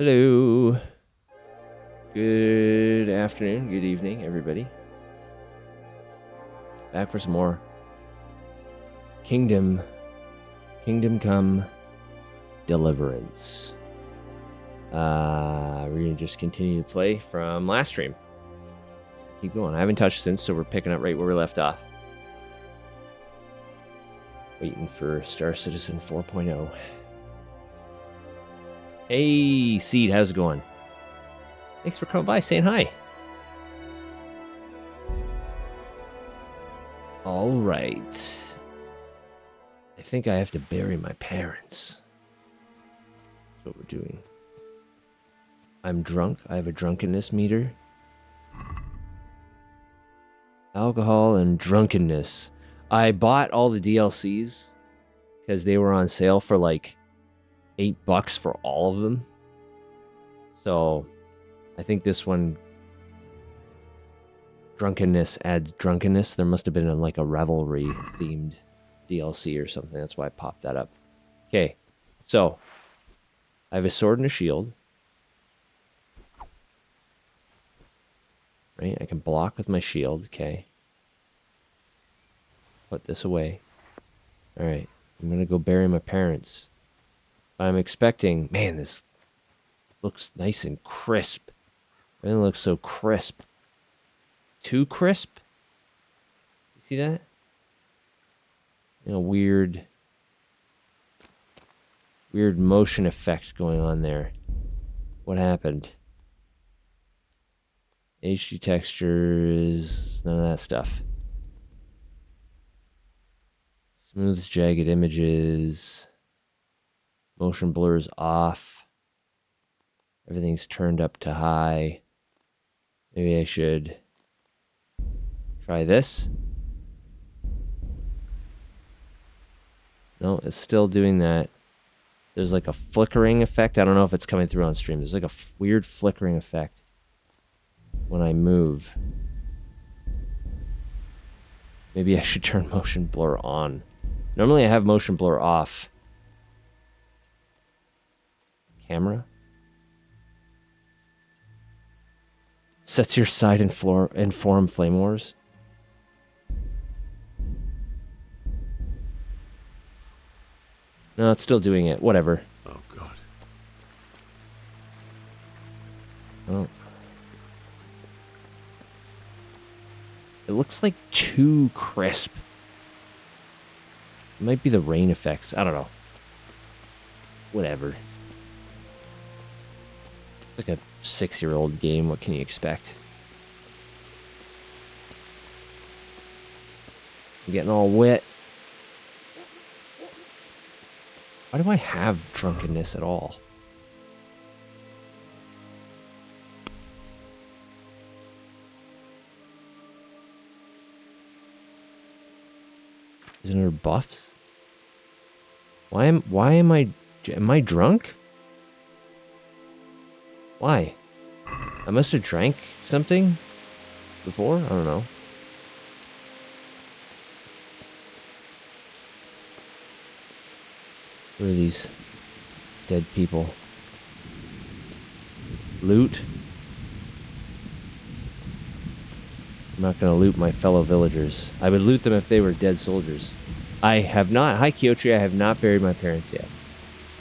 Hello. Good afternoon, good evening, everybody. Back for some more Kingdom Come Deliverance. We're gonna just continue to play from last stream. Keep going. I haven't touched since, so we're picking up right where we left off. Waiting for Star Citizen 4.0. Hey, Seed, how's it going? Thanks for coming by, saying hi. All right. I think I have to bury my parents. That's what we're doing. I'm drunk. I have a drunkenness meter. Alcohol and drunkenness. I bought all the DLCs because they were on sale for like $8 for all of them. So I think this one, drunkenness adds drunkenness. There must have been like a revelry themed DLC or something. That's why I popped that up. Okay, so I have a sword and a shield. Right, I can block with my shield. Okay. Put this away. Alright, I'm gonna go bury my parents. I'm expecting... Man, this looks nice and crisp. It doesn't look so crisp. Too crisp? You see that? You know, weird motion effect going on there. What happened? HD textures, none of that stuff. Smooths jagged images. Motion blurs off. Everything's turned up to high. Maybe I should try this. No, it's still doing that. There's like a flickering effect. I don't know if it's coming through on stream. There's like a weird flickering effect when I move. Maybe I should turn motion blur on. Normally I have motion blur off. Camera. Sets your side and forum flame wars. No, it's still doing it. Whatever. Oh, God. Oh. It looks like too crisp. It might be the rain effects. I don't know. Whatever. It's like a 6-year-old game. What can you expect? I'm getting all wet. Why do I have drunkenness at all? Isn't there buffs? Why am I drunk? Why? I must have drank something before? I don't know. Who are these dead people? Loot? I'm not gonna loot my fellow villagers. I would loot them if they were dead soldiers. I have not... Hi, Kyotri. I have not buried my parents yet.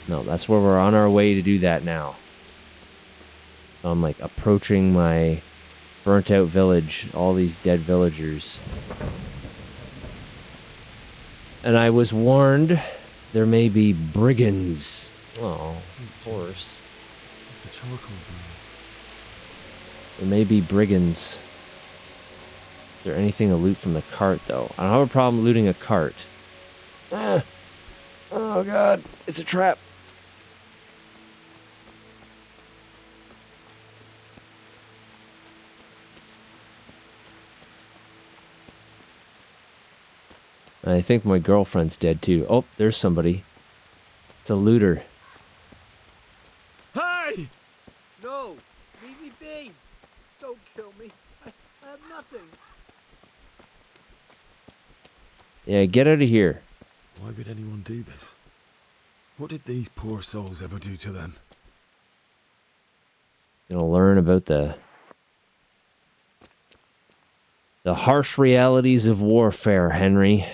No, that's where we're on our way to do that now. So I'm like approaching my burnt out village. All these dead villagers. And I was warned there may be brigands. Oh, of course. It's the charcoal burn. There may be brigands. Is there anything to loot from the cart, though? I don't have a problem looting a cart. Ah! Oh, God. It's a trap. I think my girlfriend's dead, too. Oh, there's somebody. It's a looter. Hey! No! Leave me be! Don't kill me. I have nothing. Yeah, get out of here. Why would anyone do this? What did these poor souls ever do to them? Gonna learn about the harsh realities of warfare, Henry.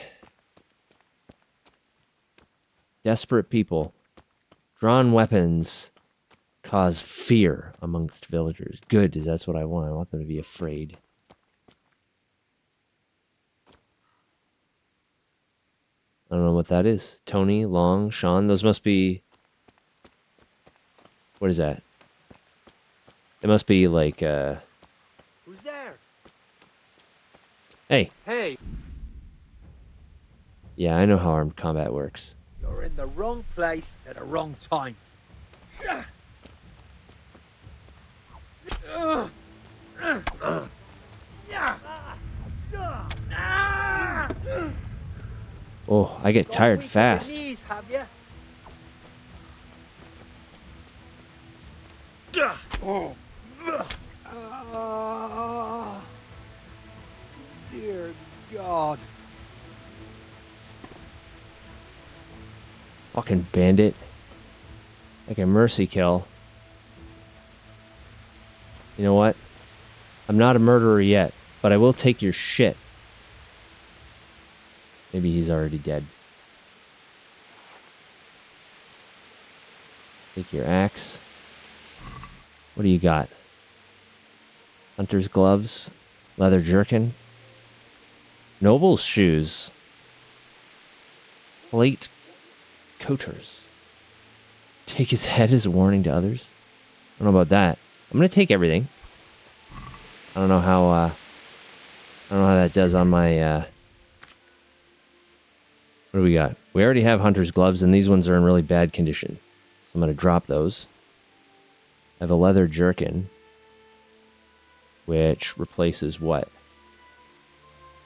Desperate people, drawn weapons, cause fear amongst villagers. Good, because that's what I want. I want them to be afraid. I don't know what that is. Tony, Long, Sean. Those must be... What is that? It must be like, Who's there? Hey. Hey, Yeah, I know how armed combat works. you're in the wrong place at the wrong time. Oh, I get tired fast. Knees, have you? Oh. Dear God. Fucking bandit. Like a mercy kill. You know what? I'm not a murderer yet, but I will take your shit. Maybe he's already dead. Take your axe. What do you got? Hunter's gloves. Leather jerkin. Noble's shoes. Plate coaters. Take his head as a warning to others. I don't know about that. I'm gonna take everything. I don't know how that does on my what do we got? We already have hunter's gloves, and these ones are in really bad condition. So I'm gonna drop those. I have a leather jerkin, which replaces what?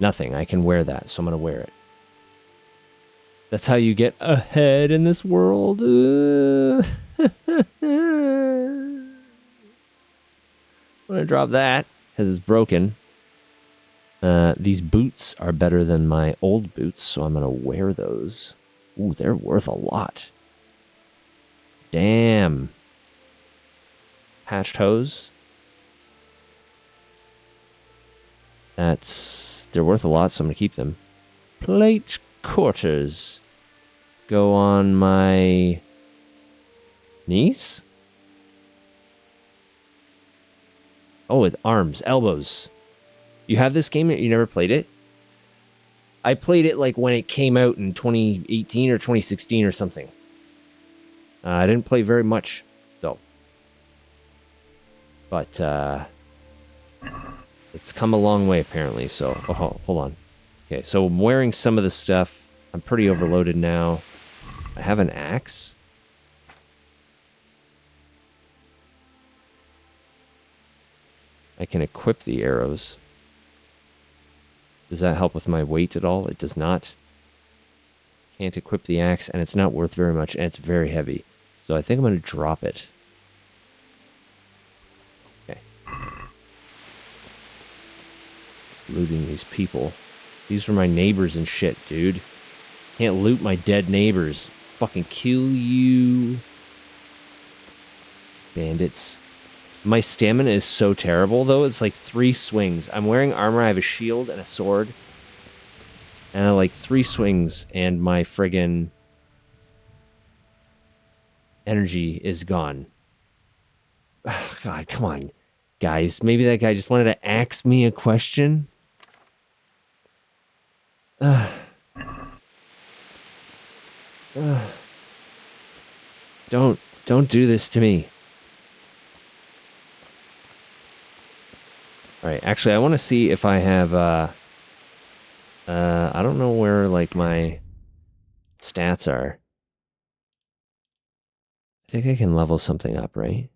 Nothing. I can wear that, so I'm gonna wear it. That's how you get ahead in this world. I'm gonna drop that because it's broken. These boots are better than my old boots, so I'm gonna wear those. Ooh, they're worth a lot. Damn. Patched hose. They're worth a lot, so I'm gonna keep them. Plate quarters. Go on my knees? Oh, with arms, elbows. You have this game? You never played it? I played it like when it came out in 2018 or 2016 or something. I didn't play very much, though. But, it's come a long way, apparently, so... Oh, hold on. Okay, so I'm wearing some of the stuff. I'm pretty overloaded now. I have an axe. I can equip the arrows. Does that help with my weight at all? It does not. Can't equip the axe, and it's not worth very much, and it's very heavy. So I think I'm going to drop it. Okay. Looting these people. These are my neighbors and shit, dude. Can't loot my dead neighbors. Fucking kill you. Bandits. My stamina is so terrible, though. It's like 3 swings. I'm wearing armor. I have a shield and a sword. And I like 3 swings, and my friggin' energy is gone. Oh, God, come on. Guys, maybe that guy just wanted to ask me a question? Don't do this to me. Alright, actually, I want to see if I have, I don't know where, like, my stats are. I think I can level something up, right?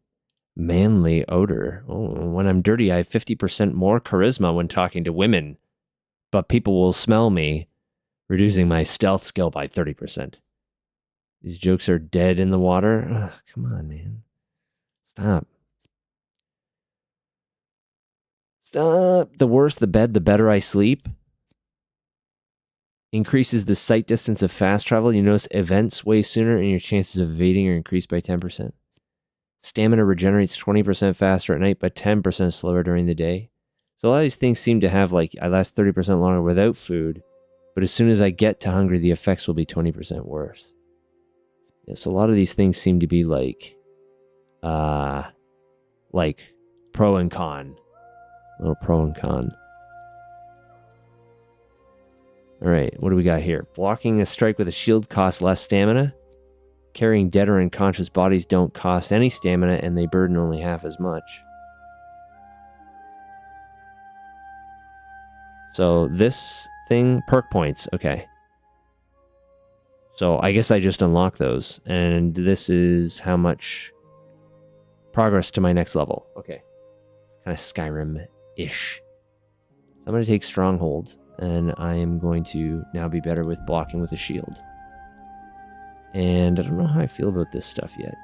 Manly odor. Oh, when I'm dirty, I have 50% more charisma when talking to women. But people will smell me, reducing my stealth skill by 30%. These jokes are dead in the water. Ugh, come on, man. Stop. Stop. The worse the bed, the better I sleep. Increases the sight distance of fast travel. You notice events way sooner, and your chances of evading are increased by 10%. Stamina regenerates 20% faster at night, but 10% slower during the day. So a lot of these things seem to have, like, I last 30% longer without food, but as soon as I get to hungry, the effects will be 20% worse. Yeah, so a lot of these things seem to be like pro and con. A little pro and con. All right, what do we got here? Blocking a strike with a shield costs less stamina. Carrying dead or unconscious bodies don't cost any stamina, and they burden only half as much. So this thing, perk points, okay. So I guess I just unlock those, and this is how much progress to my next level. Okay, kind of Skyrim-ish. So I'm going to take Stronghold, and I am going to now be better with blocking with a shield. And I don't know how I feel about this stuff yet.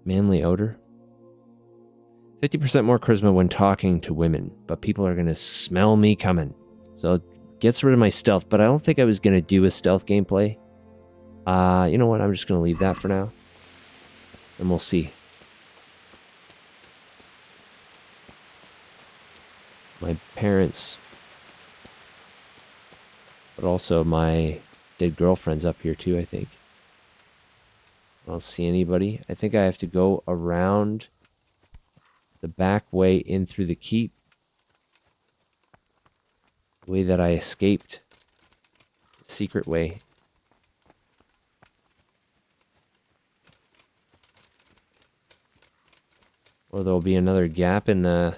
Manly odor. 50% more charisma when talking to women, but people are going to smell me coming. So it gets rid of my stealth, but I don't think I was going to do a stealth gameplay. You know what? I'm just going to leave that for now. And we'll see. My parents, but also my dead girlfriend's up here too, I think. I don't see anybody. I think I have to go around the back way in through the keep. The way that I escaped. Secret way. Or there'll be another gap in the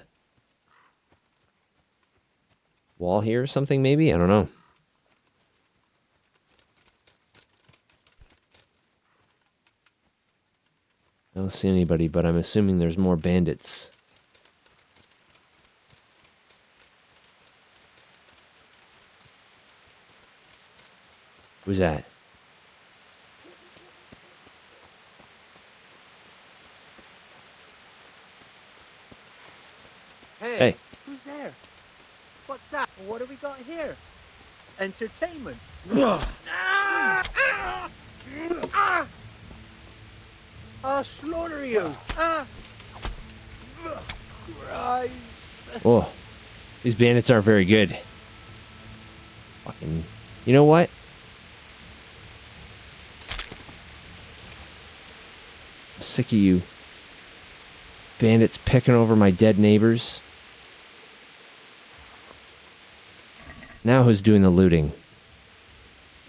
wall here or something, maybe? I don't know. I don't see anybody, but I'm assuming there's more bandits. Who's that? Hey. Who's there? What's that? What have we got here? Entertainment. I'll slaughter you. Christ. Oh, these bandits aren't very good. Fucking, you know what? I'm sick of you. Bandits picking over my dead neighbors. Now who's doing the looting?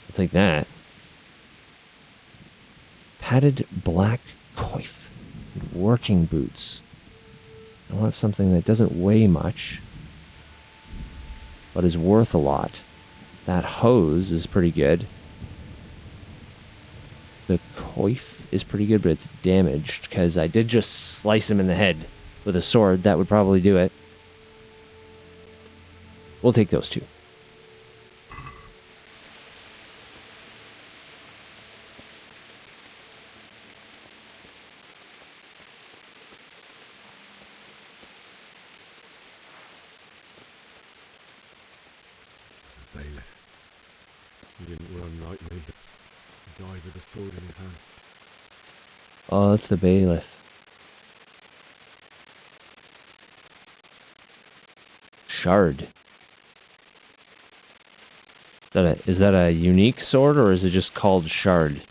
I'll take that. Padded black coif. Working boots. I want something that doesn't weigh much, but is worth a lot. That hose is pretty good. The coif is pretty good, but it's damaged because I did just slice him in the head with a sword. That would probably do it. We'll take those two. Bailiff. He didn't run like me. He died with a sword in his hand. Oh, that's the bailiff. Shard. Is that a unique sword, or is it just called shard?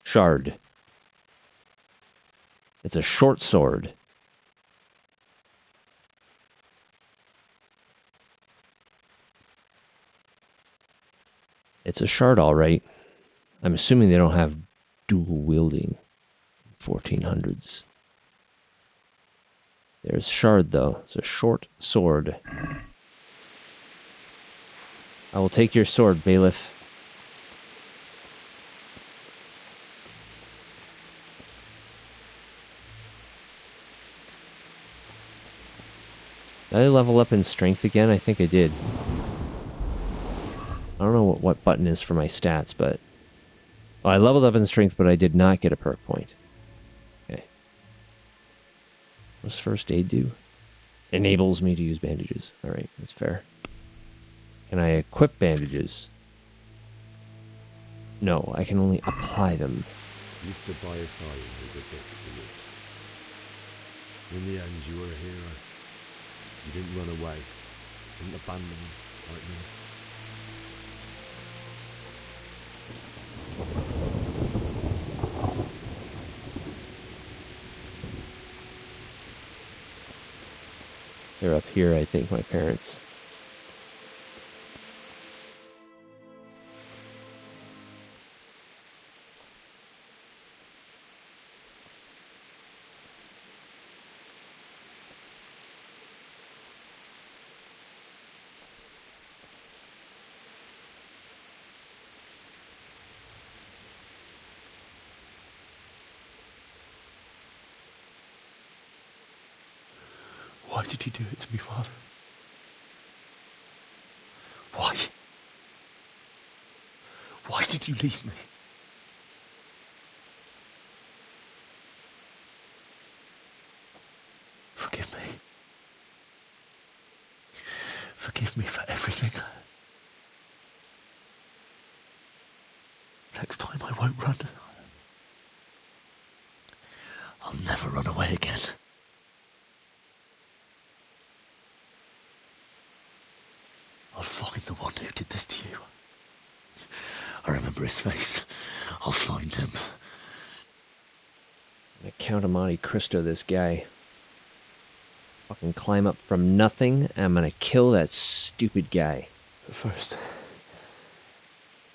Shard. It's a short sword. It's a shard, all right. I'm assuming they don't have dual wielding. 1400s. There's shard, though. It's a short sword. I will take your sword, bailiff. Did I level up in strength again? I think I did. I don't know what button is for my stats, but... Oh, I leveled up in strength, but I did not get a perk point. Okay. What does first aid do? Enables me to use bandages. All right, that's fair. Can I equip bandages? No, I can only apply them. You stood by his side and he did this to you. In the end, you were a hero. You didn't run away. Didn't abandon him like me. They're up here, I think, my parents. Why did you do it to me, Father? Why? Why did you leave me? Forgive me. Forgive me for everything. Next time I won't run. I'll never run away again. I'll find the one who did this to you. I remember his face. I'll find him. I'm gonna Count of Monte Cristo this guy. Fucking climb up from nothing, and I'm gonna kill that stupid guy. But first,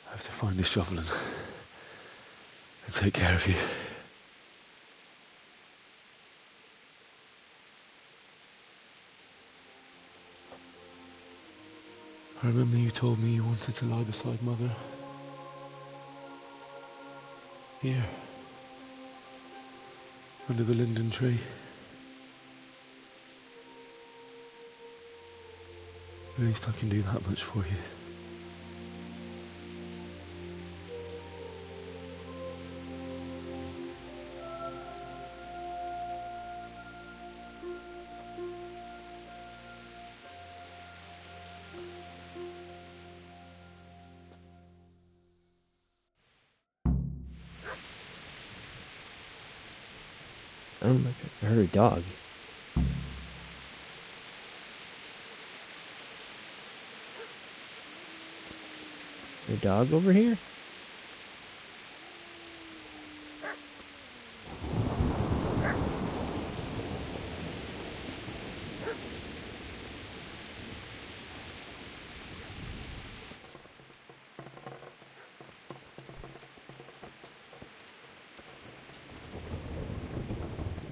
I have to find a shovel and take care of you. I remember you told me you wanted to lie beside Mother. Here. Under the linden tree. At least I can do that much for you. Oh my god, I heard a dog. Is there a dog over here?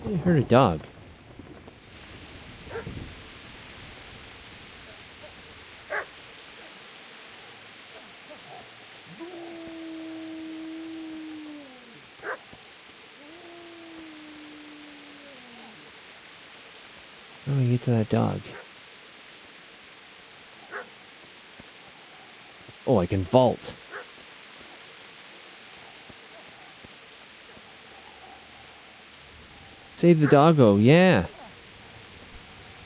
I heard a dog. How do I get to that dog? Oh, I can vault. Save the doggo, yeah.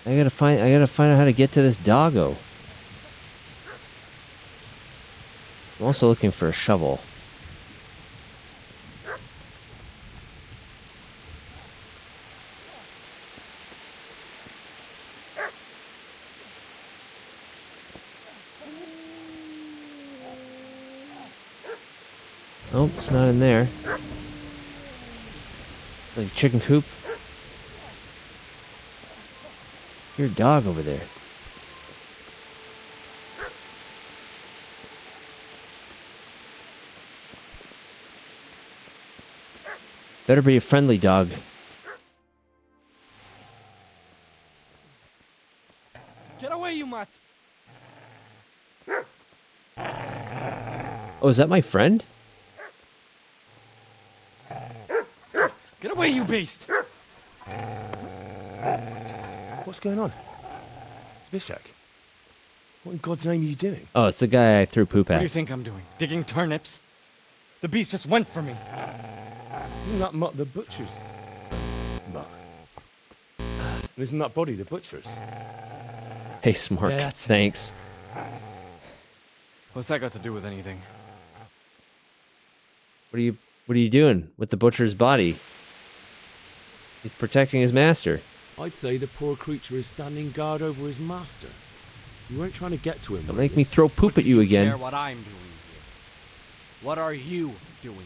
I gotta find out how to get to this doggo. I'm also looking for a shovel. Oh, it's not in there. Like chicken coop. Your dog over there. Better be a friendly dog. Get away, you mutt! Oh, is that my friend? Get away, you beast! What's going on? It's Bishak. What in God's name are you doing? Oh, it's the guy I threw poop What do you at. think I'm doing? Digging turnips? The beast just went for me. Isn't that Mutt the butcher's? Mutt. Isn't that body the butcher's? Hey, Smart. Yeah, that's it. Thanks. What's that got to do with anything? What are you doing with the butcher's body? He's protecting his master. I'd say the poor creature is standing guard over his master. You weren't trying to get to him. Don't were make you? me throw poop But at you do again. care what I'm doing here? What are you doing here?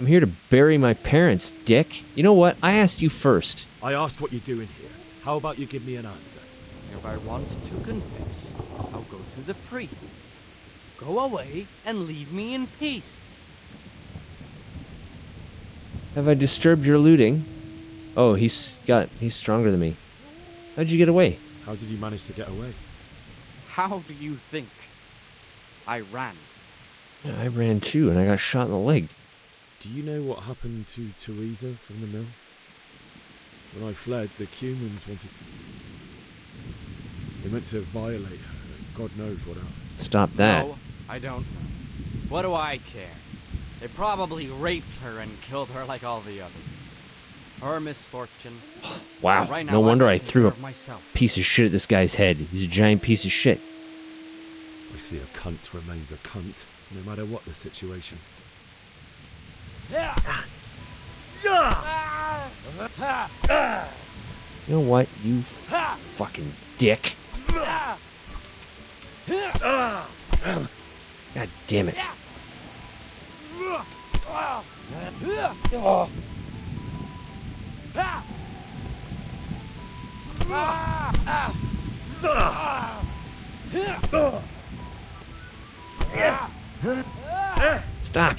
I'm here to bury my parents, dick. You know what? I asked you first. I asked what you're doing here. How about you give me an answer? If I want to confess, I'll go to the priest. Go away and leave me in peace. Have I disturbed your looting? Oh, he's stronger than me. How'd you get away? How did you manage to get away? How do you think? I ran. Yeah, I ran too, and I got shot in the leg. Do you know what happened to Teresa from the mill? When I fled, the humans wanted to... They meant to violate her, and God knows what else. Stop that. No, I don't know. What do I care? They probably raped her and killed her like all the others. Her misfortune. Wow. Right now, No I'm wonder I taking threw care a of myself. piece of shit at this guy's head. He's a giant piece of shit. I see a cunt remains a cunt, no matter what the situation. You know what, you fucking dick. God damn it. Stop.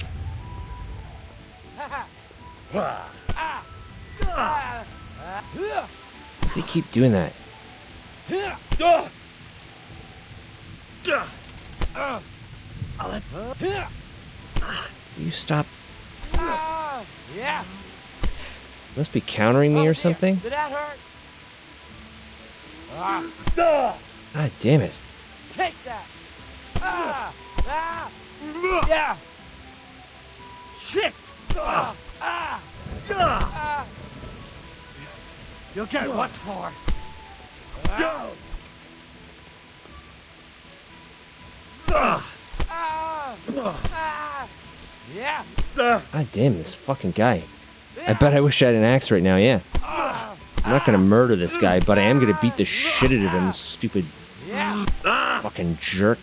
Does he keep doing that? You stop. Yeah. Must be countering me or something? Did that hurt? God damn it. Take that. Yeah. Shit. You'll get what for? Yeah. God damn this fucking guy. I bet I wish I had an axe right now, yeah. I'm not gonna murder this guy, but I am gonna beat the shit out of him, stupid Yeah. fucking jerk.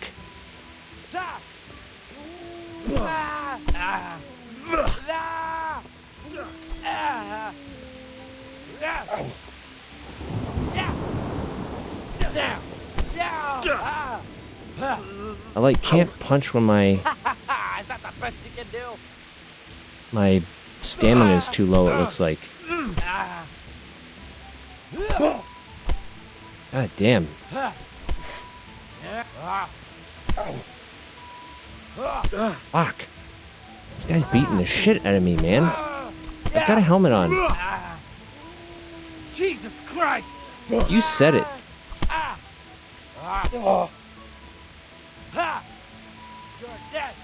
I like can't punch when my Is that the best you can do? my stamina is too low, it looks like. God damn. Fuck. This guy's beating the shit out of me, man. I've got a helmet on. Jesus Christ! You said it. You're dead.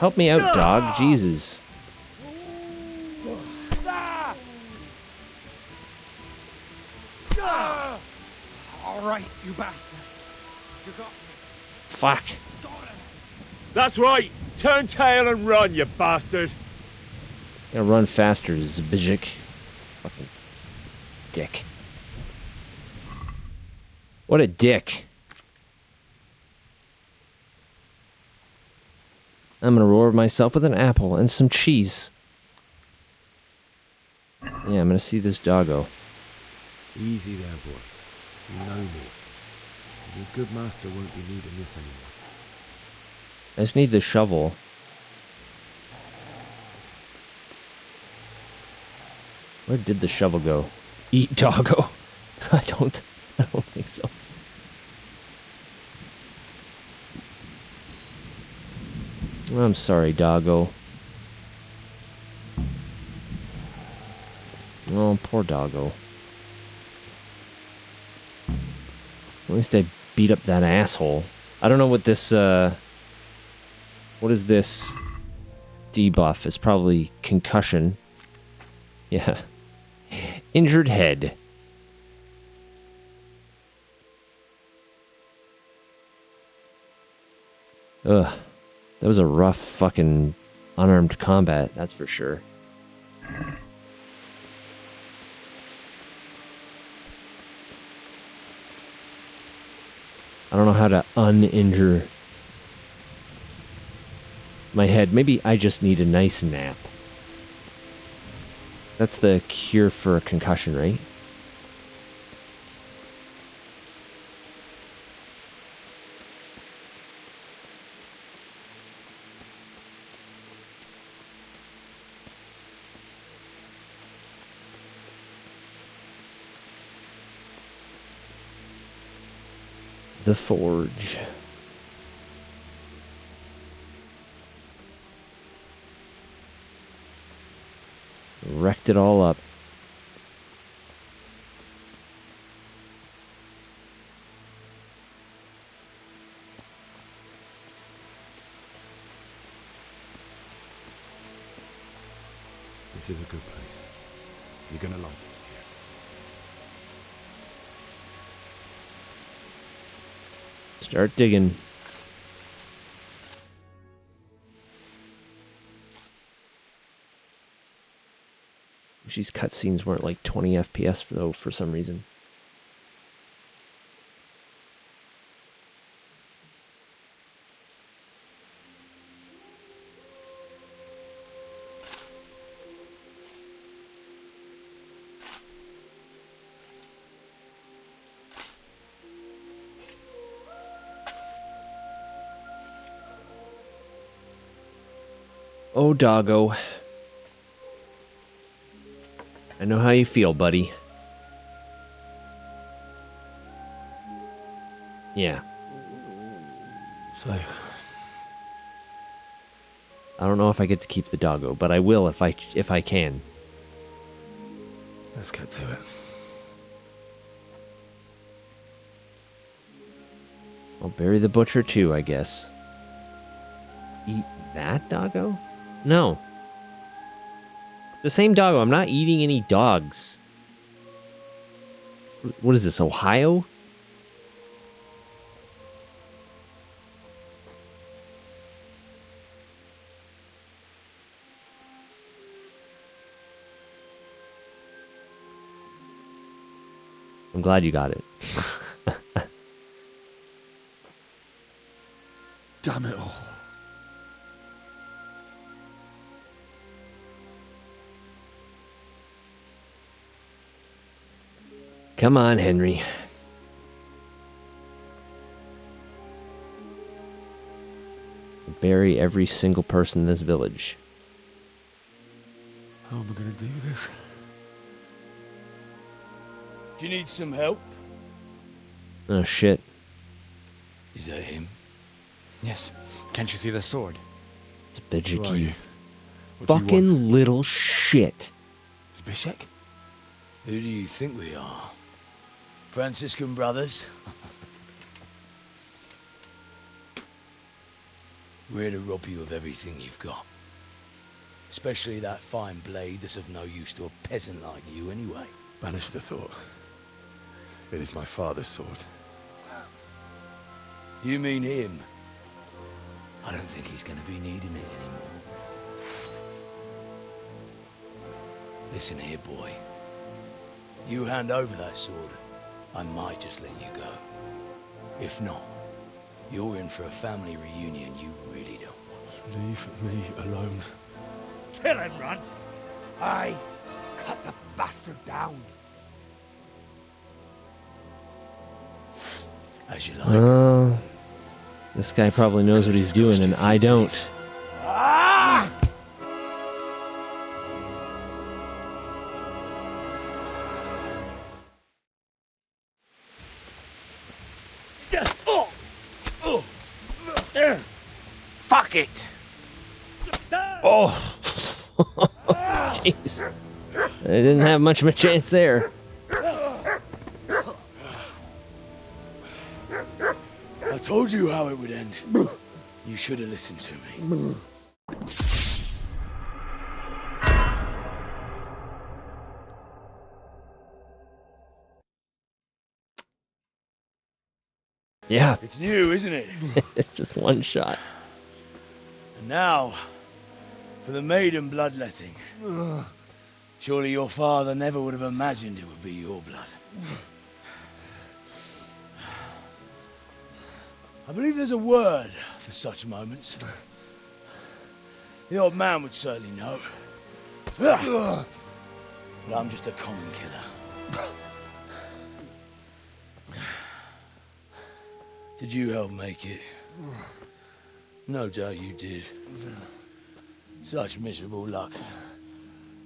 Help me out, dog. Jesus. All right, you bastard. You got me. Fuck. That's right! Turn tail and run, you bastard! Gotta run faster, Zbijik. Fucking dick. What a dick. I'm gonna reward myself with an apple and some cheese. Yeah, I'm gonna see this doggo. Easy there, boy. You know me. Your good master won't be needing this anymore. I just need the shovel. Where did the shovel go? Eat doggo. I don't think so. I'm sorry, doggo. Oh, poor doggo. At least I beat up that asshole. I don't know what this, what is this debuff? It's probably concussion. Yeah. Injured head. Ugh. That was a rough fucking unarmed combat, that's for sure. I don't know how to uninjure my head. Maybe I just need a nice nap. That's the cure for a concussion, right? The Forge. Wrecked it all up. This is a good place. You're gonna like it. Start digging. These cutscenes weren't like 20 FPS though for some reason. Oh, doggo. I know how you feel, buddy. Yeah. So, I don't know if I get to keep the doggo, but I will if I can. let's get to it. I'll bury the butcher too, I guess. Eat that doggo? No. It's the same doggo. I'm not eating any dogs. What is this, Ohio? I'm glad you got it. Damn it all. Come on, Henry. Bury every single person in this village. How am I going to do this? Do you need some help? Oh, shit. Is that him? Yes. Can't you see the sword? It's a Who are Bijiki. you? What do you want? Fucking little shit. It's Bishek? Who do you think we are? Franciscan brothers? We're here to rob you of everything you've got. Especially that fine blade that's of no use to a peasant like you anyway. Banish the thought. It is my father's sword. You mean him? I don't think he's going to be needing it anymore. Listen here, boy. You hand over that sword, I might just let you go. If not, you're in for a family reunion you really don't want. Leave me alone. Kill him, Runt! Aye, cut the bastard down. As you like. This guy probably knows what he's doing, and I don't. Fuck it! Oh! Jeez. I didn't have much of a chance there. I told you how it would end. You should have listened to me. Yeah. It's new, isn't it? It's just one shot. And now, for the maiden bloodletting. Surely your father never would have imagined it would be your blood. I believe there's a word for such moments. The old man would certainly know. But I'm just a common killer. Did you help make it? No doubt you did. Such miserable luck.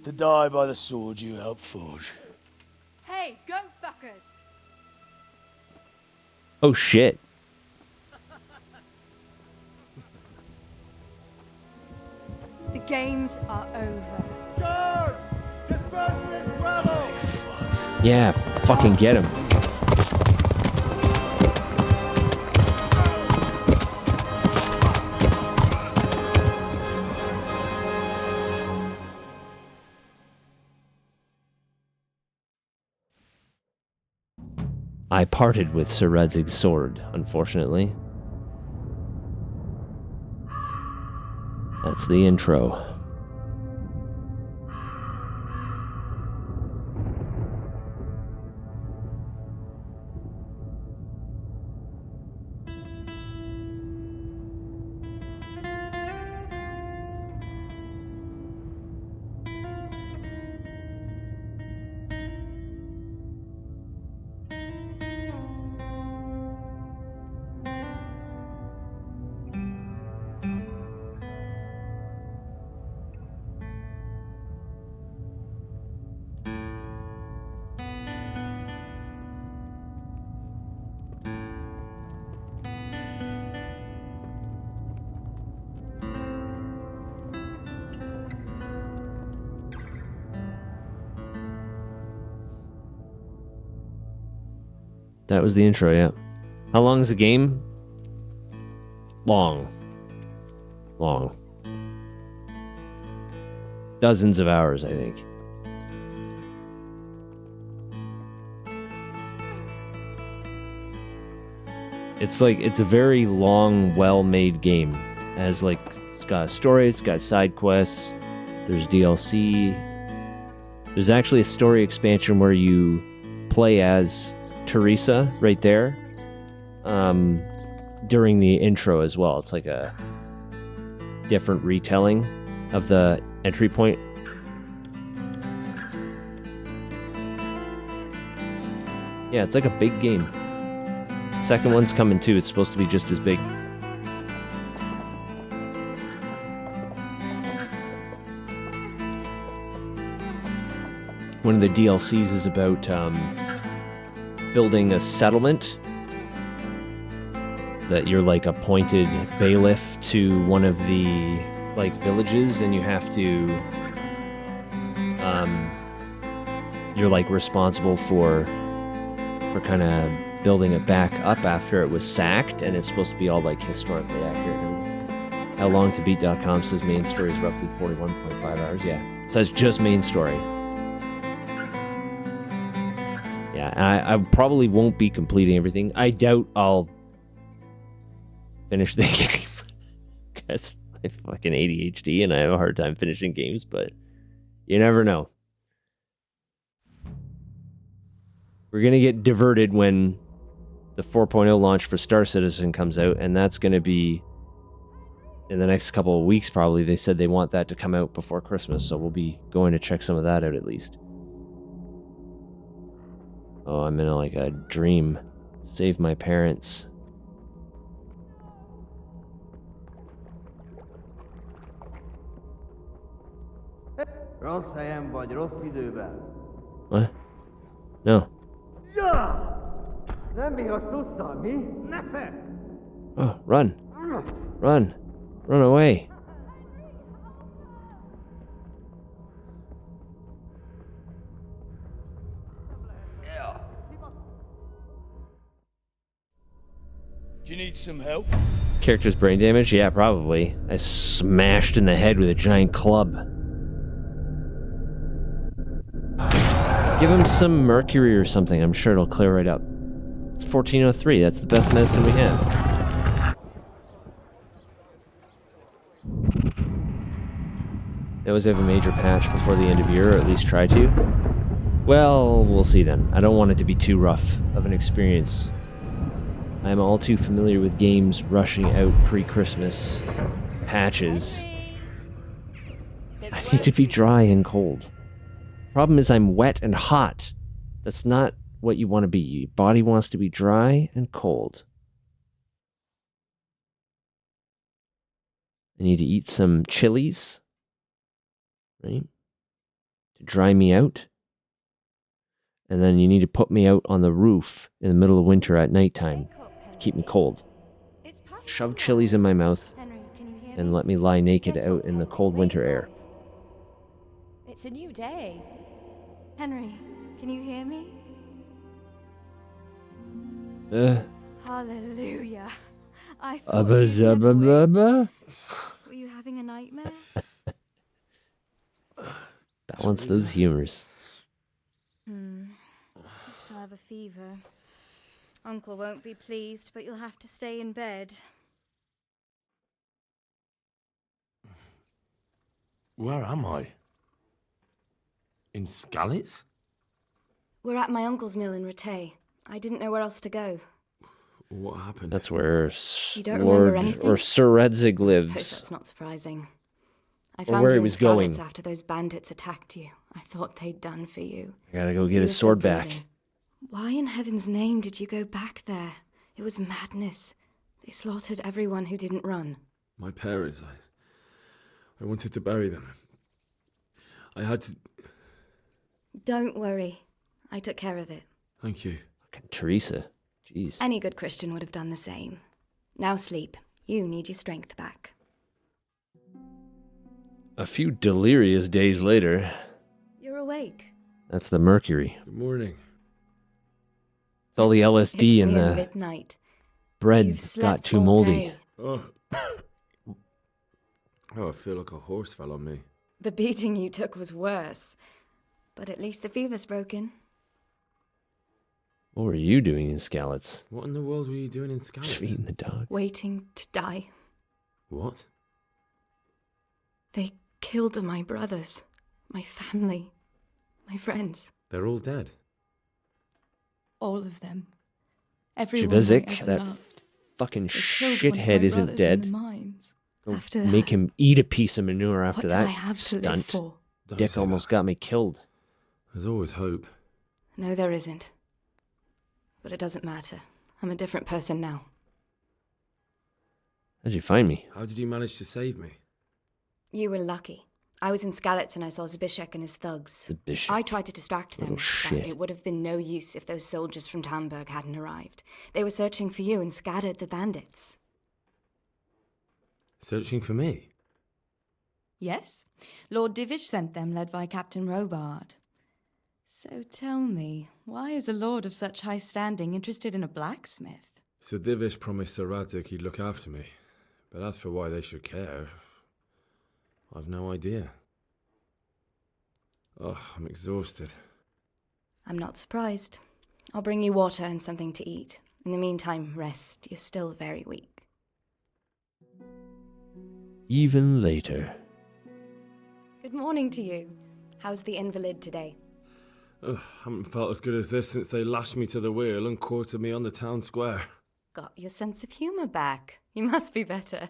To die by the sword you helped forge. Hey, go fuckers! Oh shit. The games are over. John! Disperse this rabble! Yeah, fucking get him. I parted with Sir Radzig's sword, unfortunately. That's the intro. That was the intro, yeah. How long is the game? Long. Long. Dozens of hours, I think. It's a very long, well-made game. It has it's got a story, it's got side quests, there's DLC. There's actually a story expansion where you play as Teresa right there during the intro as well. It's like a different retelling of the entry point. Yeah, it's like a big game. Second one's coming too. It's supposed to be just as big. One of the DLCs is about building a settlement that you're appointed bailiff to one of the villages, and you have to you're responsible for kind of building it back up after it was sacked, and it's supposed to be all historically accurate. HowLongToBeat.com says main story is roughly 41.5 hours. Yeah, it says just main story. Yeah, I probably won't be completing everything. I doubt I'll finish the game because I fucking ADHD and I have a hard time finishing games, but you never know. We're going to get diverted when the 4.0 launch for Star Citizen comes out, and that's going to be in the next couple of weeks probably. They said they want that to come out before Christmas, so we'll be going to check some of that out at least. Oh, I'm in a dream. Save my parents. Rossz helyen vagy, rossz időben. What? No. Nem bírod szusszal, mi? Nesze! Oh, run. Run. Run away. Do you need some help? Character's brain damage? Yeah, probably. I smashed in the head with a giant club. Give him some mercury or something. I'm sure it'll clear right up. It's 1403. That's the best medicine we have. They always have a major patch before the end of year, or at least try to. Well, we'll see then. I don't want it to be too rough of an experience. I am all too familiar with games rushing out pre-Christmas patches. I need to be dry and cold. Problem is I'm wet and hot. That's not what you want to be. Your body wants to be dry and cold. I need to eat some chilies, right? To dry me out. And then you need to put me out on the roof in the middle of winter at nighttime to keep me cold. Shove chilies in my mouth and let me lie naked out in the cold winter air. It's a new day. Henry, can you hear me? Hallelujah. I thought you'd never win. Were you having a nightmare? Balance those humors. You still have a fever. Uncle won't be pleased, but you'll have to stay in bed. Where am I? In Skalitz? We're at my uncle's mill in Rattay. I didn't know where else to go. What happened? That's where You don't remember anything? or Sir Redzig I suppose lives. that's not surprising. I Or found where you he in was going. Skalitz after those bandits attacked you. I thought they'd done for you. I gotta go get You his were still sword back. breathing. Why in heaven's name did you go back there? It was madness. They slaughtered everyone who didn't run. My parents, I wanted to bury them. I had to... Don't worry. I took care of it. Thank you. Fucking Teresa. Jeez. Any good Christian would have done the same. Now sleep. You need your strength back. A few delirious days later. You're awake. That's the mercury. Good morning. It's all the LSD It's and near the midnight. bread You've got slept too all moldy. day. Oh. I feel like a horse fell on me. The beating you took was worse. But at least the fever's broken. What were you doing in Skalitz? What in the world were you doing in Just Skalitz? feeding the dog. Waiting to die. What? They killed my brothers. My family. My friends. They're all dead. All of them. Everyone I Jabezik, ever that loved. fucking They killed one of shithead my isn't brothers in the dead. mines. Go After make that, him eat a piece of manure after what that did I have to live stunt. for? Don't Dick say almost that. got me killed. There's always hope. No, there isn't. But it doesn't matter. I'm a different person now. How'd you find me? How did you manage to save me? You were lucky. I was in Skalitz and I saw Zbyszek and his thugs. Zbyszek. I tried to distract them, Little but shit. it would have been no use if those soldiers from Tamburg hadn't arrived. They were searching for you and scattered the bandits. Searching for me? Yes. Lord Divish sent them, led by Captain Robard. So tell me, why is a lord of such high standing interested in a blacksmith? Sir Divish promised Sir Radzig he'd look after me. But as for why they should care, I've no idea. Oh, I'm exhausted. I'm not surprised. I'll bring you water and something to eat. In the meantime, rest. You're still very weak. Even later. Good morning to you. How's the invalid today? Ugh, haven't felt as good as this since they lashed me to the wheel and quartered me on the town square. Got your sense of humour back. You must be better.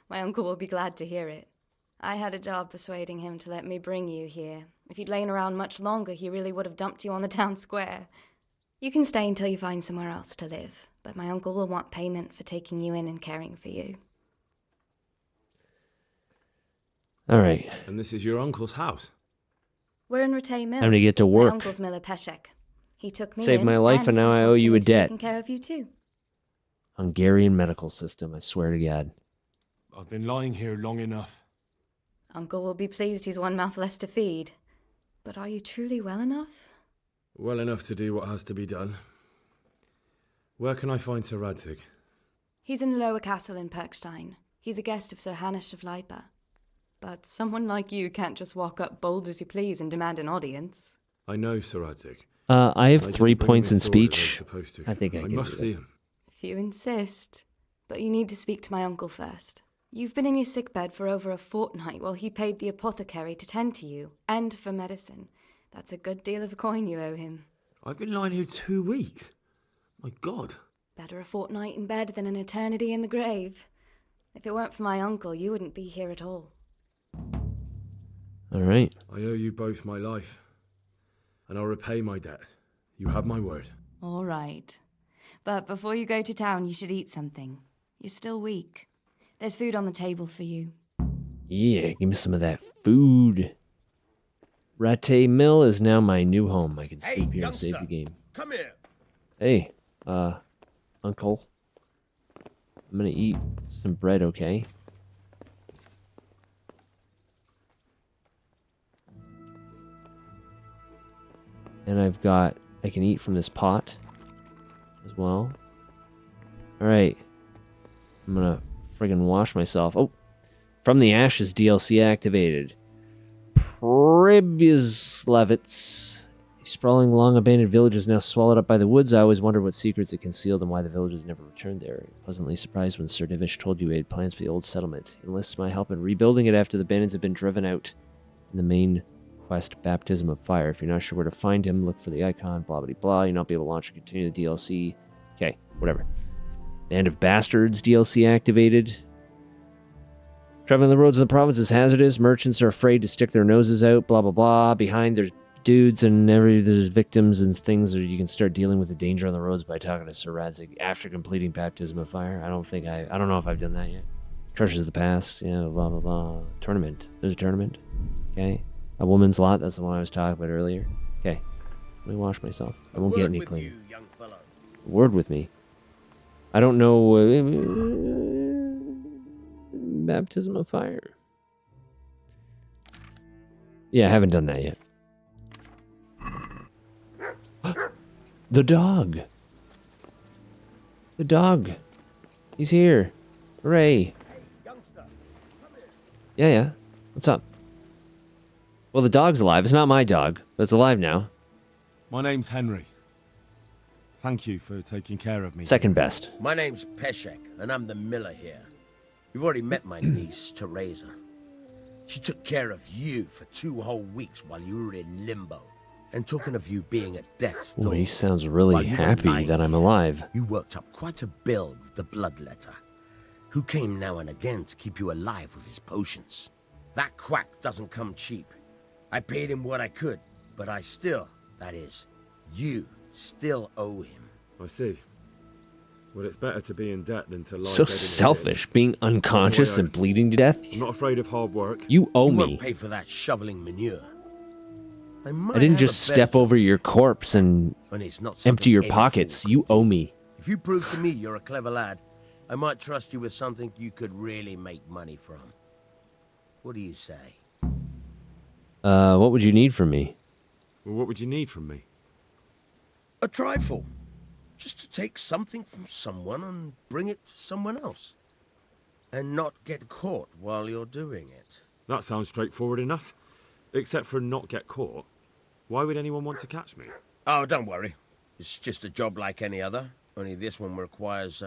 My uncle will be glad to hear it. I had a job persuading him to let me bring you here. If you'd lain around much longer, he really would have dumped you on the town square. You can stay until you find somewhere else to live, but my uncle will want payment for taking you in and caring for you. All right. And this is your uncle's house? We're in Rattay Mill. Time to get to My work. uncle's miller Peshek. He took me Saved in, my life and now I talked owe him you a into debt. taking care of you too. Hungarian medical system, I swear to God. I've been lying here long enough. Uncle will be pleased he's one mouth less to feed. But are you truly well enough? Well enough to do what has to be done. Where can I find Sir Radzig? He's in the lower castle in Perkstein. He's a guest of Sir Hanush of Leipa. But someone like you can't just walk up bold as you please and demand an audience. I know Sir Radzig. I have didn't 3 bring points him in his sword as I was speech. supposed to. I think I I can must do see it. him. If you insist. But you need to speak to my uncle first. You've been in your sickbed for over a fortnight while he paid the apothecary to tend to you, and for medicine. That's a good deal of coin you owe him. I've been lying here 2 weeks. My God. Better a fortnight in bed than an eternity in the grave. If it weren't for my uncle, you wouldn't be here at all. All right. I owe you both my life. And I'll repay my debt. You have my word. All right. But before you go to town, you should eat something. You're still weak. There's food on the table for you. Yeah, give me some of that food. Rattay Mill is now my new home. I can sleep here and save the game. Come here. Hey, Uncle. I'm gonna eat some bread, okay? And I can eat from this pot as well. Alright. I'm gonna friggin' wash myself. Oh! From the Ashes DLC activated. Pribyslevitz. A sprawling, long-abandoned village is now swallowed up by the woods. I always wondered what secrets it concealed and why the villagers never returned there. Pleasantly surprised when Sir Divish told you he had plans for the old settlement. Enlists my help in rebuilding it after the bandits have been driven out. In the main quest, Baptism of Fire. If you're not sure where to find him, look for the icon, blah, blah, blah. You'll not be able to launch or continue the DLC. Okay, whatever. Band of Bastards DLC activated. Traveling the roads of the province is hazardous. Merchants are afraid to stick their noses out, blah, blah, blah. Behind, there's dudes and there's victims and things that you can start dealing with the danger on the roads by talking to Sir Radzig after completing Baptism of Fire. I don't know if I've done that yet. Treasures of the Past, yeah, blah, blah, blah. Tournament. There's a tournament. Okay. A woman's lot, that's the one I was talking about earlier. Okay. Let me wash myself. I won't get any cleaner. Word with me. I don't know. Baptism of Fire. Yeah, I haven't done that yet. The dog. The dog. He's here. Hooray. Yeah. What's up? Well, the dog's alive. It's not my dog, but it's alive now. My name's Henry. Thank you for taking care of me. Second best. My name's Peshek, and I'm the miller here. You've already met my niece, Teresa. She took care of you for 2 whole weeks while you were in limbo. And talking of you being at death's door... Oh, he sounds really happy that I'm alive. You worked up quite a bill with the bloodletter, who came now and again to keep you alive with his potions. That quack doesn't come cheap. I paid him what I could, but I still, that is, you still owe him. I see. Well, it's better to be in debt than to lie So dead in a selfish, ditch. being unconscious and bleeding to death. I'm not afraid of hard work. You owe You me. won't pay for that shoveling manure. I didn't just step over your corpse and it's not empty your something pockets. You owe me. If you prove to me you're a clever lad, I might trust you with something you could really make money from. What do you say? What would you need from me? Well, what would you need from me? A trifle. Just to take something from someone and bring it to someone else. And not get caught while you're doing it. That sounds straightforward enough. Except for not get caught. Why would anyone want to catch me? Oh, don't worry. It's just a job like any other. Only this one requires,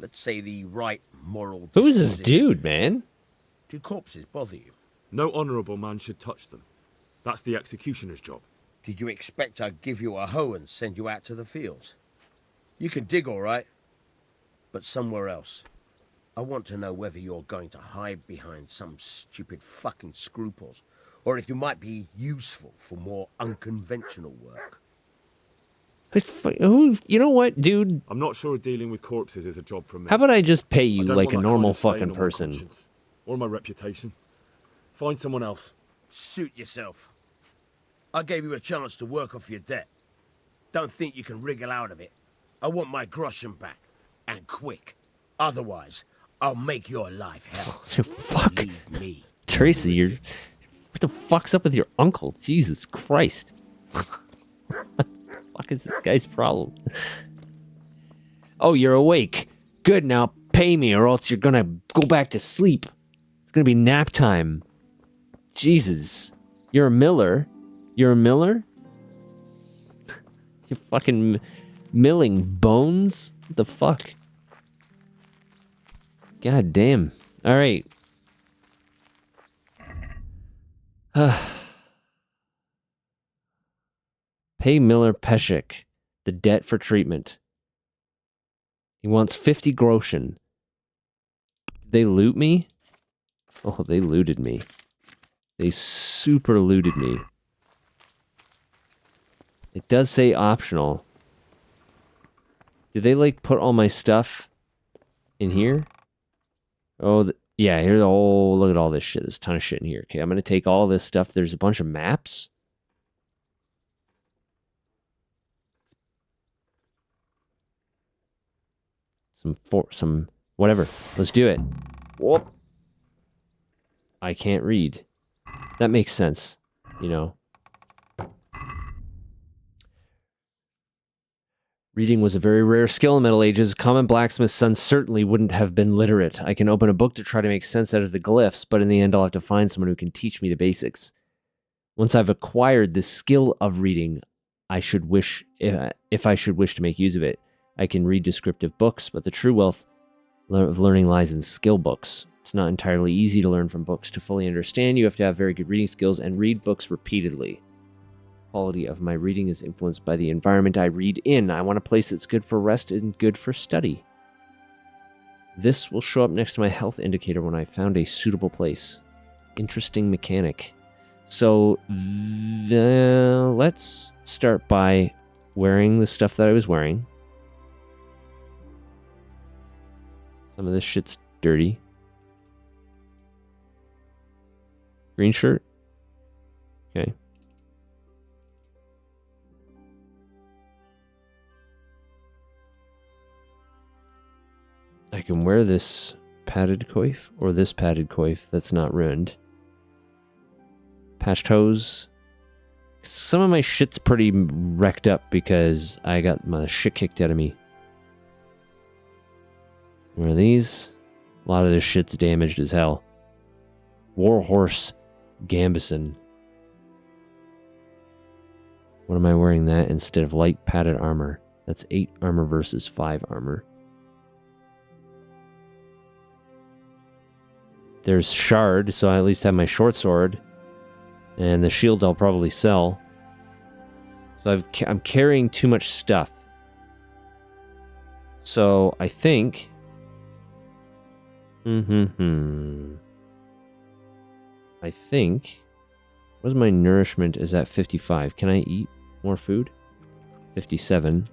let's say the right moral Who's this disposition. dude, man? Do corpses bother you? No honourable man should touch them. That's the executioner's job. Did you expect I'd give you a hoe and send you out to the fields? You can dig all right, but somewhere else. I want to know whether you're going to hide behind some stupid fucking scruples, or if you might be useful for more unconventional work. Who? You know what, dude? I'm not sure dealing with corpses is a job for me. How about I just pay you I don't like want a that normal kind of stain fucking on my person? conscience, or my reputation. Find someone else. Suit yourself. I gave you a chance to work off your debt. Don't think you can wriggle out of it. I want my groschen back, and quick. Otherwise, I'll make your life hell. Fuck. Believe me. Teresa, what the fuck's up with your uncle? Jesus Christ. What the fuck is this guy's problem? Oh, you're awake. Good, now pay me or else you're gonna go back to sleep. It's gonna be nap time. Jesus. You're a miller? You're a miller? You're fucking milling bones? What the fuck? God damn. Alright. Pay Miller Peshek the debt for treatment. He wants 50 groschen. Did they loot me? Oh, they looted me. They super looted me. It does say optional. Did they, like, put all my stuff in here? Oh, yeah, here's oh, look at all this shit. There's a ton of shit in here. Okay, I'm going to take all this stuff. There's a bunch of maps. Some, whatever. Let's do it. Whoop. I can't read. That makes sense, you know. Reading was a very rare skill in the Middle Ages. Common blacksmith's son certainly wouldn't have been literate. I can open a book to try to make sense out of the glyphs, but in the end I'll have to find someone who can teach me the basics. Once I've acquired the skill of reading, I should wish, if I should wish to make use of it, I can read descriptive books, but the true wealth of learning lies in skill books. It's not entirely easy to learn from books. To fully understand, you have to have very good reading skills and read books repeatedly. Quality of my reading is influenced by the environment I read in. I want a place that's good for rest and good for study. This will show up next to my health indicator when I found a suitable place. Interesting mechanic. So let's start by wearing the stuff that I was wearing. Some of this shit's dirty. Green shirt. Okay. I can wear this padded coif or this padded coif that's not ruined. Patched hose. Some of my shit's pretty wrecked up because I got my shit kicked out of me. Where are these? A lot of this shit's damaged as hell. Warhorse Gambison. What am I wearing that instead of light padded armor? That's 8 armor versus 5 armor. There's shard, so I at least have my short sword. And the shield I'll probably sell. So I'm carrying too much stuff. So I think... I think... What's my nourishment is at 55. Can I eat more food? 57.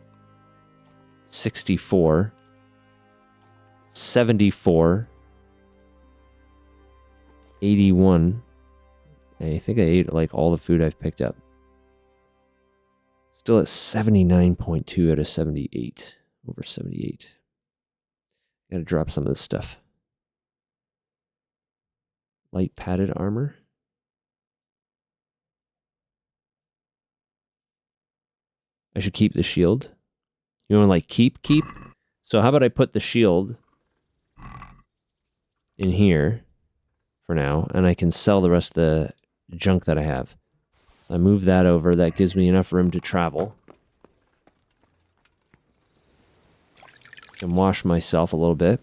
64. 74. 81. I think I ate like all the food I've picked up. Still at 79.2 out of 78. Over 78. Gotta drop some of this stuff. Light padded armor. I should keep the shield. You want to like keep? So how about I put the shield in here for now, and I can sell the rest of the junk that I have. I move that over. That gives me enough room to travel. Can wash myself a little bit.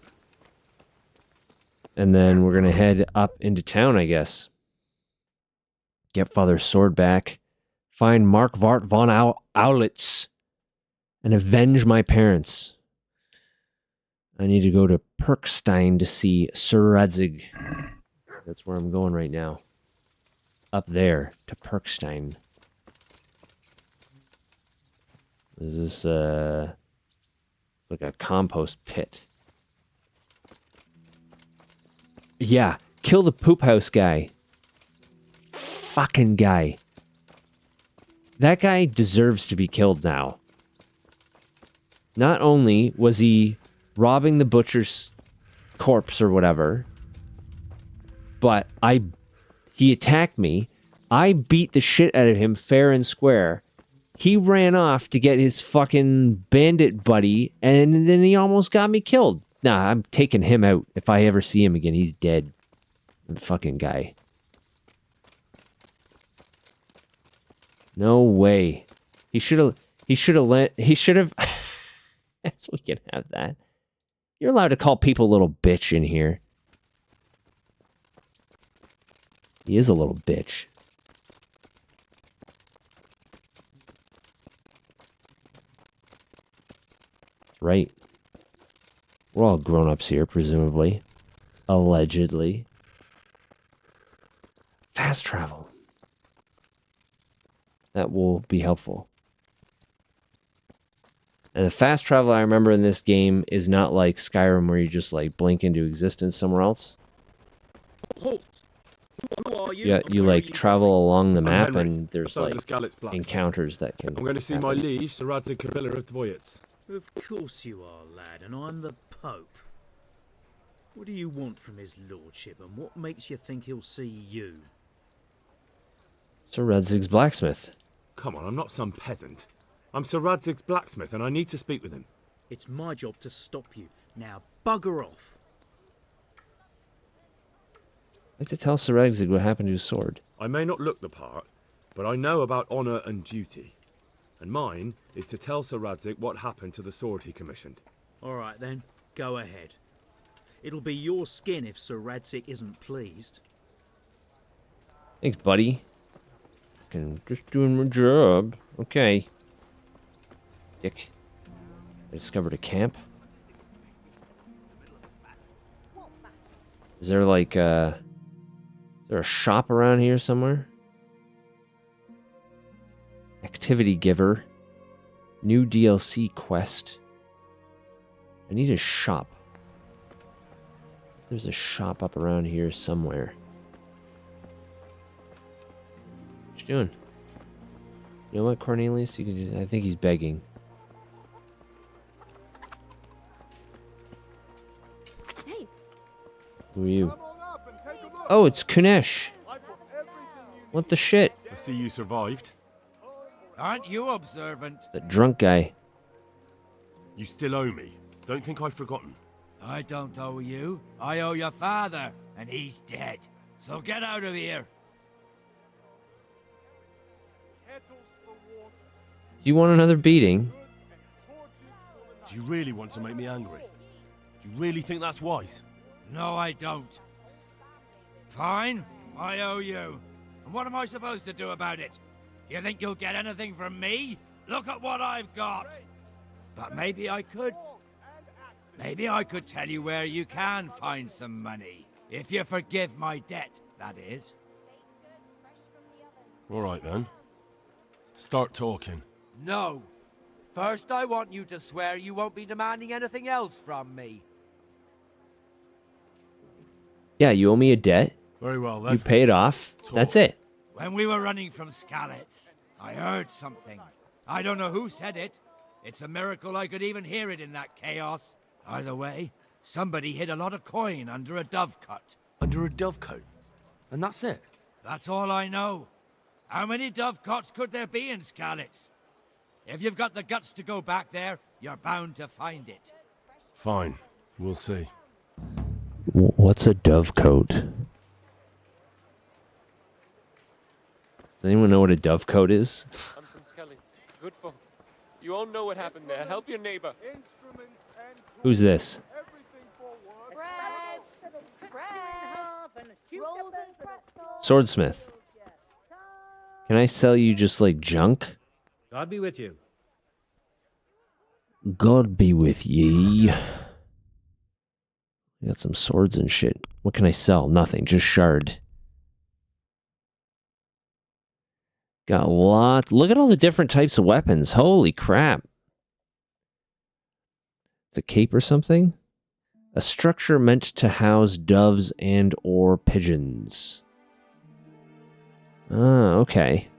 And then we're going to head up into town, I guess. Get Father's sword back. Find Markvart von Aulitz. And avenge my parents. I need to go to Perkstein to see Sir Radzig. That's where I'm going right now. Up there to Perkstein. Is this like a compost pit? Yeah, kill the poop house guy. Fucking guy. That guy deserves to be killed now. Not only was he robbing the butcher's corpse or whatever, but he attacked me. I beat the shit out of him fair and square. He ran off to get his fucking bandit buddy, and then he almost got me killed. Nah, I'm taking him out. If I ever see him again, he's dead. That fucking guy. No way. He should have... He should have let. He should have. Yes, we can have that. You're allowed to call people a little bitch in here. He is a little bitch. Right. We're all grown-ups here, presumably. Allegedly. Fast travel. That will be helpful. And the fast travel I remember in this game is not like Skyrim where you just like blink into existence somewhere else. Yeah, you like travel along the map Henry, and there's son of like the Skalitz blacksmith. encounters that can I'm going to see my liege, Sir Radzig Kapilla of Dvoyets. Of course you are, lad, and I'm the Pope. What do you want from his lordship, and what makes you think he'll see you? Sir Radzig's blacksmith. Come on, I'm not some peasant. I'm Sir Radzig's blacksmith, and I need to speak with him. It's my job to stop you. Now, bugger off. I'd like to tell Sir Radzig what happened to his sword. I may not look the part, but I know about honour and duty. And mine is to tell Sir Radzig what happened to the sword he commissioned. All right, then. Go ahead. It'll be your skin if Sir Radzig isn't pleased. Thanks, buddy. I'm just doing my job. Okay. Dick. I discovered a camp. Is there like is there a shop around here somewhere? Activity giver. New DLC quest. I need a shop. There's a shop up around here somewhere. What you doing? You know what, Cornelius? You can just, I think he's begging. Hey. Who are you? Oh, it's Kunesh. What the shit? I see you survived. Aren't you observant? The drunk guy. You still owe me. Don't think I've forgotten. I don't owe you. I owe your father, and he's dead. So get out of here. Do you want another beating? Do you really want to make me angry? Do you really think that's wise? No, I don't. Fine, I owe you. And what am I supposed to do about it? You think you'll get anything from me? Look at what I've got. But maybe I could. Maybe I could tell you where you can find some money. If you forgive my debt, that is. All right, then. Start talking. No. First, I want you to swear you won't be demanding anything else from me. Yeah, you owe me a debt. Very well, then. You pay it off. That's it. When we were running from Skalitz, I heard something. I don't know who said it. It's a miracle I could even hear it in that chaos. Either way, somebody hid a lot of coin under a dovecote. Under a dovecote? And that's it? That's all I know. How many dovecotes could there be in Skalitz? If you've got the guts to go back there, you're bound to find it. Fine. We'll see. What's a dovecote? Does anyone know what a dovecote is? I'm from Skelly. Good folk. You all know what happened there. Help your neighbor. Who's this? Swordsmith. Can I sell you just like junk? God be with you. God be with ye. I got some swords and shit. What can I sell? Nothing. Just shard. Got lots. Look at all the different types of weapons. Holy crap. It's a cape or something? A structure meant to house doves and or pigeons. Ah, okay.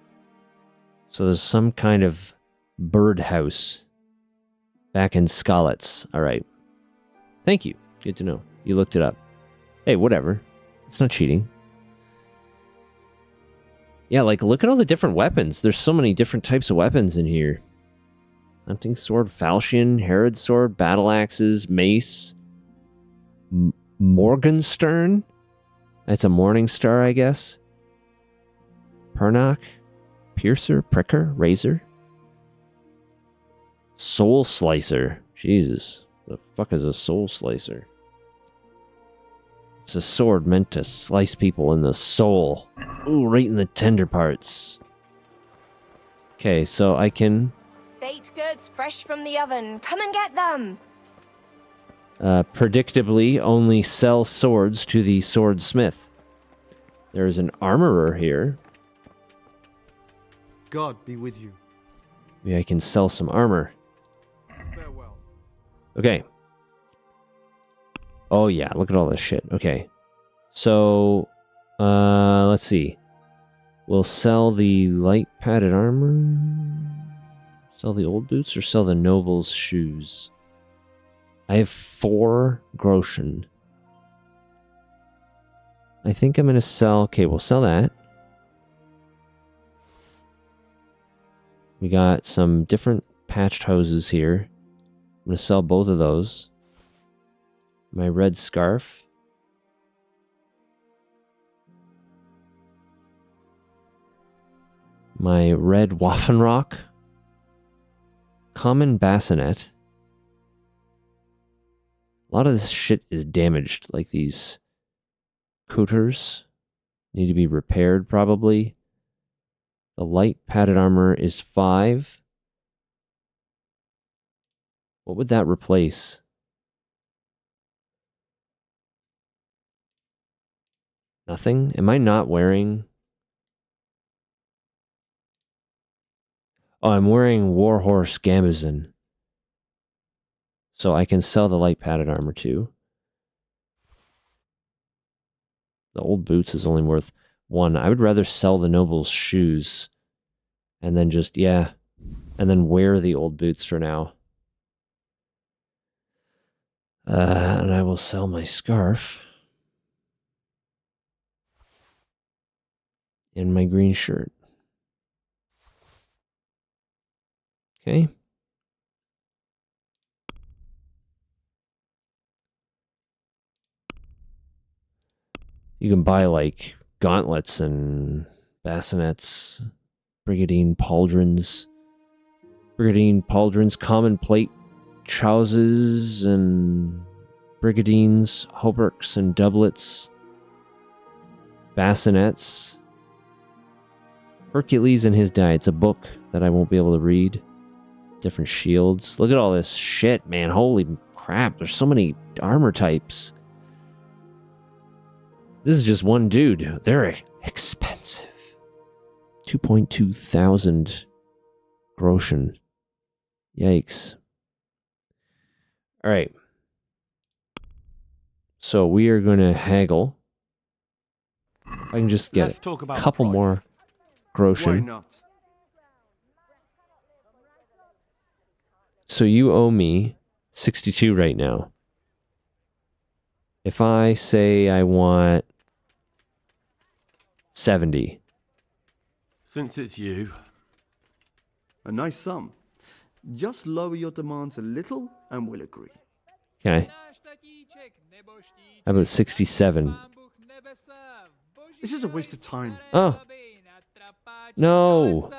So there's some kind of birdhouse back in Skalitz. All right. Thank you. Good to know. You looked it up. Hey, whatever. It's not cheating. Yeah, like, look at all the different weapons. There's so many different types of weapons in here. Hunting sword, falchion, Herod sword, battle axes, mace, Morgenstern. That's a morning star, I guess. Pernock, piercer, pricker, razor. Soul Slicer. Jesus. The fuck is a Soul Slicer? It's a sword meant to slice people in the soul. Ooh, right in the tender parts. Okay, so I can... Baked goods fresh from the oven. Come and get them. predictably only sell swords to the swordsmith. There's an armorer here. God be with you. Maybe I can sell some armor. Farewell. Okay. Oh yeah, look at all this shit. Okay. So, let's see. We'll sell the light padded armor. Sell the old boots or sell the noble's shoes? I have 4 groschen. I think I'm going to sell... Okay, we'll sell that. We got some different patched hoses here. I'm going to sell both of those. My red scarf. My red Waffenrock. Common bassinet. A lot of this shit is damaged, like these couters need to be repaired probably. The light padded armor is 5. What would that replace? Nothing? Am I not wearing... Oh, I'm wearing Warhorse Gambazon. So I can sell the light padded armor too. The old boots is only worth 1. I would rather sell the noble's shoes. And then just, yeah. And then wear the old boots for now. And I will sell my scarf. And my green shirt. Okay. You can buy like gauntlets and bassinets, brigandine pauldrons, common plate trousers and brigadines, hauberks and doublets, bassinets, Hercules and His Die. It's a book that I won't be able to read. Different shields. Look at all this shit, man. Holy crap. There's so many armor types. This is just one dude. They're expensive. 2.2 thousand groschen. Yikes. All right. So we are going to haggle. If I can just get a couple more groschen. Why not? So you owe me 62 right now. If I say I want 70. Since it's you. A nice sum. Just lower your demands a little and we'll agree. Okay. How about 67? This is a waste of time. Oh. No.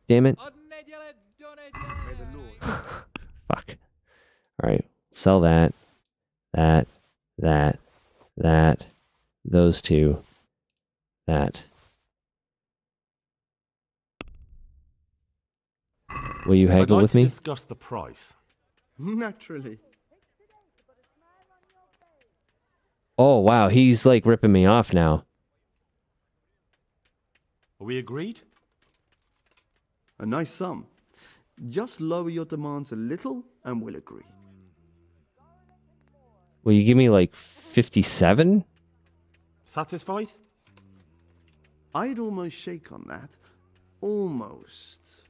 Damn it. Fuck. Alright. Sell that. That. Those two. That. Will you haggle with me? I'd like to discuss the price. Naturally. Oh, wow. He's like ripping me off now. Are we agreed? A nice sum. Just lower your demands a little and we'll agree. Will you give me like 57? Satisfied? I'd almost shake on that. Almost.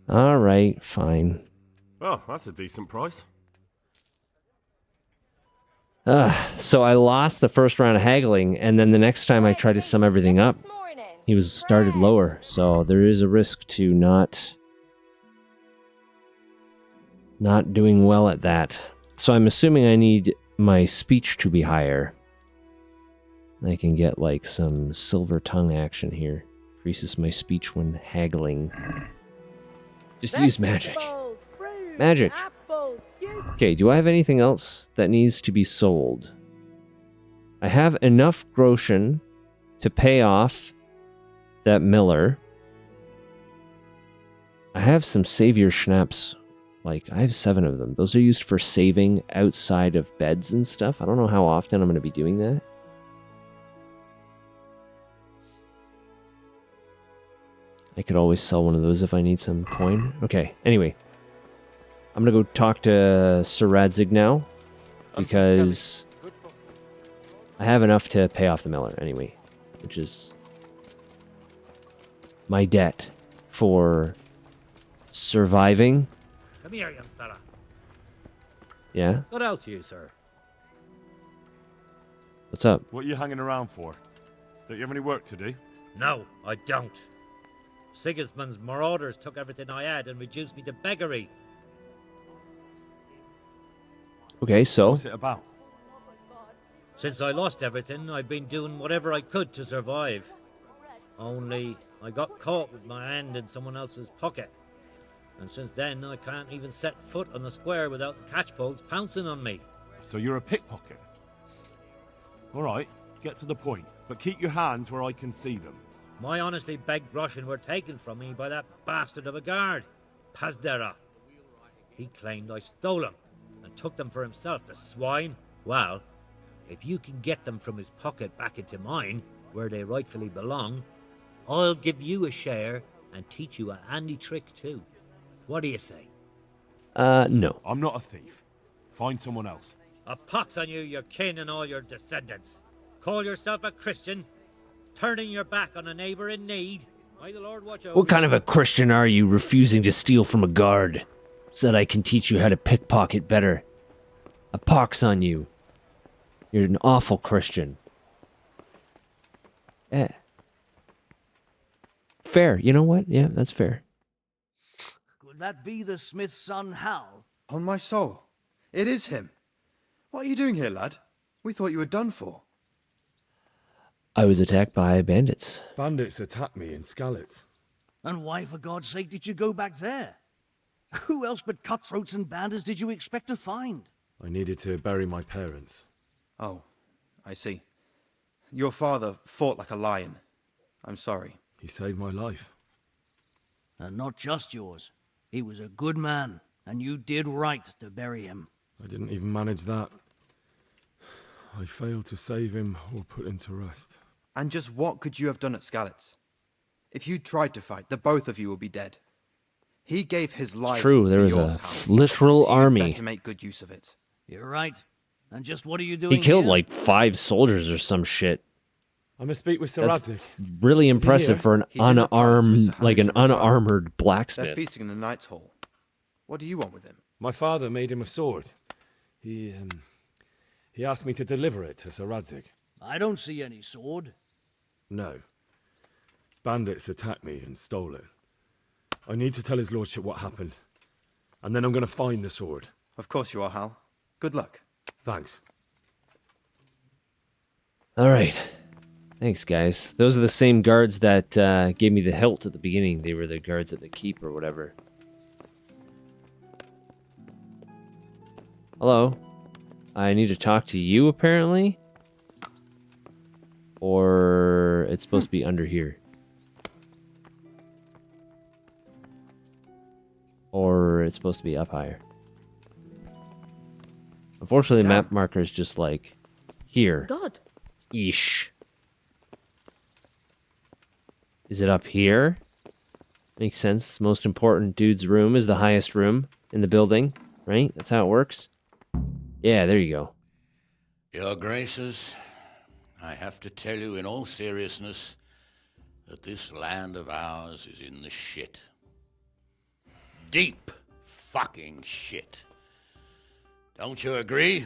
All right, fine. Oh, that's a decent price. So I lost the first round of haggling, and then the next time I tried to sum everything up, he was started lower. So there is a risk to not doing well at that. So I'm assuming I need my speech to be higher. I can get like some silver tongue action here. Increases my speech when haggling. Just use magic. Magic. Okay, do I have anything else that needs to be sold? I have enough groschen to pay off that miller. I have some savior schnapps. Like, I have 7 of them. Those are used for saving outside of beds and stuff. I don't know how often I'm going to be doing that. I could always sell one of those if I need some coin. Okay, anyway. I'm going to go talk to Sir Radzig now. Because I have enough to pay off the miller anyway. Which is my debt for surviving. Come here, young fella. Yeah? Good out to you, sir. What's up? What are you hanging around for? Don't you have any work to do? No, I don't. Sigismund's marauders took everything I had and reduced me to beggary. Okay, so? What's it about? Since I lost everything, I've been doing whatever I could to survive. Only, I got caught with my hand in someone else's pocket. And since then, I can't even set foot on the square without the catchpoles pouncing on me. So you're a pickpocket? Alright, get to the point, but keep your hands where I can see them. My honestly begged groschen were taken from me by that bastard of a guard, Pazdera. He claimed I stole them and took them for himself, the swine. Well, if you can get them from his pocket back into mine, where they rightfully belong, I'll give you a share and teach you a handy trick too. What do you say? No. I'm not a thief. Find someone else. A pox on you, your kin and all your descendants. Call yourself a Christian, turning your back on a neighbor in need. May the Lord watch over What kind of a Christian are you, refusing to steal from a guard so that I can teach you how to pickpocket better? A pox on you. You're an awful Christian. Fair. You know what? Yeah, that's fair. Could that be the smith's son, Hal? On my soul, it is him. What are you doing here, lad? We thought you were done for. I was attacked by bandits. Bandits attacked me in Skalitz. And why, for God's sake, did you go back there? Who else but cutthroats and bandits did you expect to find? I needed to bury my parents. Oh, I see. Your father fought like a lion. I'm sorry. He saved my life. And not just yours. He was a good man, and you did right to bury him. I didn't even manage that. I failed to save him or put him to rest. And just what could you have done at Skalitz? If you tried to fight, the both of you will be dead. He gave his life True, there for was yours, a Hal. literal So army. you'd better make good use of it. You're right. And just what are you doing He killed here? like 5 soldiers or some shit. I'm gonna speak with Sir That's Radzig. really impressive for an He's in the palace with Sir unarmed, like an Henry Retired. unarmored They're blacksmith. feasting in the Knight's Hall. What do you want with him? My father made him a sword. He asked me to deliver it to Sir Radzig. I don't see any sword. No. Bandits attacked me and stole it. I need to tell his lordship what happened. And then I'm gonna find the sword. Of course you are, Hal. Good luck. Thanks. All right. Thanks, guys. Those are the same guards that gave me the hilt at the beginning. They were the guards at the keep or whatever. Hello. I need to talk to you, apparently. Or it's supposed to be under here. Or it's supposed to be up higher. Unfortunately, the map marker is just like here. God. Ish. Is it up here? Makes sense. Most important dude's room is the highest room in the building, right? That's how it works. Yeah, there you go. Your Graces, I have to tell you in all seriousness that this land of ours is in the shit. Deep fucking shit. Don't you agree?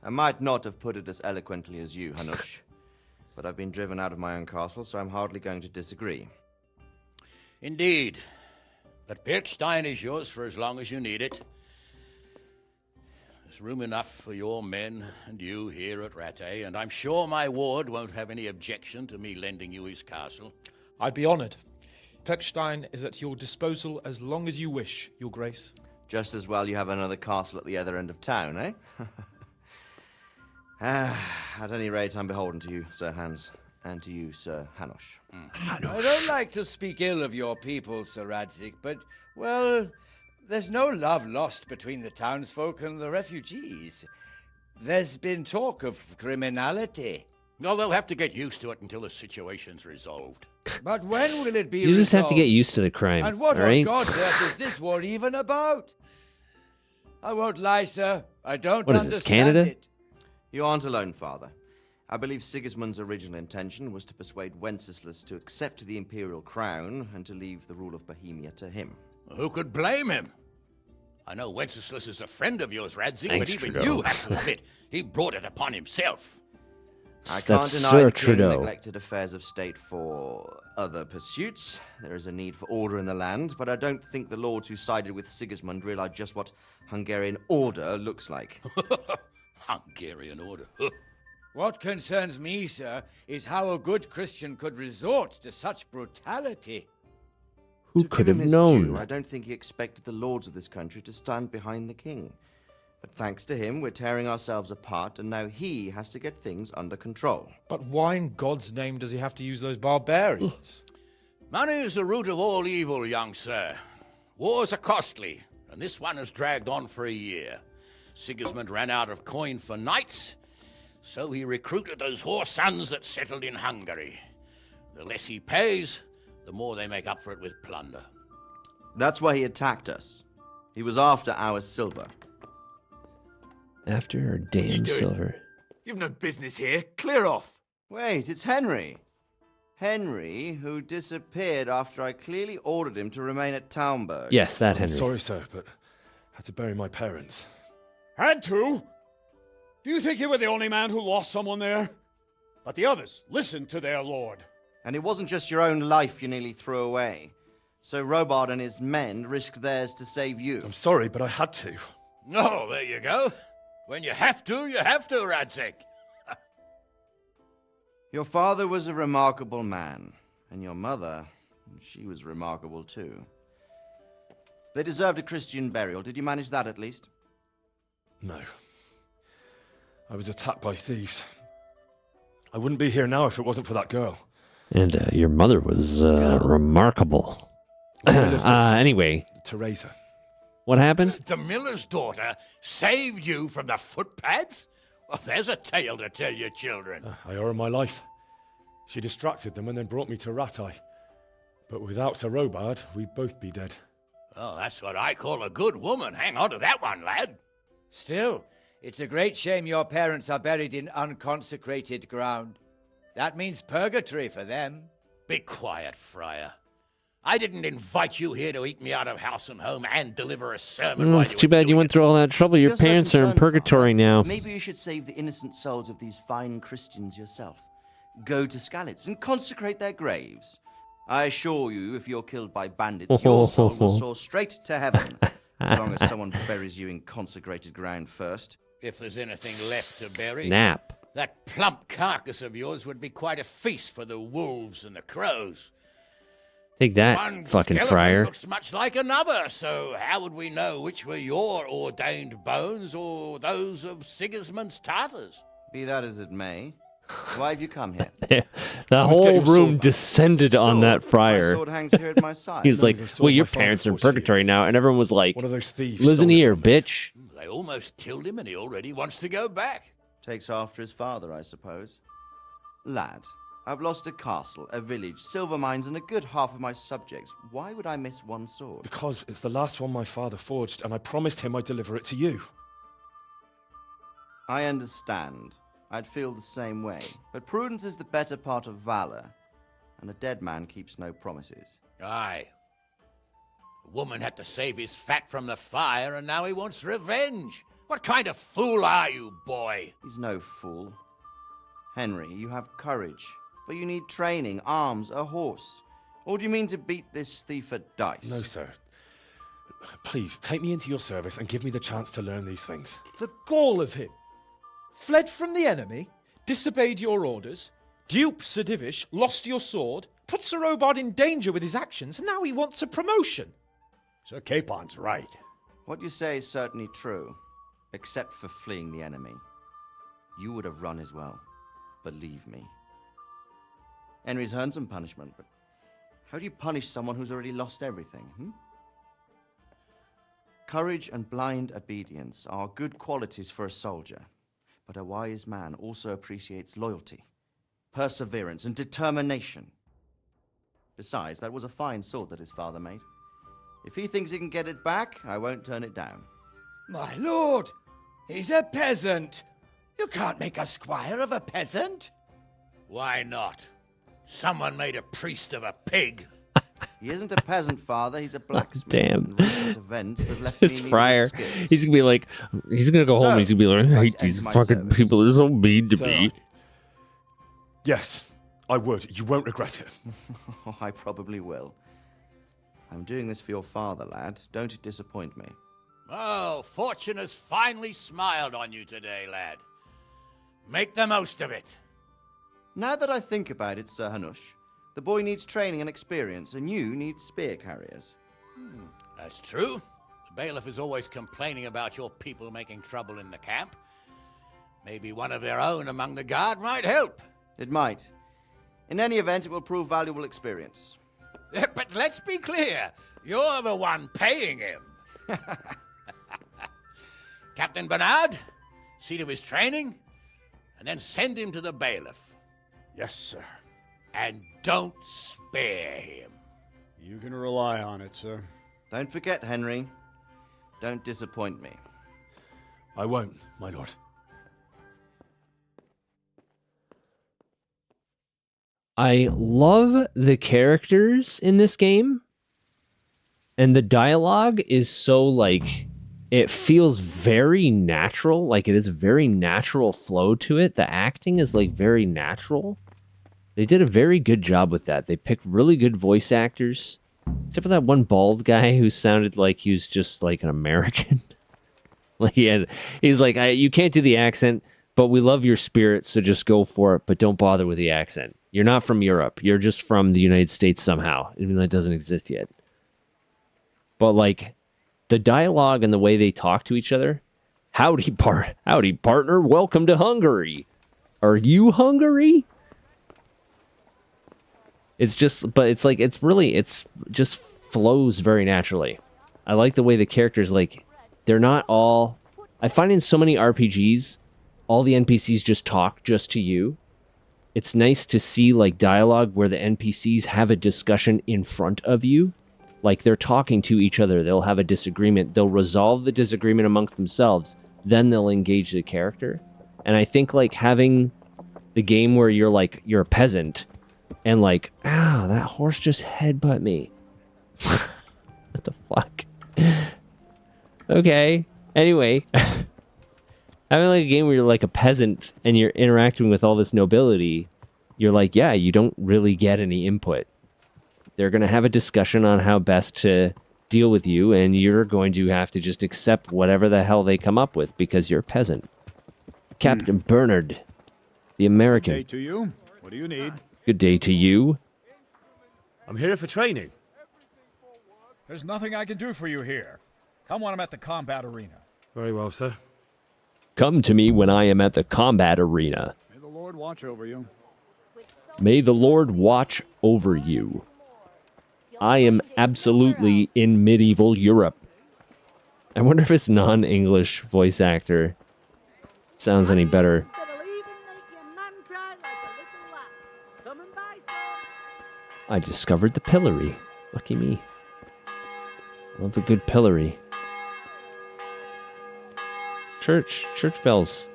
I might not have put it as eloquently as you, Hanush, but I've been driven out of my own castle, so I'm hardly going to disagree. Indeed. But Pirkstein is yours for as long as you need it. There's room enough for your men and you here at Rattay, and I'm sure my ward won't have any objection to me lending you his castle. I'd be honoured. Pirkstein is at your disposal as long as you wish, Your Grace. Just as well you have another castle at the other end of town, eh? At any rate, I'm beholden to you, Sir Hans, and to you, Sir Hanush. I don't like to speak ill of your people, Sir Radzig, but, well, there's no love lost between the townsfolk and the refugees. There's been talk of criminality. No, they'll have to get used to it until the situation's resolved. But when will it be You just have to resolved? get used to the crime, And what all on right? God's earth is this war even about? I won't lie, sir. I don't What is understand this, Canada? it. You aren't alone, Father. I believe Sigismund's original intention was to persuade Wenceslas to accept the imperial crown and to leave the rule of Bohemia to him. Who could blame him? I know Wenceslas is a friend of yours, Radzig, but Thanks, even Trudeau. you have to admit he brought it upon himself. I can't That's deny Sir the king Trudeau. neglected affairs of state for other pursuits. There is a need for order in the land, but I don't think the lords who sided with Sigismund realized just what Hungarian order looks like. Hungarian order. What concerns me, sir, is how a good Christian could resort to such brutality. Who To could give have him his known? due, I don't think he expected the lords of this country to stand behind the king. But thanks to him, we're tearing ourselves apart, and now he has to get things under control. But why in God's name does he have to use those barbarians? Money is the root of all evil, young sir. Wars are costly, and this one has dragged on for a year. Sigismund ran out of coin for knights, so he recruited those whore sons that settled in Hungary. The less he pays, the more they make up for it with plunder. That's why he attacked us. He was after our silver. After our damn silver. You've no business here. Clear off. Wait, it's Henry. Henry, who disappeared after I clearly ordered him to remain at Townburg. Yes, that I'm Henry. sorry, sir, but I had to bury my parents. Had to? Do you think you were the only man who lost someone there? But the others listened to their lord. And it wasn't just your own life you nearly threw away. So Robard and his men risked theirs to save you. I'm sorry, but I had to. Oh, there you go. When you have to, Radzig. Your father was a remarkable man, and your mother, she was remarkable too. They deserved a Christian burial. Did you manage that at least? No. I was attacked by thieves. I wouldn't be here now if it wasn't for that girl. And your mother was remarkable. Anyway. Teresa. What happened? The miller's daughter saved you from the footpads? Well, there's a tale to tell your children. I owe her my life. She distracted them and then brought me to Rattay. But without Sir Robard, we'd both be dead. Oh, that's what I call a good woman. Hang on to that one, lad. Still, it's a great shame your parents are buried in unconsecrated ground. That means purgatory for them. Be quiet, Friar. I didn't invite you here to eat me out of house and home and deliver a sermon. Well, it's too bad you went through all that trouble. Your If you're so parents are in concerned, purgatory Father, now. Maybe you should save the innocent souls of these fine Christians yourself. Go to Skalitz and consecrate their graves. I assure you, if you're killed by bandits, your soul will soar straight to heaven, as long as someone buries you in consecrated ground first. If there's anything left to bury. Snap. That plump carcass of yours would be quite a feast for the wolves and the crows. Take that, One fucking skeleton friar. looks much like another, so how would we know which were your ordained bones or those of Sigismund's Tartars? Be that as it may, why have you come here? The whole room descended on that friar. My sword hangs here at my side. He was like, The sword well, your my father parents are in forged for you. purgatory now. And everyone was like, One of those thieves listen stole it here, from me. bitch. They almost killed him and he already wants to go back. Takes after his father, I suppose. Lad, I've lost a castle, a village, silver mines, and a good half of my subjects. Why would I miss one sword? Because it's the last one my father forged, and I promised him I'd deliver it to you. I understand. I'd feel the same way. But prudence is the better part of valor, and a dead man keeps no promises. Aye. The woman had to save his fat from the fire, and now he wants revenge. What kind of fool are you, boy? He's no fool. Henry, you have courage, but you need training, arms, a horse. Or do you mean to beat this thief at dice? No, sir. Please, take me into your service and give me the chance to learn these things. The gall of him. Fled from the enemy, disobeyed your orders, duped Sir Divish, lost your sword, put Sir Robard in danger with his actions, and now he wants a promotion. Sir Capon's right. What you say is certainly true, except for fleeing the enemy. You would have run as well, believe me. Henry's earned some punishment, but how do you punish someone who's already lost everything, Courage and blind obedience are good qualities for a soldier, but a wise man also appreciates loyalty, perseverance, and determination. Besides, that was a fine sword that his father made. If he thinks he can get it back, I won't turn it down. My lord, he's a peasant. You can't make a squire of a peasant. Why not? Someone made a priest of a pig. He isn't a peasant, father. He's a blacksmith. Damn. And recent events have left me His in need of friar. his skills. He's gonna be like, he's gonna go home. And he's gonna be like, I hate to these end my fucking service. people. They're so mean to me. Yes, I would. You won't regret it. I probably will. I'm doing this for your father, lad. Don't it disappoint me. Oh, fortune has finally smiled on you today, lad. Make the most of it. Now that I think about it, Sir Hanush, the boy needs training and experience, and you need spear carriers. That's true. The bailiff is always complaining about your people making trouble in the camp. Maybe one of their own among the guard might help. It might. In any event, it will prove valuable experience. But let's be clear. You're the one paying him. Captain Bernard, see to his training, and then send him to the bailiff. Yes, sir. And don't spare him. You can rely on it, sir. Don't forget, Henry. Don't disappoint me. I won't, my lord. I love the characters in this game, and the dialogue is so, like, it feels very natural. Like, it is a very natural flow to it. The acting is, like, very natural. They did a very good job with that. They picked really good voice actors, except for that one bald guy who sounded like he was just, like, an American. Like, he's like, you can't do the accent, but we love your spirit, so just go for it, but don't bother with the accent. You're not from Europe. You're just from the United States somehow, even though it doesn't exist yet. But, like, the dialogue and the way they talk to each other, howdy, partner, welcome to Hungary. Are you Hungary? It's just, but it's like, it's just flows very naturally. I like the way the characters, like, they're not all, I find in so many RPGs, all the NPCs just talk just to you. It's nice to see, like, dialogue where the NPCs have a discussion in front of you. Like, they're talking to each other. They'll have a disagreement. They'll resolve the disagreement amongst themselves. Then they'll engage the character. And I think, like, having the game where you're, like, you're a peasant, and like, that horse just headbutt me. What the fuck? Okay. Anyway, having like a game where you're like a peasant and you're interacting with all this nobility, you're like, yeah, you don't really get any input. They're going to have a discussion on how best to deal with you, and you're going to have to just accept whatever the hell they come up with because you're a peasant. Captain Bernard, the American. Good day to you. What do you need? Good day to you. I'm here for training. There's nothing I can do for you here. Come when I'm at the combat arena. Very well, sir. Come to me when I am at the combat arena. May the Lord watch over you. May the Lord watch over you. I am absolutely in medieval Europe. I wonder if his non-English voice actor sounds any better. I discovered the pillory. Lucky me. Love a good pillory. Church bells.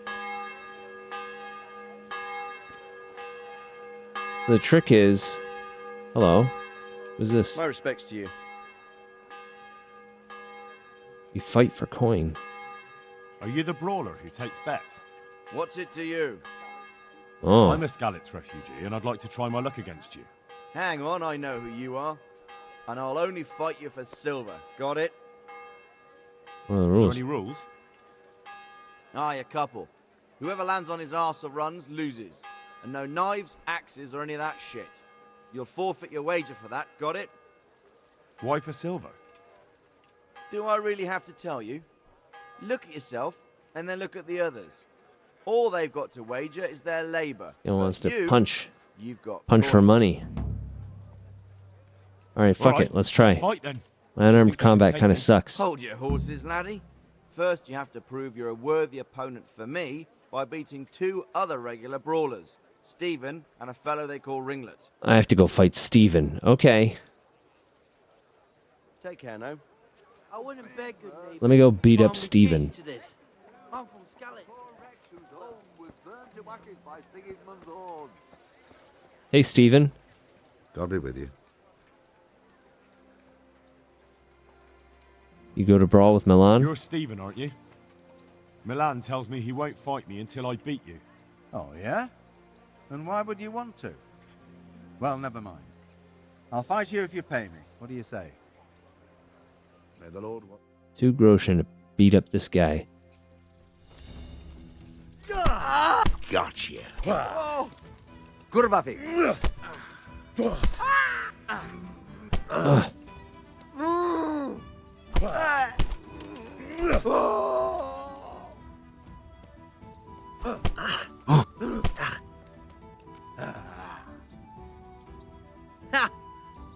The trick is... Hello. Who's this? My respects to you. You fight for coin. Are you the brawler who takes bets? What's it to you? Oh. I'm a Skalitz refugee, and I'd like to try my luck against you. Hang on, I know who you are. And I'll only fight you for silver. Got it? What are the Are rules? there any rules? Aye, a couple. Whoever lands on his arse or runs, loses. And no knives, axes, or any of that shit. You'll forfeit your wager for that, got it? Why for silver? Do I really have to tell you? Look at yourself, and then look at the others. All they've got to wager is their labour. He wants But to you, punch. You've got Punch for coin. money. Alright, fuck Alright, it. Let's try. let's fight then. My unarmed Think they can combat take kind of me? sucks. Hold your horses, laddie. First, you have to prove you're a worthy opponent for me by beating 2 other regular brawlers, Stephen and a fellow they call Ringlet. I have to go fight Steven. Okay. Take care, no? I wouldn't beg good neighbour. Let me go beat up Steven. I'm from Scallets. Hey, Steven. God be with you. You go to brawl with Milan? You're Stephen, aren't you? Milan tells me he won't fight me until I beat you. Oh, yeah? And why would you want to? Well, never mind. I'll fight you if you pay me. What do you say? May the Lord... 2 groschen to beat up this guy. Gotcha. Oh! Kurbafi!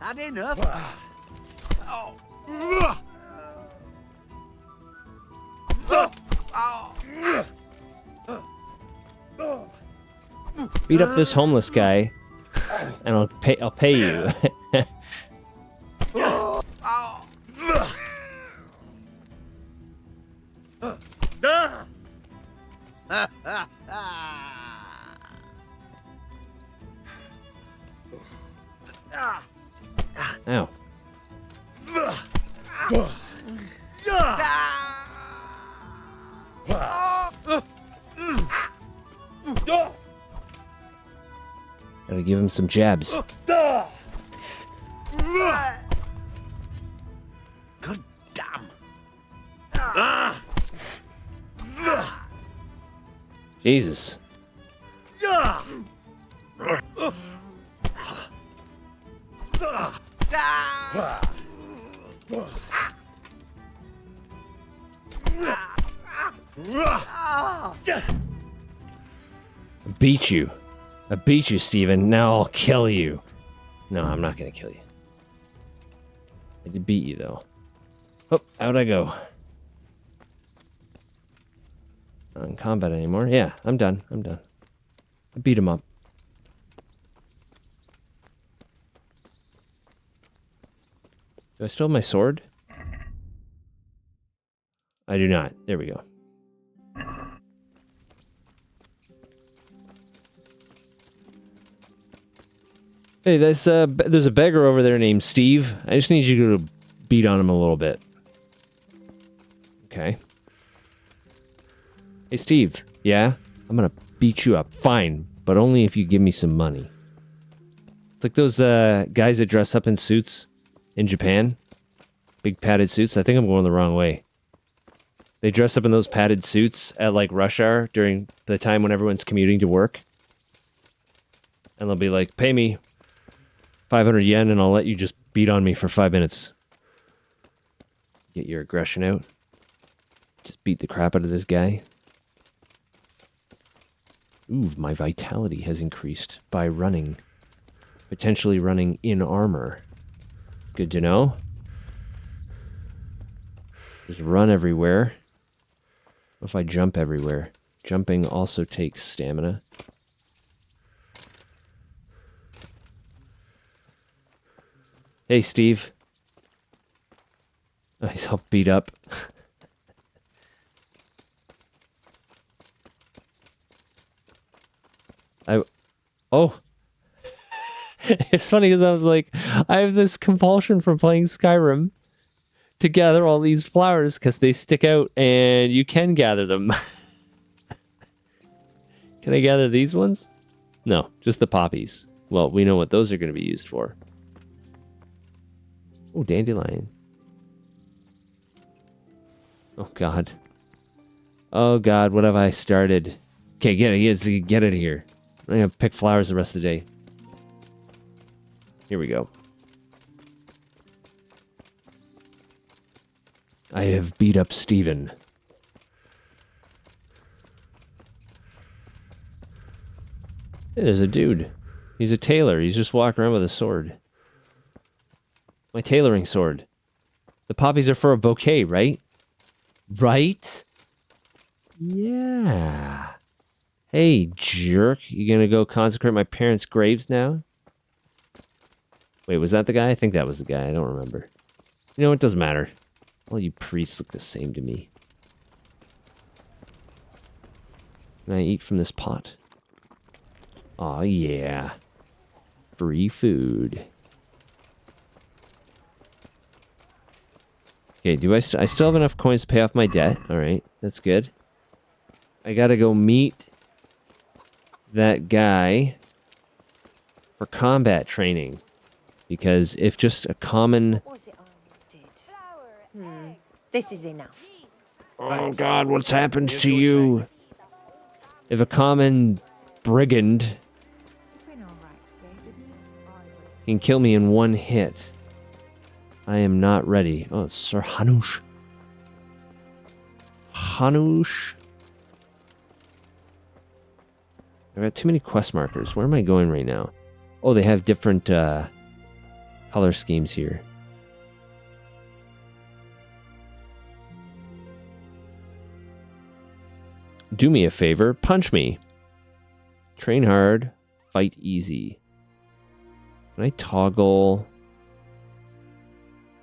Had enough? Beat up this homeless guy, and I'll pay you. Ow. Gotta give him some jabs. God damn. Jesus. I beat you. I beat you, Steven. Now I'll kill you. No, I'm not gonna kill you. I did beat you, though. Oh, how'd I go? Not in combat anymore. Yeah, I'm done. I'm done. I beat him up. Do I still have my sword? I do not. There we go. Hey, there's a beggar over there named Steve. I just need you to beat on him a little bit. Okay. Hey, Steve. Yeah? I'm gonna beat you up. Fine, but only if you give me some money. It's like those guys that dress up in suits in Japan. Big padded suits. I think I'm going the wrong way. They dress up in those padded suits at like rush hour during the time when everyone's commuting to work. And they'll be like, pay me 500 yen and I'll let you just beat on me for 5 minutes. Get your aggression out. Just beat the crap out of this guy. Ooh, my vitality has increased by running. Potentially running in armor. Good to know. Just run everywhere. What if I jump everywhere? Jumping also takes stamina. Hey, Steve. Oh, he's all beat up. Oh. It's funny because I was like, I have this compulsion from playing Skyrim to gather all these flowers because they stick out and you can gather them. Can I gather these ones? No, just the poppies. Well, we know what those are going to be used for. Oh, dandelion. Oh, God. Oh, God, what have I started? Okay, get it here. I'm going to pick flowers the rest of the day. Here we go. I have beat up Stephen. Hey, there's a dude. He's a tailor. He's just walking around with a sword. My tailoring sword. The poppies are for a bouquet, right? Right? Yeah. Hey, jerk. You gonna go consecrate my parents' graves now? Wait, was that the guy? I think that was the guy. I don't remember. You know, it doesn't matter. All you priests look the same to me. Can I eat from this pot? Aw, yeah. Free food. Okay, do I still have enough coins to pay off my debt? Alright, that's good. I gotta go meet that guy for combat training. Because if just a common... This is enough. Oh god, what's happened to you? If a common brigand can kill me in one hit, I am not ready. Oh, it's Sir Hanush. Hanush. I've got too many quest markers. Where am I going right now? Oh, they have different color schemes here. Do me a favor, punch me. Train hard, fight easy. Can I toggle?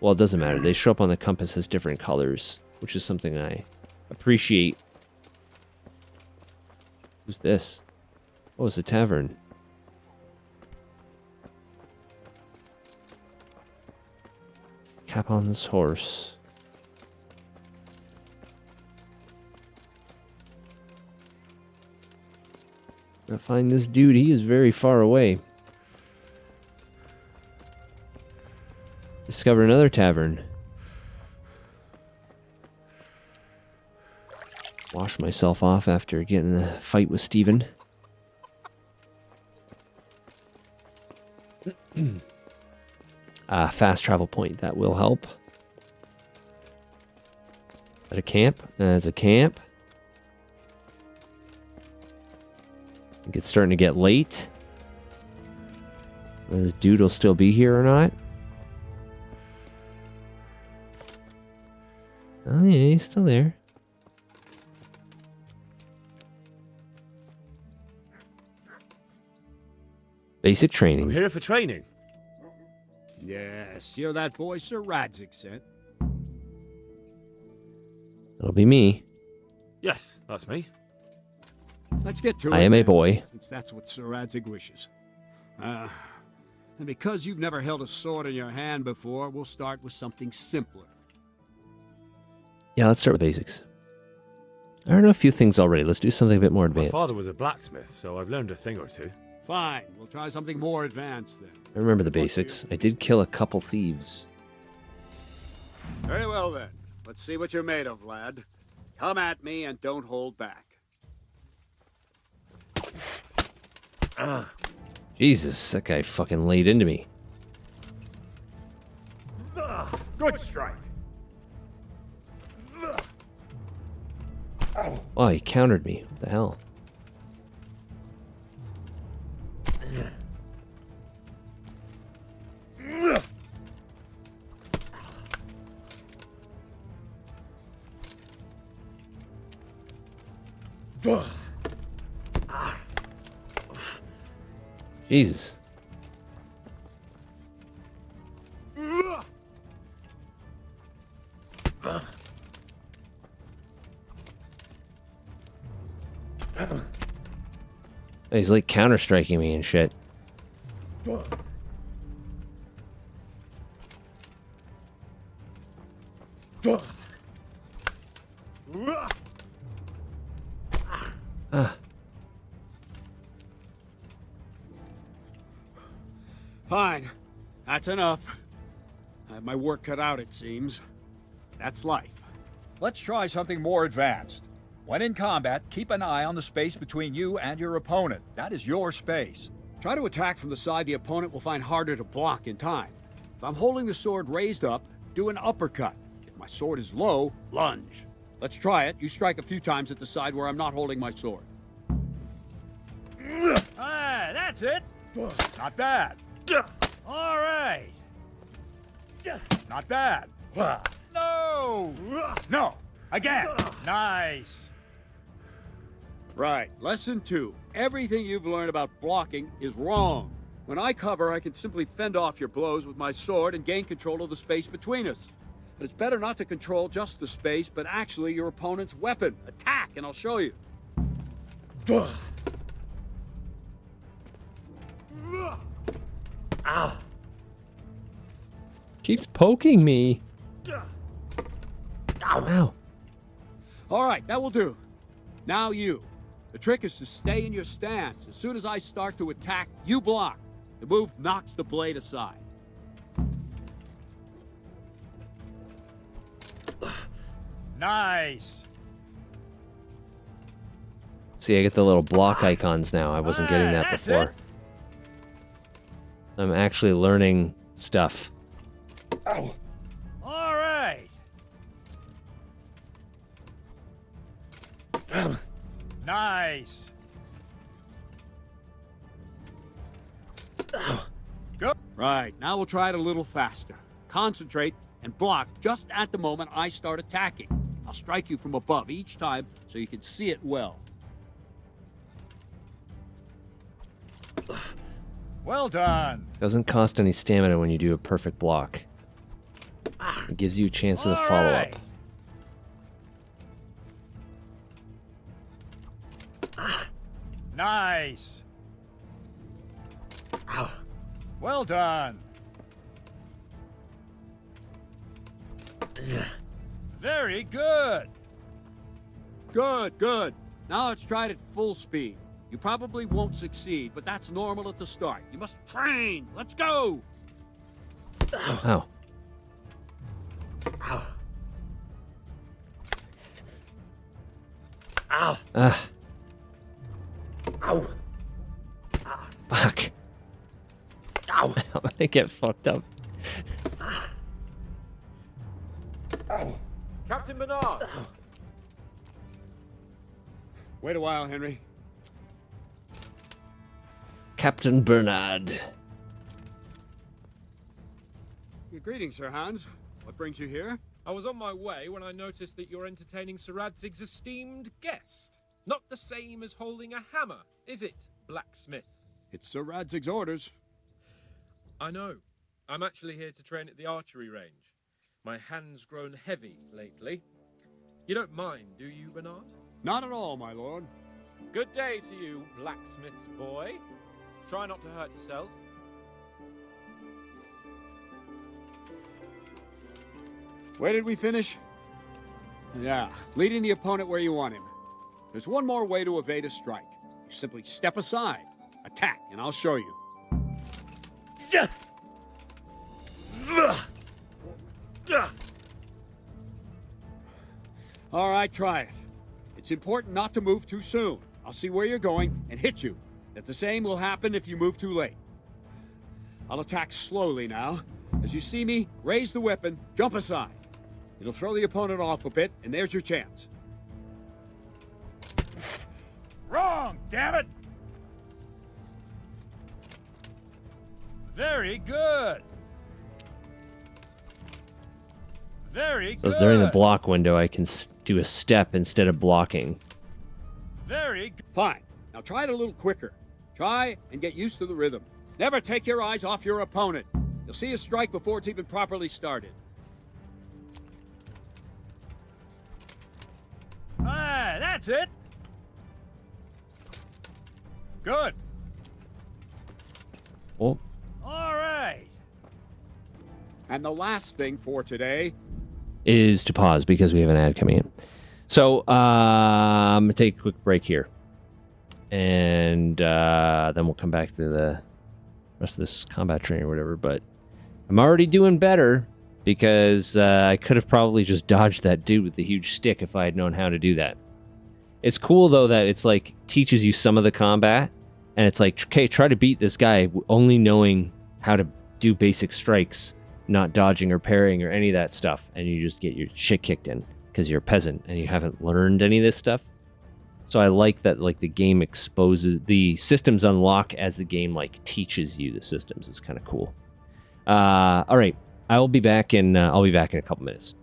Well, it doesn't matter. They show up on the compass as different colors, which is something I appreciate. Who's this? Oh, it's a tavern. Capon's horse. Gotta find this dude. He is very far away. Discover another tavern. Wash myself off after getting in a fight with Stephen. Fast travel point. That will help. Is that a camp? That's a camp. I think it's starting to get late. Whether this dude will still be here or not. Oh yeah, he's still there. Basic training. I'm here for training. Yes, you're that boy Sir Radzik sent. It'll be me. Yes, that's me. Let's get to it. I am a then, boy. Since that's what Sir Radzik wishes. And because you've never held a sword in your hand before, we'll start with something simpler. Yeah, let's start with basics. I don't know a few things already. Let's do something a bit more My advanced. father was a blacksmith, so I've learned a thing or two. Fine, we'll try something more advanced then. I remember the basics. I did kill a couple thieves. Very well then. Let's see what you're made of, lad. Come at me and don't hold back. Jesus, that guy fucking laid into me. Good strike. Oh, he countered me. What the hell? Jesus. He's like counter-striking me and shit. Ah. Fine. That's enough. I have my work cut out, it seems. That's life. Let's try something more advanced. When in combat, keep an eye on the space between you and your opponent. That is your space. Try to attack from the side the opponent will find harder to block in time. If I'm holding the sword raised up, do an uppercut. If my sword is low, lunge. Let's try it. You strike a few times at the side where I'm not holding my sword. Ah, that's it. Not bad. All right. Not bad. No! No! Again! Nice! Right. Lesson 2. Everything you've learned about blocking is wrong. When I cover, I can simply fend off your blows with my sword and gain control of the space between us. But it's better not to control just the space, but actually your opponent's weapon. Attack, and I'll show you. Ow. Keeps poking me. Ow. All right, that will do. Now you. The trick is to stay in your stance. As soon as I start to attack, you block. The move knocks the blade aside. Nice! See, I get the little block icons now. I wasn't getting that before. I'm actually learning stuff. Ow. All right. Nice. Go. Right, now we'll try it a little faster. Concentrate and block just at the moment I start attacking. I'll strike you from above each time so you can see it well. Well done. Doesn't cost any stamina when you do a perfect block. It gives you a chance of the follow-up. Nice. Well done. Very good. Good, good. Now let's try it at full speed. You probably won't succeed, but that's normal at the start. You must train. Let's go. Ow. Ow. Ow. Ow. Fuck. Ow. I get fucked up. Ow. Captain Bernard! Wait a while, Henry. Captain Bernard. Greetings, Sir Hans. What brings you here? I was on my way when I noticed that you're entertaining Sir Radzig's esteemed guest. Not the same as holding a hammer, is it, blacksmith? It's Sir Radzig's orders. I know. I'm actually here to train at the archery range. My hand's grown heavy lately. You don't mind, do you, Bernard? Not at all, my lord. Good day to you, blacksmith's boy. Try not to hurt yourself. Where did we finish? Yeah, leading the opponent where you want him. There's one more way to evade a strike. You simply step aside, attack, and I'll show you. All right, try it. It's important not to move too soon. I'll see where you're going and hit you. That the same will happen if you move too late. I'll attack slowly now. As you see me, raise the weapon, jump aside. It'll throw the opponent off a bit, and there's your chance. Wrong, damn it! Very good. Very good. So during the block window, I can do a step instead of blocking. Very good. Fine. Now try it a little quicker. Try and get used to the rhythm. Never take your eyes off your opponent. You'll see a strike before it's even properly started. Ah, that's it. Good. Oh. All right. And the last thing for today Is to pause because we have an ad coming in. So I'm gonna take a quick break here, and then we'll come back to the rest of this combat training or whatever. But I'm already doing better because I could have probably just dodged that dude with the huge stick if I had known how to do that. It's cool though that it's like teaches you some of the combat, and it's like, okay, try to beat this guy only knowing how to do basic strikes. not dodging or parrying or any of that stuff, and you just get your shit kicked in because you're a peasant and you haven't learned any of this stuff. So I like that, like, the game exposes the systems unlock as the game like teaches you the systems. It's kind of cool. All right, I'll be back in a couple minutes.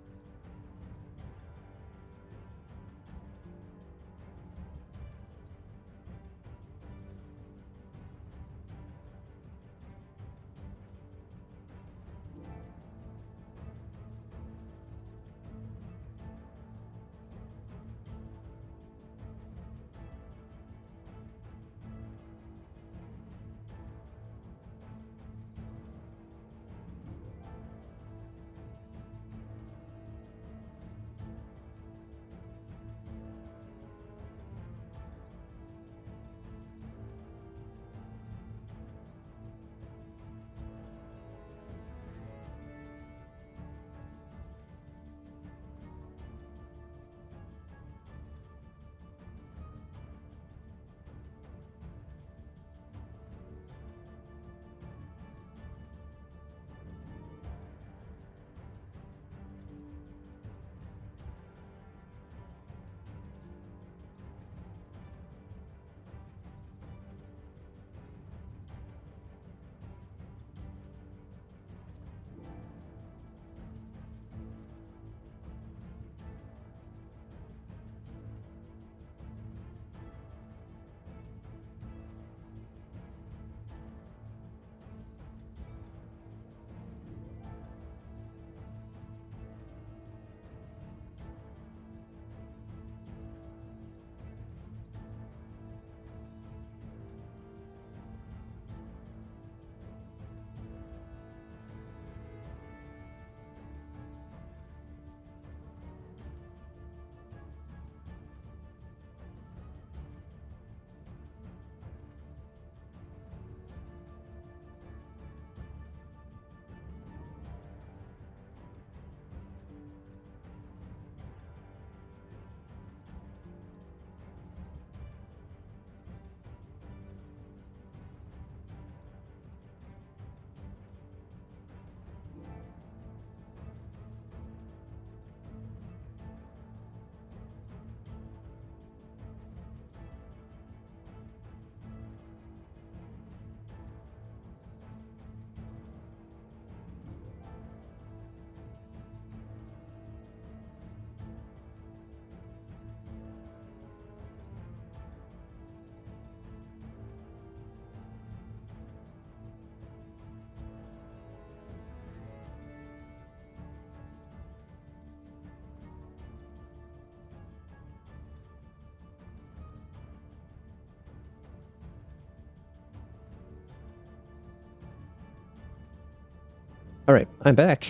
All right, I'm back.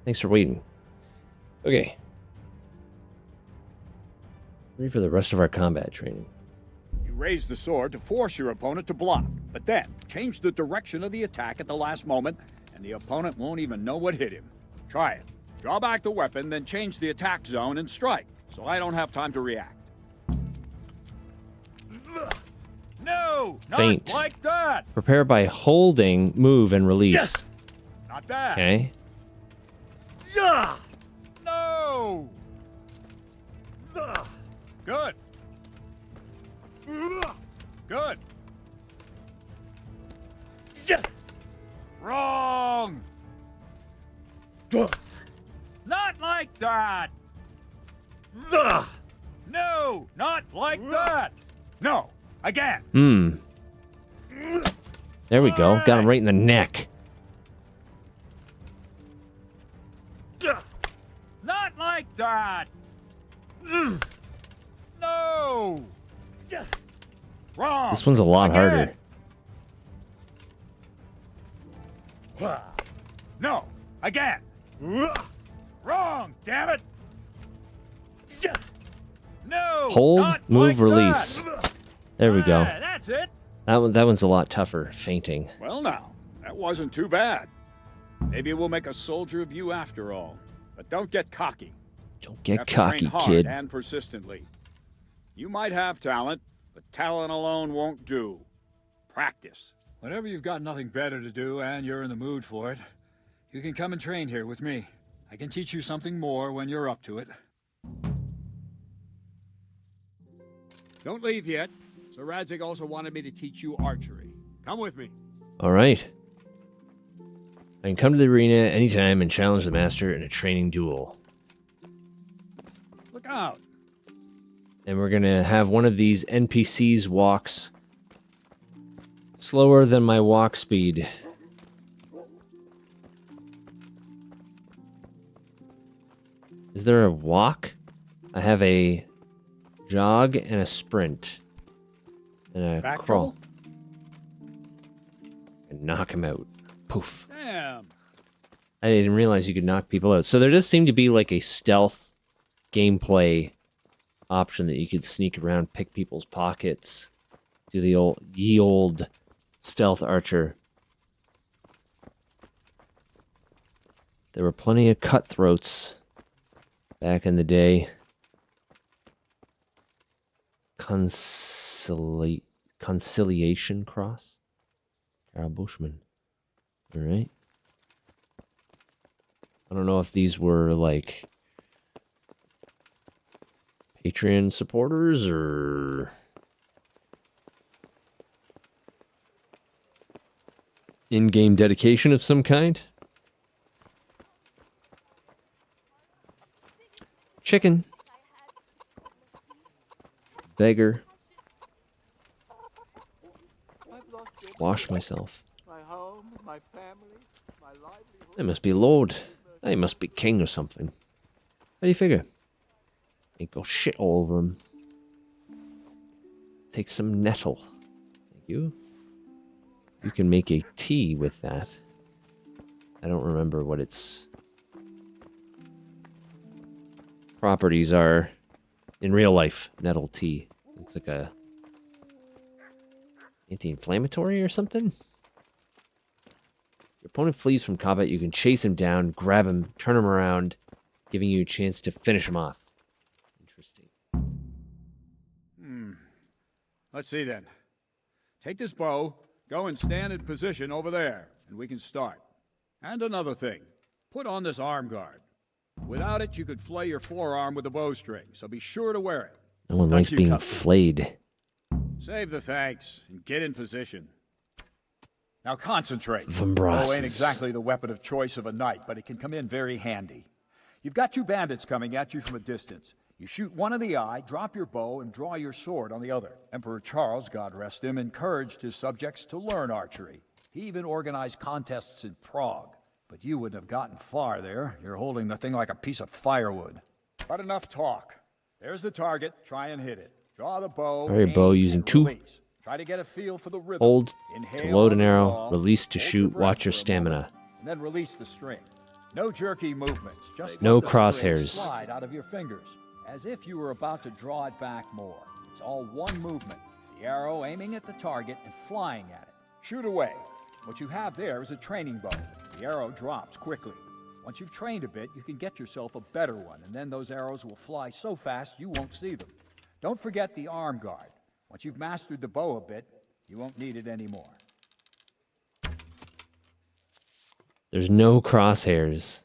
Thanks for waiting. Okay. Ready for the rest of our combat training. You raise the sword to force your opponent to block, but then change the direction of the attack at the last moment, and the opponent won't even know what hit him. Try it. Draw back the weapon, then change the attack zone and strike, so I don't have time to react. No! Not Feint. like that! Prepare by holding, move, and release. Yes. Not bad. Okay. Yeah! No! Good. Good. Wrong! Not like that! No! Not like that! No! Again! There we go. Got him right in the neck. Not like that! No! Wrong! This one's a lot harder. No! Again! Wrong! Damn it! No! Hold, not move, like release. That. There we go. That's it. That one's a lot tougher. Feinting. Well, now, that wasn't too bad. Maybe we'll make a soldier of you after all. But don't get cocky. Don't You get have to cocky, train hard kid. and persistently. You might have talent, but talent alone won't do. Practice. Whenever you've got nothing better to do and you're in the mood for it, you can come and train here with me. I can teach you something more when you're up to it. Don't leave yet. Sir Radzig also wanted me to teach you archery. Come with me. All right. I can come to the arena anytime and challenge the master in a training duel. Look out. And we're going to have one of these NPCs walks slower than my walk speed. Is there a walk? I have a jog and a sprint. And a Back crawl. trouble? And knock him out. Poof. Damn. I didn't realize you could knock people out. So there does seem to be like a stealth gameplay option that you could sneak around, pick people's pockets, do the old stealth archer. There were plenty of cutthroats back in the day. Conciliation Cross? Carl Bushman. Alright. I don't know if these were like Patreon supporters or in-game dedication of some kind. Chicken. Beggar. Wash myself. My home, my family, my livelihood. I must be lord. I must be king or something. How do you figure? Ain't got shit all over him. Take some nettle. Thank you. You can make a tea with that. I don't remember what its properties are in real life. Nettle tea. It's like a anti-inflammatory or something? Your opponent flees from combat, you can chase him down, grab him, turn him around, giving you a chance to finish him off. Interesting. Let's see then. Take this bow, go and stand in position over there, and we can start. And another thing, put on this arm guard. Without it, you could flay your forearm with a bowstring, so be sure to wear it. No one likes being flayed. Save the thanks and get in position. Now concentrate. Vambrasis. Bow ain't exactly the weapon of choice of a knight, but it can come in very handy. You've got two bandits coming at you from a distance. You shoot one in the eye, drop your bow, and draw your sword on the other. Emperor Charles, God rest him, encouraged his subjects to learn archery. He even organized contests in Prague. But you wouldn't have gotten far there. You're holding the thing like a piece of firewood. But enough talk. There's the target. Try and hit it. Draw the bow. All right, bow using two. Release. Try to get a feel for the rhythm. Hold Inhale to load an on the arrow, draw, release to hold shoot, breath watch your for a stamina. moment, and then release the string. No jerky movements. Just No let the string crosshairs. slide out of your fingers, as if you were about to draw it back more. It's all one movement. The arrow aiming at the target and flying at it. Shoot away. What you have there is a training bow. The arrow drops quickly. Once you've trained a bit, you can get yourself a better one, and then those arrows will fly so fast you won't see them. Don't forget the arm guard. Once you've mastered the bow a bit, you won't need it anymore. There's no crosshairs.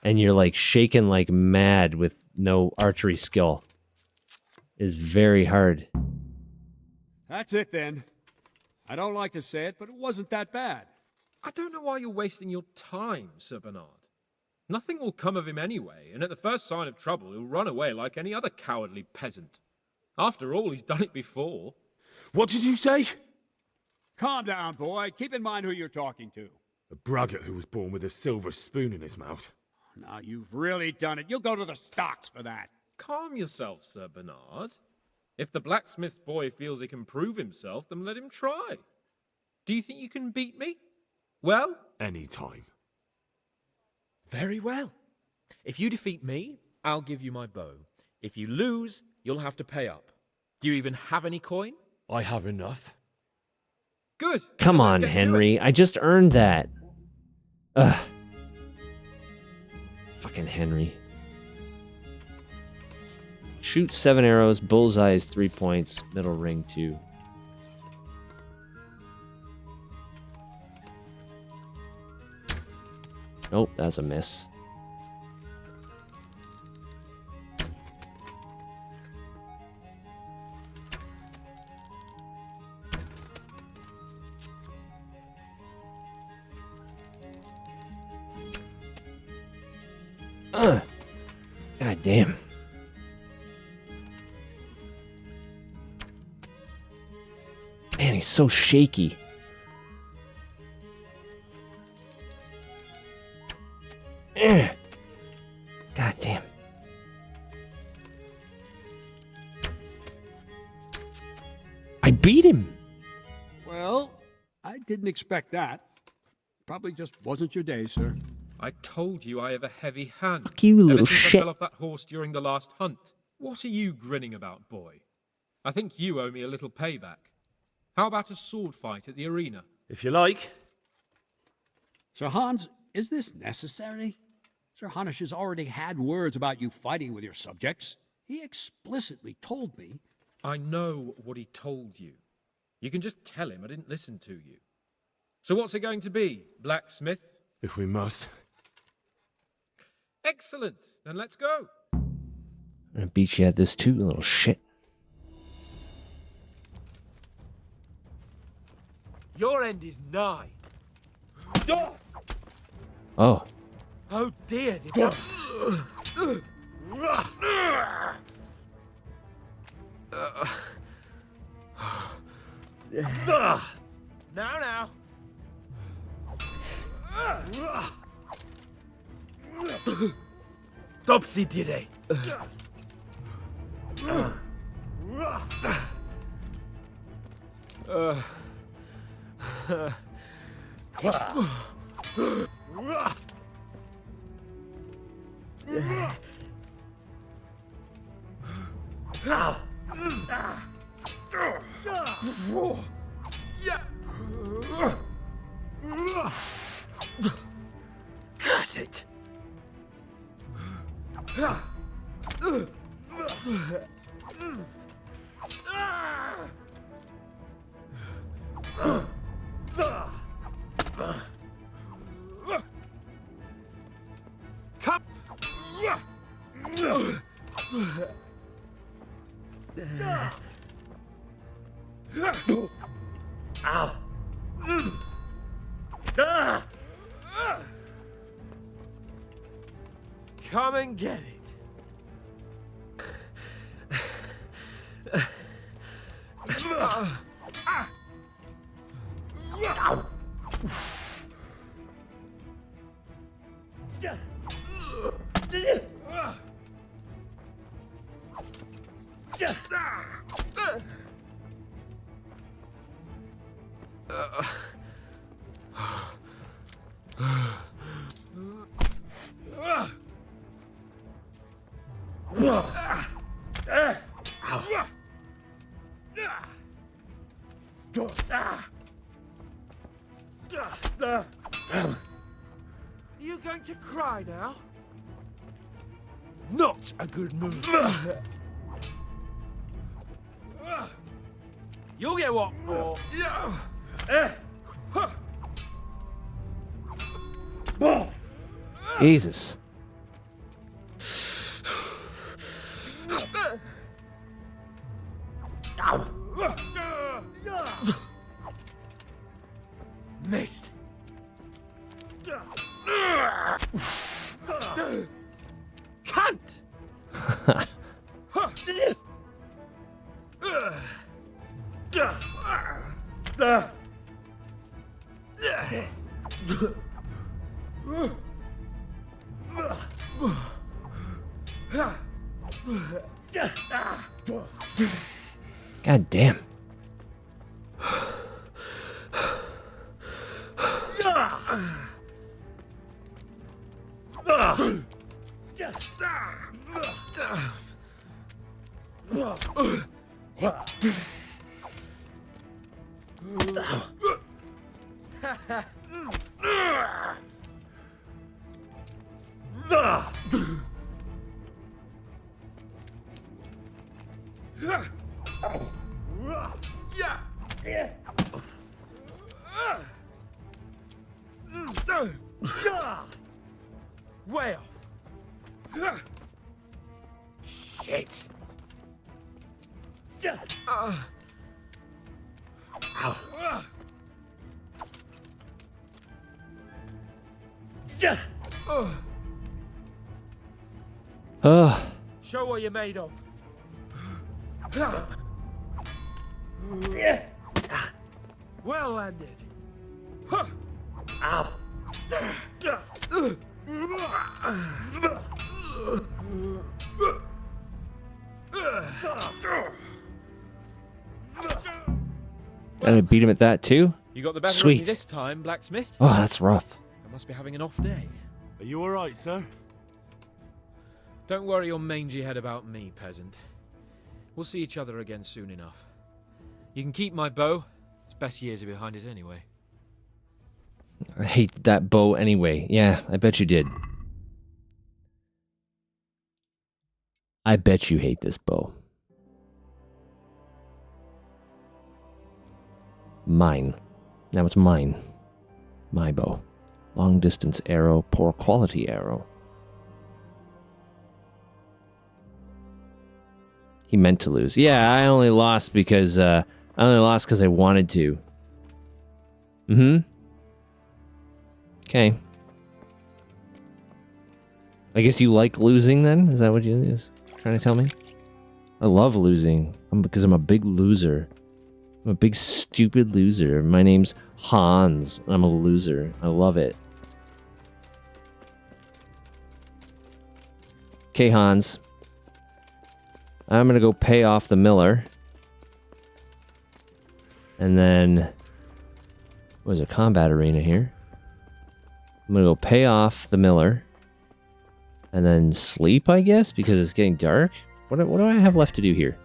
And you're like shaking like mad with no archery skill. It's very hard. That's it then. I don't like to say it, but it wasn't that bad. I don't know why you're wasting your time, Sir Bernard. Nothing will come of him anyway, and at the first sign of trouble, he'll run away like any other cowardly peasant. After all, he's done it before. What did you say? Calm down, boy. Keep in mind who you're talking to. A braggart who was born with a silver spoon in his mouth. Now, you've really done it. You'll go to the stocks for that. Calm yourself, Sir Bernard. If the blacksmith's boy feels he can prove himself, then let him try. Do you think you can beat me? Well? Any time. Very well. If you defeat me, I'll give you my bow. If you lose, you'll have to pay up. Do you even have any coin? I have enough. Good. Come on, Henry. I just earned that. Ugh. Fucking Henry. Shoot 7 arrows. Bullseye is 3 points. Middle ring 2. Nope, that's a miss. God damn. Man, he's so shaky. God damn. I beat him. Well, I didn't expect that. Probably just wasn't your day, sir. I told you I have a heavy hand. Fuck you, Ever little since shit. I fell off that horse during the last hunt. What are you grinning about, boy? I think you owe me a little payback. How about a sword fight at the arena? If you like. Sir Hans, is this necessary? Sir Hanush has already had words about you fighting with your subjects. He explicitly told me. I know what he told you. You can just tell him I didn't listen to you. So what's it going to be, blacksmith? If we must. Excellent. Then let's go. I'm gonna beat you at this too, you little shit. Your end is nigh. Oh. Oh dear. Now. Topsy did Curse it! Come! Ow! Come and get it. Are you going to cry now? Not a good move. You'll get what for. Jesus. Missed. Cunt! God damn. Way off. Shit. Show what you're made of. Well landed. Ow. And I beat him at that too? You got the better of me Sweet. this time, blacksmith. Oh, that's rough. I must be having an off day. Are you alright, sir? Don't worry your mangy head about me, peasant. We'll see each other again soon enough. You can keep my bow. Its best years are behind it anyway. I hate that bow anyway. Yeah, I bet you did. I bet you hate this bow. Mine. Now it's mine. My bow. Long distance arrow, poor quality arrow. He meant to lose. Yeah, I only lost because I wanted to. Okay. I guess you like losing then? Is that what you're trying to tell me? I love losing because I'm a big loser. I'm a big stupid loser. My name's Hans. I'm a loser. I love it. Okay, Hans. I'm gonna go pay off the miller. And then... what is a combat arena here? I'm gonna go pay off the miller. And then sleep, I guess, because it's getting dark. What do I have left to do here?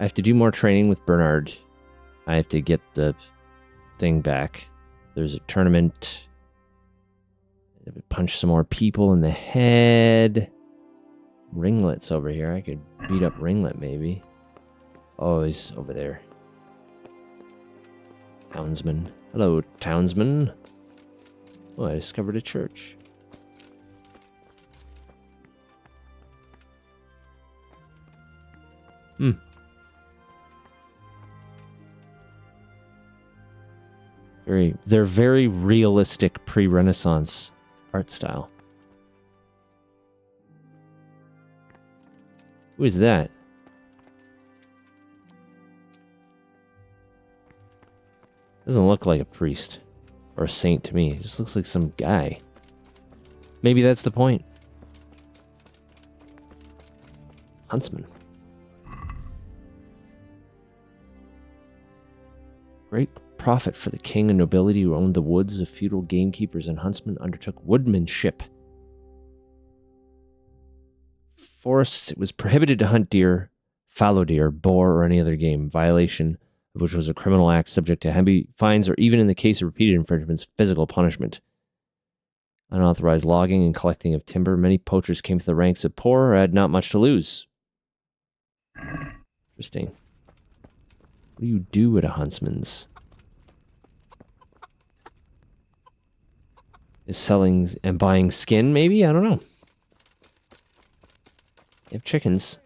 I have to do more training with Bernard. I have to get the thing back. There's a tournament. Punch some more people in the head. Ringlets over here. I could beat up Ringlet, maybe. Oh, he's over there. Townsman. Hello, townsman. Oh, I discovered a church. They're very realistic pre-Renaissance art style. Who is that? Doesn't look like a priest or a saint to me. It just looks like some guy. Maybe that's the point. Huntsman. Great profit for the king and nobility who owned the woods. The feudal gamekeepers and huntsmen undertook woodmanship. Forests, it was prohibited to hunt deer, fallow deer, boar, or any other game, violation of which was a criminal act subject to heavy fines or, even in the case of repeated infringements, physical punishment. Unauthorized logging and collecting of timber. Many poachers came to the ranks of poor or had not much to lose. Interesting. What do you do at a huntsman's? Is selling and buying skin, maybe? I don't know. You have chickens.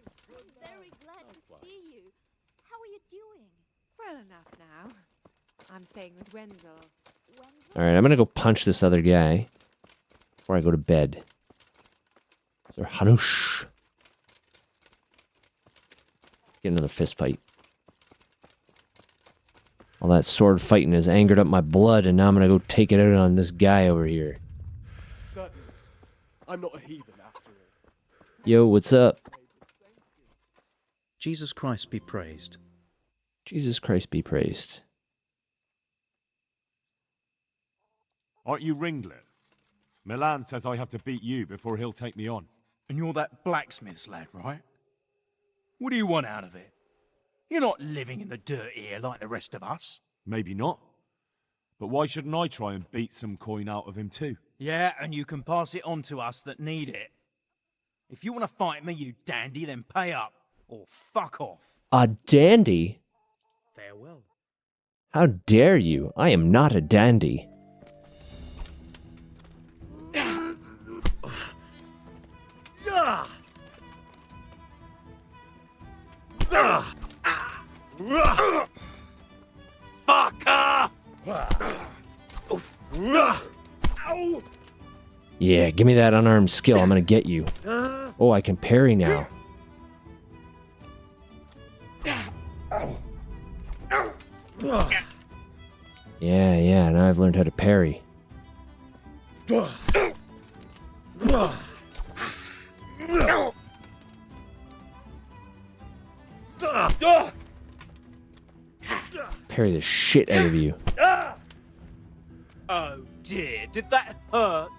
Very glad to see you. How are you doing? Well enough now. I'm staying with Wenzel. Alright, I'm gonna go punch this other guy before I go to bed. Sir Hanush. Get another fist fight. All that sword fighting has angered up my blood, and now I'm gonna go take it out on this guy over here. Certainly. I'm not a heathen after all. Yo, what's up? Jesus Christ be praised. Jesus Christ be praised. Aren't you Ringlet? Milan says I have to beat you before he'll take me on. And you're that blacksmith's lad, right? What do you want out of it? You're not living in the dirt here like the rest of us. Maybe not. But why shouldn't I try and beat some coin out of him too? Yeah, and you can pass it on to us that need it. If you want to fight me, you dandy, then pay up. Or fuck off. A dandy? Farewell. How dare you? I am not a dandy. Yeah, give me that unarmed skill. I'm gonna get you. Oh, I can parry now. Yeah, now I've learned how to parry. Parry the shit out of you. Oh dear, did that hurt?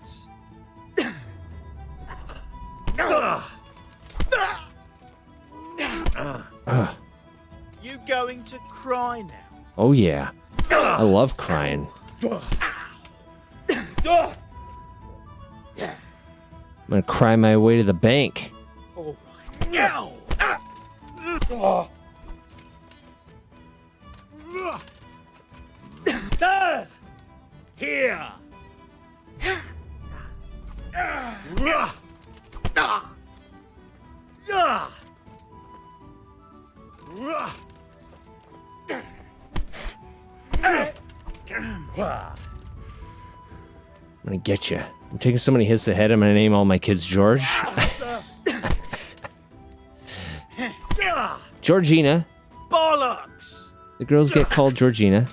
You going to cry now? Oh yeah. I love crying. I'm gonna cry my way to the bank. All right. Here. I'm gonna get you. I'm taking so many hits to the head. I'm gonna name all my kids George. Georgina. Bollocks! The girls get called Georgina.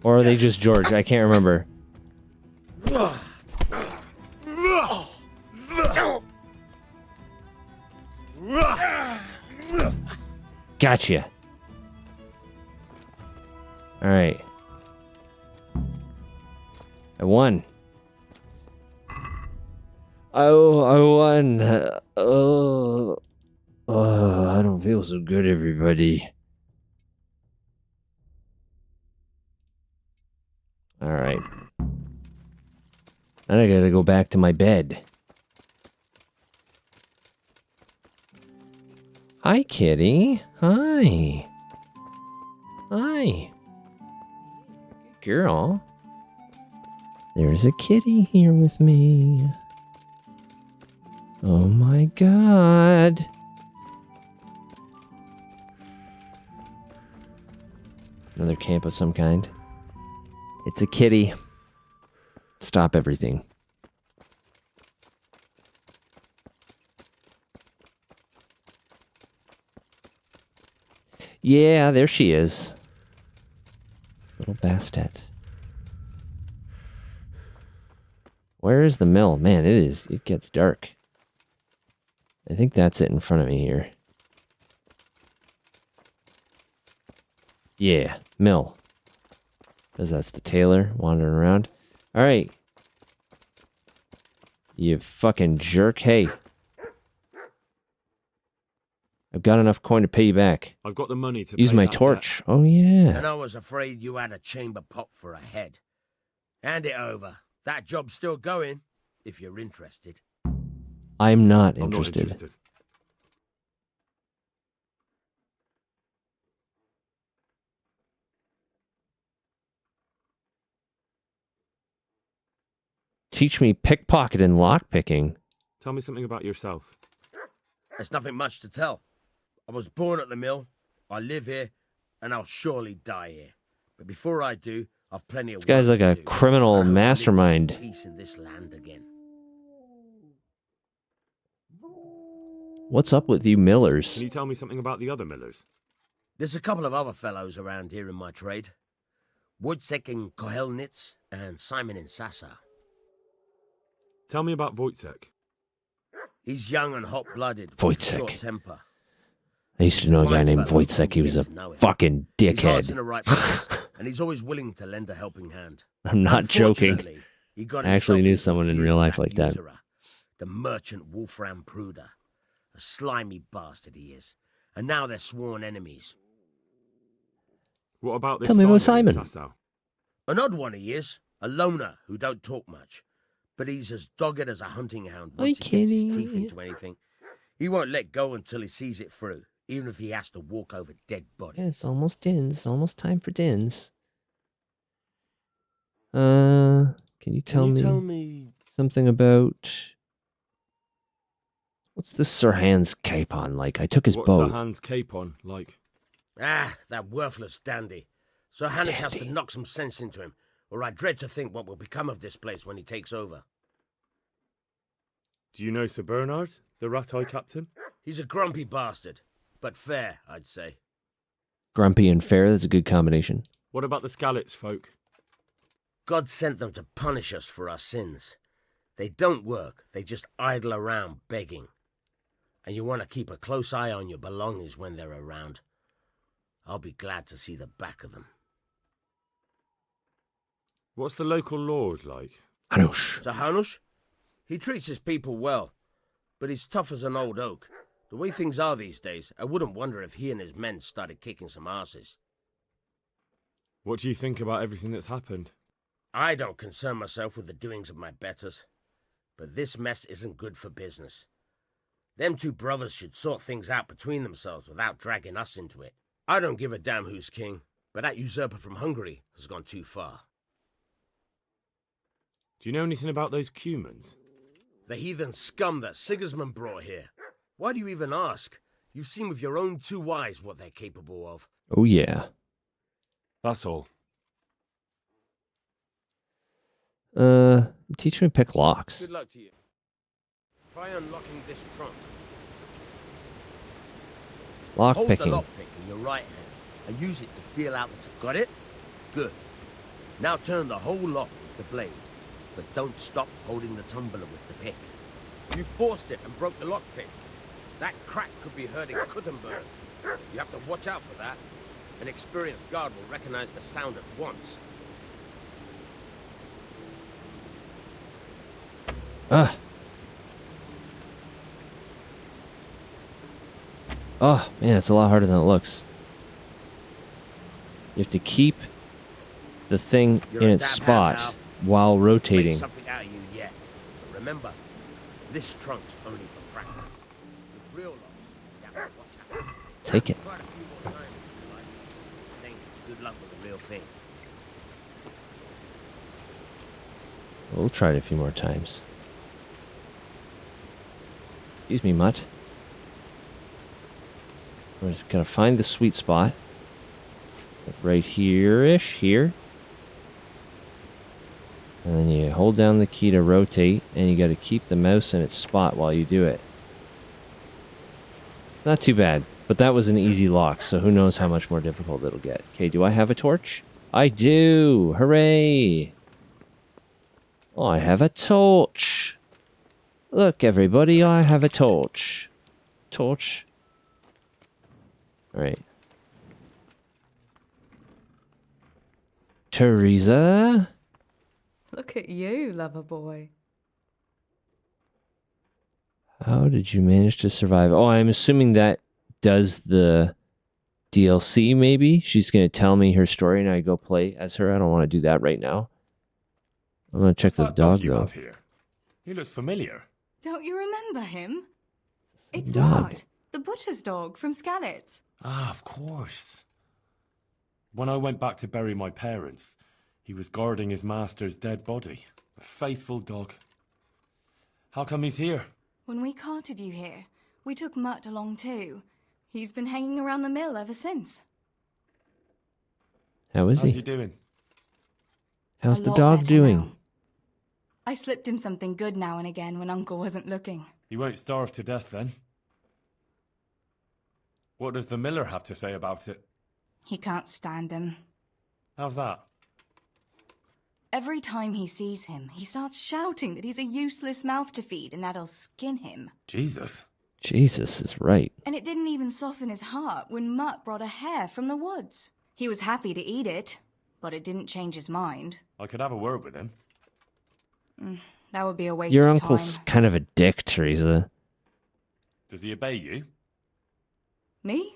Or are they just George? I can't remember. Gotcha. Alright. I won. Oh, I won. I don't feel so good, everybody. Alright. Now I gotta go back to my bed. Hi, kitty. Hi. Hi. Girl. There's a kitty here with me. Oh my god. Another camp of some kind. It's a kitty. Stop everything. Yeah, there she is. Little Bastet. Where is the mill? Man, it gets dark. I think that's it in front of me here. Yeah, mill. Because that's the tailor wandering around. Alright. You fucking jerk. Hey. I've got enough coin to pay you back. I've got the money to use pay my that torch. debt. Oh, yeah. And I was afraid you had a chamber pot for a head. Hand it over. That job's still going, if you're interested. I'm not I'm interested. not interested. Teach me pickpocket and lockpicking. Tell me something about yourself. There's nothing much to tell. I was born at the mill, I live here, and I'll surely die here. But before I do, I've plenty of This guy's work like to a do. criminal I hope I live to see mastermind. peace in this land again. What's up with you millers? Can you tell me something about the other millers? There's a couple of other fellows around here in my trade. Wojciech in Kohelnitz and Simon in Sassa. Tell me about Wojciech. He's young and hot-blooded, with a Wojciech. short temper. I used to know a guy named Wojciech. He was a fucking His heart's in dickhead. the right place, and he's always willing to lend a helping hand. I'm not joking. Unfortunately, he got I actually himself knew into a someone in feud real with life like that. usurer, the merchant Wolfram Pruder. A slimy bastard he is. And now they're sworn enemies. What about this Tell me about Simon in Simon. Sasau? An odd one he is. A loner who don't talk much. But he's as dogged as a hunting hound once he gets his teeth into anything. He won't let go until he sees it through, even if he has to walk over dead bodies. Yeah, it's almost dins. Almost time for dins. Can you tell me something about... What's the Sir Hans capon like? I took his What's bow. Sir Hans' capon like? Ah, that worthless dandy. So Hannes has to knock some sense into him, or I dread to think what will become of this place when he takes over. Do you know Sir Bernard, the rat-eye captain? He's a grumpy bastard, but fair, I'd say. Grumpy and fair, that's a good combination. What about the Skalitz folk? God sent them to punish us for our sins. They don't work, they just idle around begging. And you want to keep a close eye on your belongings when they're around. I'll be glad to see the back of them. What's the local lord like? Hanush. Sir Hanush? He treats his people well, but he's tough as an old oak. The way things are these days, I wouldn't wonder if he and his men started kicking some asses. What do you think about everything that's happened? I don't concern myself with the doings of my betters, but this mess isn't good for business. Them two brothers should sort things out between themselves without dragging us into it. I don't give a damn who's king, but that usurper from Hungary has gone too far. Do you know anything about those Cumans? The heathen scum that Sigismund brought here. Why do you even ask? You've seen with your own two eyes what they're capable of. Oh, yeah. That's all. Teach me to pick locks. Good luck to you. Try unlocking this trunk. Lock Hold picking. the lockpick in your right hand and use it to feel out the Got it? Good. Now turn the whole lock with the blade, but don't stop holding the tumbler with the pick. You forced it and broke the lockpick. That crack could be heard in Kuttenberg. You have to watch out for that. An experienced guard will recognize the sound at once. Ah. Oh, man, it's a lot harder than it looks. You have to keep the thing in its spot while rotating. Make something out of you yet. But remember, this trunk's only for practice. With real locks, you have to watch out. Take it. Try it a few more times if you like. Then good luck with the real thing. We'll try it a few more times. Excuse me, mutt. We're just gonna find the sweet spot. Right here-ish, here. And then you hold down the key to rotate, and you gotta keep the mouse in its spot while you do it. Not too bad, but that was an easy lock, so who knows how much more difficult it'll get. Okay, do I have a torch? I do! Hooray! Oh, I have a torch! Look, everybody, I have a torch. Torch. Alright. Teresa? Look at you, lover boy. How did you manage to survive? Oh, I'm assuming that does the DLC, maybe? She's going to tell me her story and I go play as her. I don't want to do that right now. I'm going to check the dog, you though. have here? He looks familiar. Don't you remember him? It's dog. Mart, the butcher's dog from Skalitz. Ah, of course. When I went back to bury my parents, he was guarding his master's dead body. A faithful dog. How come he's here? When we carted you here, we took Mutt along too. He's been hanging around the mill ever since. How is How's he? he doing? How's A the lot dog better doing? now. I slipped him something good now and again when Uncle wasn't looking. He won't starve to death then. What does the miller have to say about it? He can't stand him. How's that? Every time he sees him, he starts shouting that he's a useless mouth to feed and that he'll skin him. Jesus. Jesus is right. And it didn't even soften his heart when Mutt brought a hare from the woods. He was happy to eat it, but it didn't change his mind. I could have a word with him. That would be a waste Your of uncle's time. kind of a dick, Teresa. Does he obey you? Me?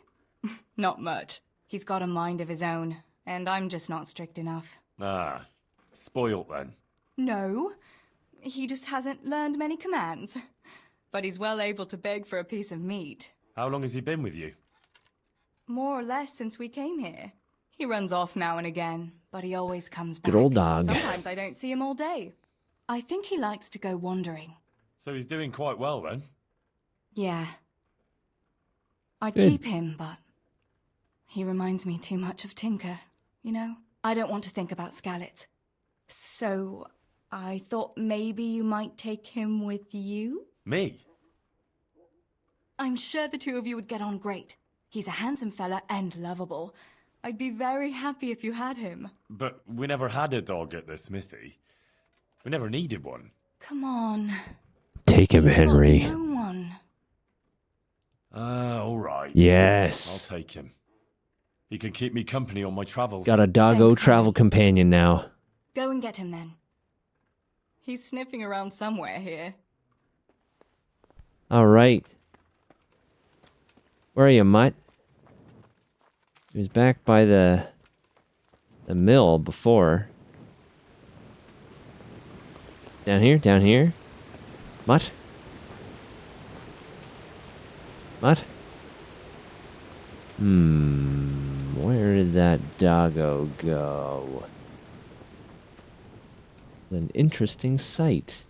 Not much. He's got a mind of his own, and I'm just not strict enough. Ah, spoilt then. No, he just hasn't learned many commands. But he's well able to beg for a piece of meat. How long has he been with you? More or less since we came here. He runs off now and again, but he always comes back. Good old dog. Sometimes I don't see him all day. I think he likes to go wandering. So he's doing quite well then? Yeah. I'd Good. keep him, but he reminds me too much of Tinker. You know, I don't want to think about Scarlet. So, I thought maybe you might take him with you? Me? I'm sure the two of you would get on great. He's a handsome fella and lovable. I'd be very happy if you had him. But we never had a dog at the smithy. We never needed one. Come on. Take him, Henry. No one. All right. Yes. I'll take him. He can keep me company on my travels. Got a doggo Thanks, travel companion now. Go and get him then. He's sniffing around somewhere here. All right. Where are you, Mutt? He was back by the mill before. Down here? Down here? Mutt? Mutt? Where did that doggo go? An interesting sight.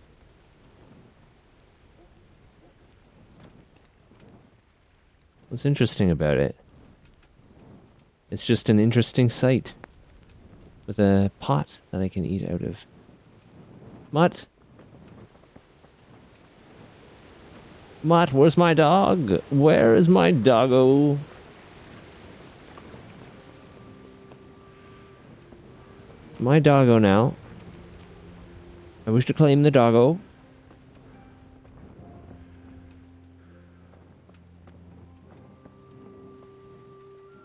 What's interesting about it? It's just an interesting sight. With a pot that I can eat out of. Mutt? Mutt, where's my dog? Where is my doggo? My doggo now. I wish to claim the doggo.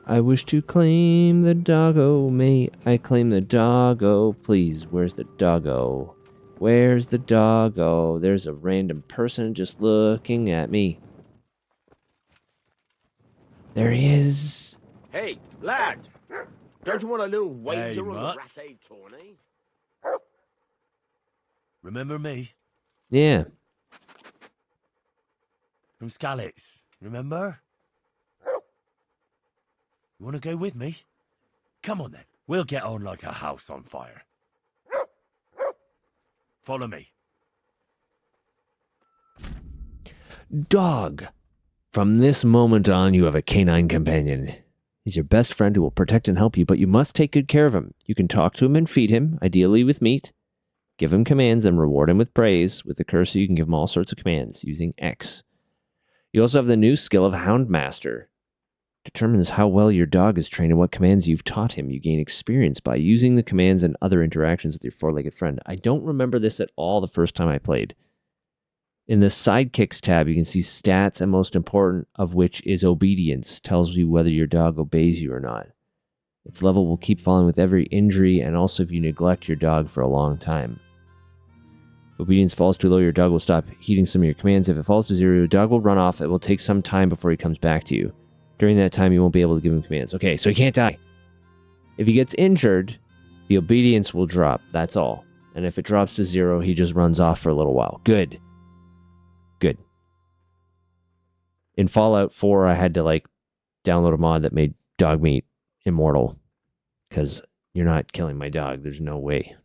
I wish to claim the doggo. May I claim the doggo? Please, where's the doggo? Where's the doggo? There's a random person just looking at me. There he is. Hey, lad! Don't you want a little wager on the Mutt. Rattay tourney? Remember me? Yeah. From Scalix. Remember? You want to go with me? Come on then. We'll get on like a house on fire. Follow me. Dog. From this moment on, you have a canine companion. He's your best friend who will protect and help you, but you must take good care of him. You can talk to him and feed him, ideally with meat. Give him commands and reward him with praise. With the cursor, you can give him all sorts of commands using X. You also have the new skill of Houndmaster. Determines how well your dog is trained and what commands you've taught him. You gain experience by using the commands and other interactions with your four-legged friend. I don't remember this at all the first time I played. In the Sidekicks tab, you can see stats, and most important of which is obedience. Tells you whether your dog obeys you or not. Its level will keep falling with every injury, and also if you neglect your dog for a long time. If obedience falls too low, your dog will stop heeding some of your commands. If it falls to 0, your dog will run off. It will take some time before he comes back to you. During that time, you won't be able to give him commands. Okay, so he can't die. If he gets injured, the obedience will drop. That's all. And if it drops to 0, he just runs off for a little while. Good. Good. In Fallout 4, I had to, download a mod that made dog meat immortal. Because you're not killing my dog. There's no way.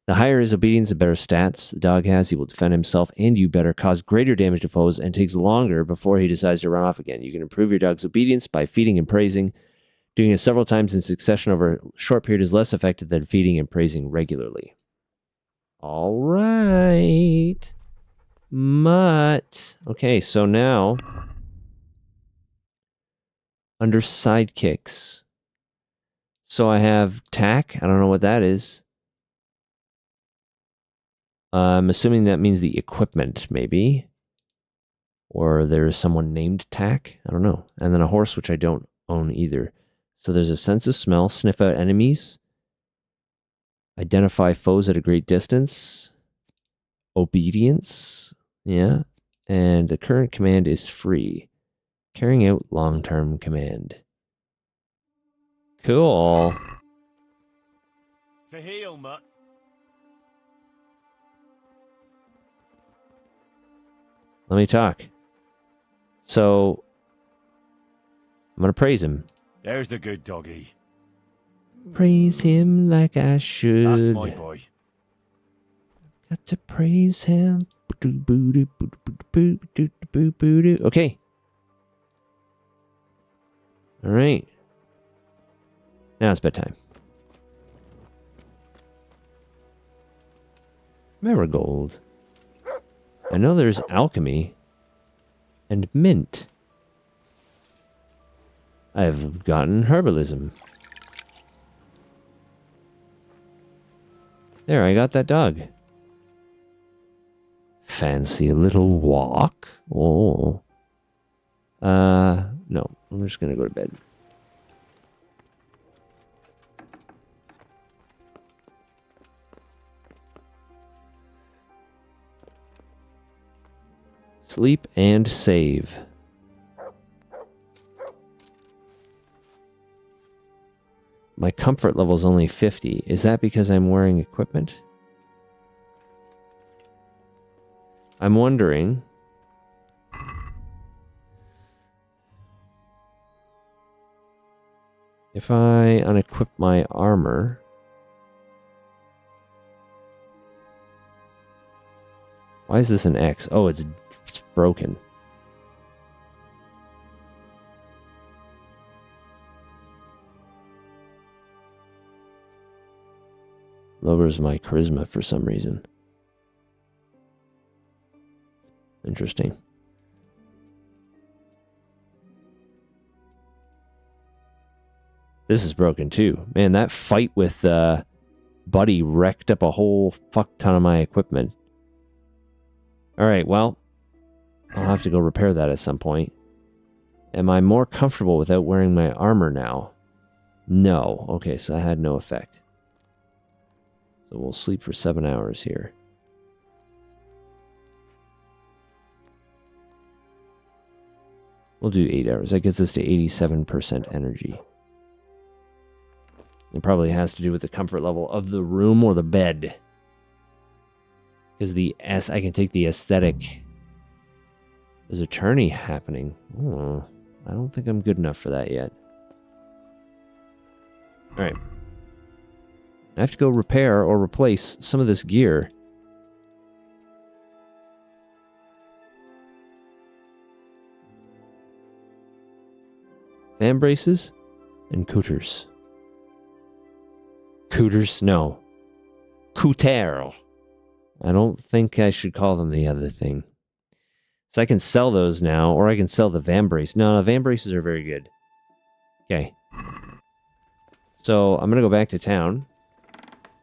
The higher his obedience, the better stats the dog has. He will defend himself and you better, cause greater damage to foes, and takes longer before he decides to run off again. You can improve your dog's obedience by feeding and praising. Doing it several times in succession over a short period is less effective than feeding and praising regularly. All right. Mutt. Okay, so now, under sidekicks. So I have tack. I don't know what that is. I'm assuming that means the equipment, maybe. Or there's someone named Tack. I don't know. And then a horse, which I don't own either. So there's a sense of smell, sniff out enemies, identify foes at a great distance, obedience, yeah. And the current command is free. Carrying out long-term command. Cool. To heal, Mutt. Let me talk. So, I'm going to praise him. There's the good doggy. Praise him like I should. That's my boy. Got to praise him. Okay. All right. Now it's bedtime. Marigold. I know there's alchemy and mint. I've gotten herbalism. There, I got that dog. Fancy a little walk? Oh. No. I'm just gonna go to bed. Sleep and save. My comfort level is only 50. Is that because I'm wearing equipment? I'm wondering. If I unequip my armor. Why is this an X? Oh, it's broken. Lowers my charisma for some reason. Interesting. This is broken too. Man, that fight with Buddy wrecked up a whole fuck ton of my equipment. Alright, well, I'll have to go repair that at some point. Am I more comfortable without wearing my armor now? No. Okay, so that had no effect. So we'll sleep for 7 hours here. We'll do 8 hours. That gets us to 87% energy. It probably has to do with the comfort level of the room or the bed. Because I can take the aesthetic. There's a tourney happening. Oh, I don't think I'm good enough for that yet. Alright. I have to go repair or replace some of this gear. Fan braces and cooters. Cooters? No. Cooter. I don't think I should call them the other thing. So I can sell those now, or I can sell the van brace. No, the van braces are very good. Okay. So I'm going to go back to town.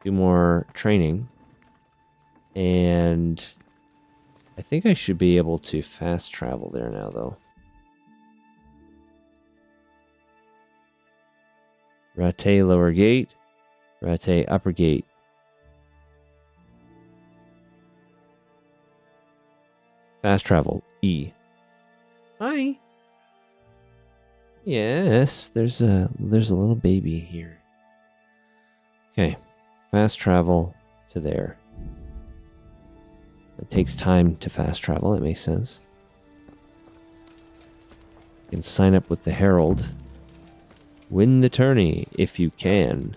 Do more training. And I think I should be able to fast travel there now, though. Rattay lower gate. Rattay upper gate. Fast travel. E. Hi. Yes, there's a little baby here. Okay. Fast travel to there. It takes time to fast travel, that makes sense. You can sign up with the Herald. Win the tourney if you can.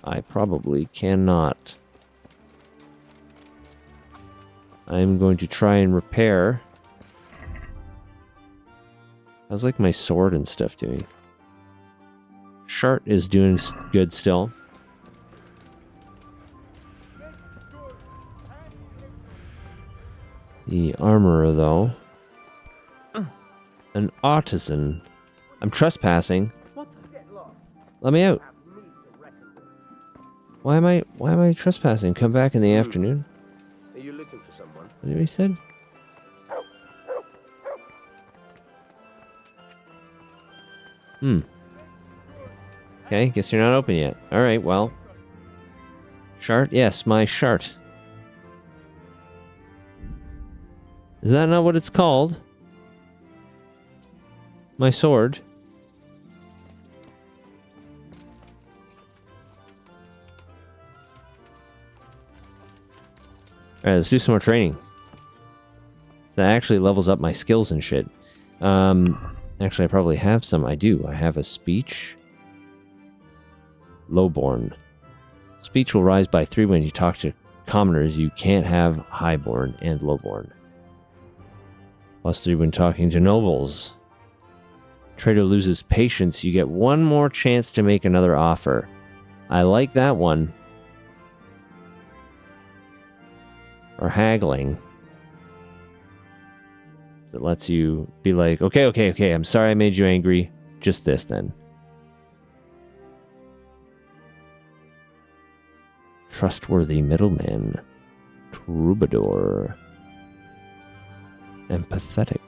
I probably cannot. I'm going to try and repair. How's like my sword and stuff doing? Shart is doing good still. The armorer, though. An artisan. I'm trespassing. Let me out. Why am I trespassing? Come back in the afternoon. Are you looking for someone? What did he said? Okay, guess you're not open yet. Alright, well. Shart? Yes, my shart. Is that not what it's called? My sword. Alright, let's do some more training. That actually levels up my skills and shit. Actually, I probably have some. I do. I have a speech. Lowborn. Speech will rise by 3 when you talk to commoners. You can't have highborn and lowborn. +3 when talking to nobles. Trader loses patience. You get one more chance to make another offer. I like that one. Or haggling. It lets you be like, okay, I'm sorry I made you angry. Just this then. Trustworthy middleman. Troubadour. Empathetic.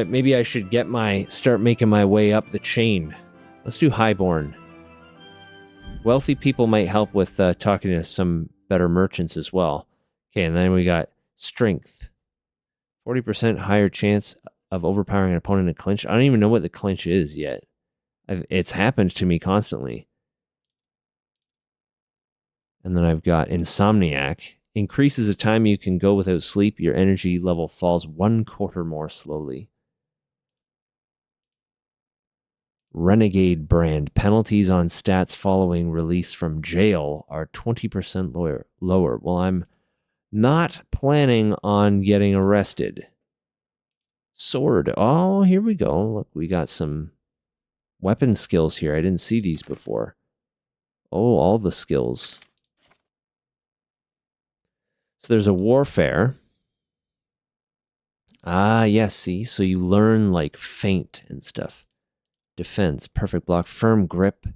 Maybe I should start making my way up the chain. Let's do Highborn. Wealthy people might help with talking to some better merchants as well. Okay, and then we got Strength. 40% higher chance of overpowering an opponent in clinch. I don't even know what the clinch is yet. It's happened to me constantly. And then I've got Insomniac. Increases the time you can go without sleep. Your energy level falls 1/4 more slowly. Renegade Brand. Penalties on stats following release from jail are 20% lower. Well, I'm not planning on getting arrested. Sword. Oh, here we go. Look, we got some weapon skills here. I didn't see these before. Oh, all the skills. So there's a warfare. Ah, yes, see? So you learn, like, feint and stuff. Defense, perfect block, firm grip.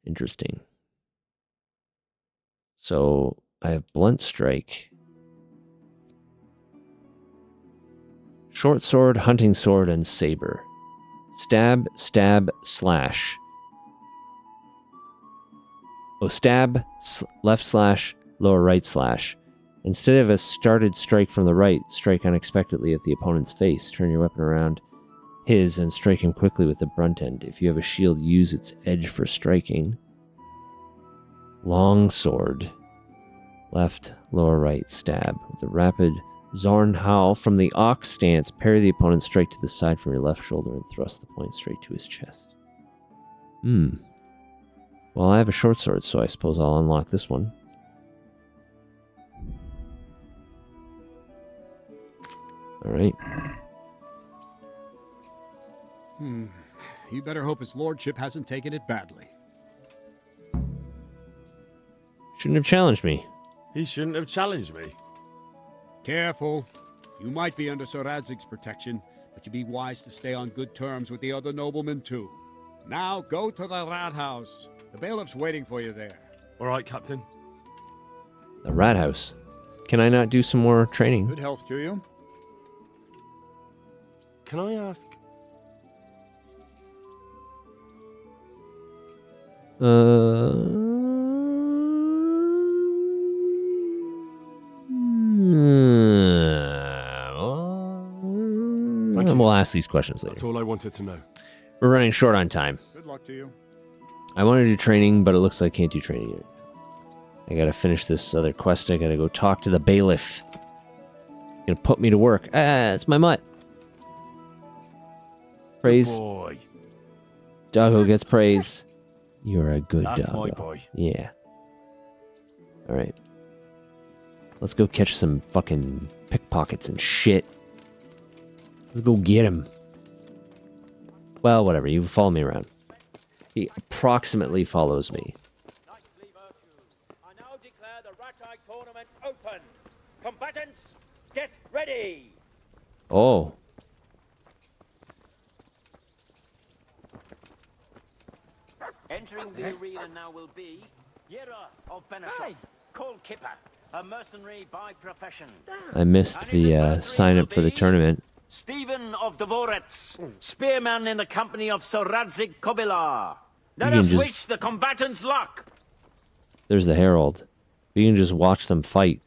Interesting. So I have blunt strike. Short sword, hunting sword, and saber. Stab, stab, slash. Oh, stab, left slash, lower right slash. Instead of a started strike from the right, strike unexpectedly at the opponent's face. Turn your weapon around his and strike him quickly with the brunt end. If you have a shield, use its edge for striking. Long sword. Left, lower right, stab. With a rapid Zorn Howl from the Ox stance, parry the opponent's strike to the side from your left shoulder and thrust the point straight to his chest. Well, I have a short sword, so I suppose I'll unlock this one. Alright. You better hope his lordship hasn't taken it badly. Shouldn't have challenged me. He shouldn't have challenged me. Careful. You might be under Sir Radzig's protection, but you'd be wise to stay on good terms with the other noblemen too. Now go to the rat house. The bailiff's waiting for you there. All right, Captain. The rat house. Can I not do some more training? Good health to you. Can I ask? We'll ask these questions later. That's all I wanted to know. We're running short on time. Good luck to you. I want to do training, but it looks like I can't do training yet. I gotta finish this other quest. I gotta go talk to the bailiff. Gonna put me to work. It's my mutt. Praise. Good boy. Doggo gets praise. You're a good That's doggo. my boy. Yeah. Alright. Let's go catch some fucking pickpockets and shit. Let's go get him. Well, whatever. You follow me around. He approximately follows me. I now declare the Rat-Eye tournament open. Combatants, get ready. Oh. Entering the arena now will be Yera of Benashov, called Kipper, a mercenary by profession. I missed the sign up for the tournament. Stephen of Dvorets, spearman in the company of Sir Radzig Kobylar. Let can us just- wish the combatants luck. There's the Herald. You can just watch them fight.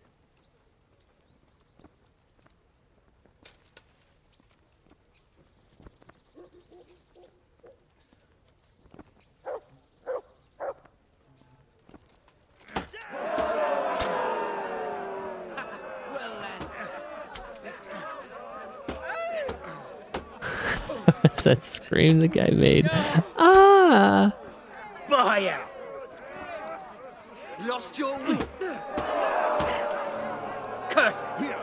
What's that scream the guy made? Ah! Fire! Lost your wit. Curse it!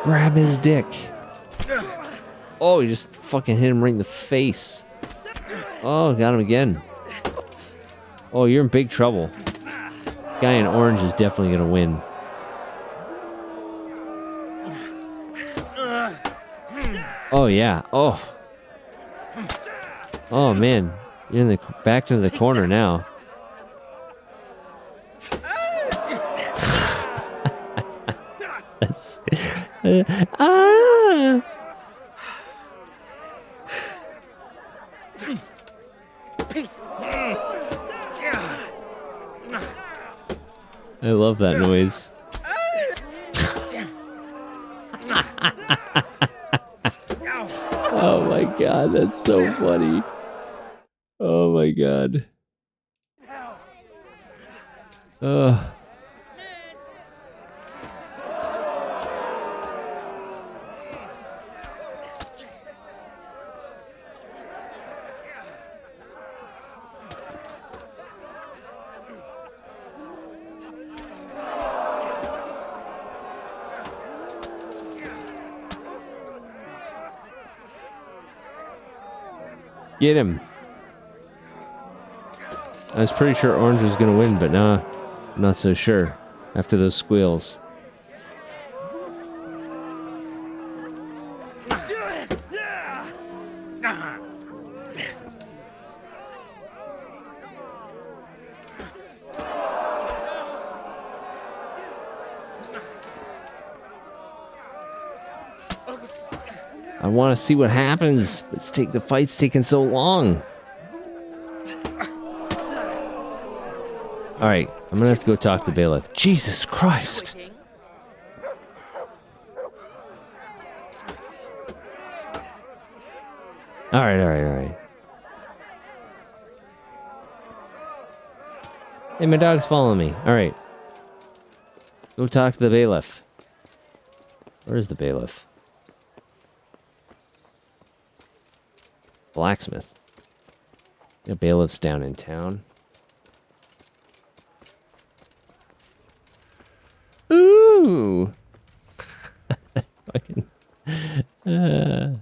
Grab his dick. Oh, he just fucking hit him right in the face. Oh, got him again. Oh, you're in big trouble. Guy in orange is definitely gonna win. Oh yeah. Oh. Oh man, you're in the back to the corner now. That's, ah. Peace. I love that noise. Oh my god, that's so funny. Oh my god. Ugh. Get him. I was pretty sure Orange was going to win, but nah, I'm not so sure after those squeals. I want to see what happens. The fight's taking so long. Alright, I'm gonna have to go talk to the bailiff. Jesus Christ! Alright. Hey, my dog's following me. Alright. Go talk to the bailiff. Where's the bailiff? Blacksmith. The bailiff's down in town. Ooh! Fucking. That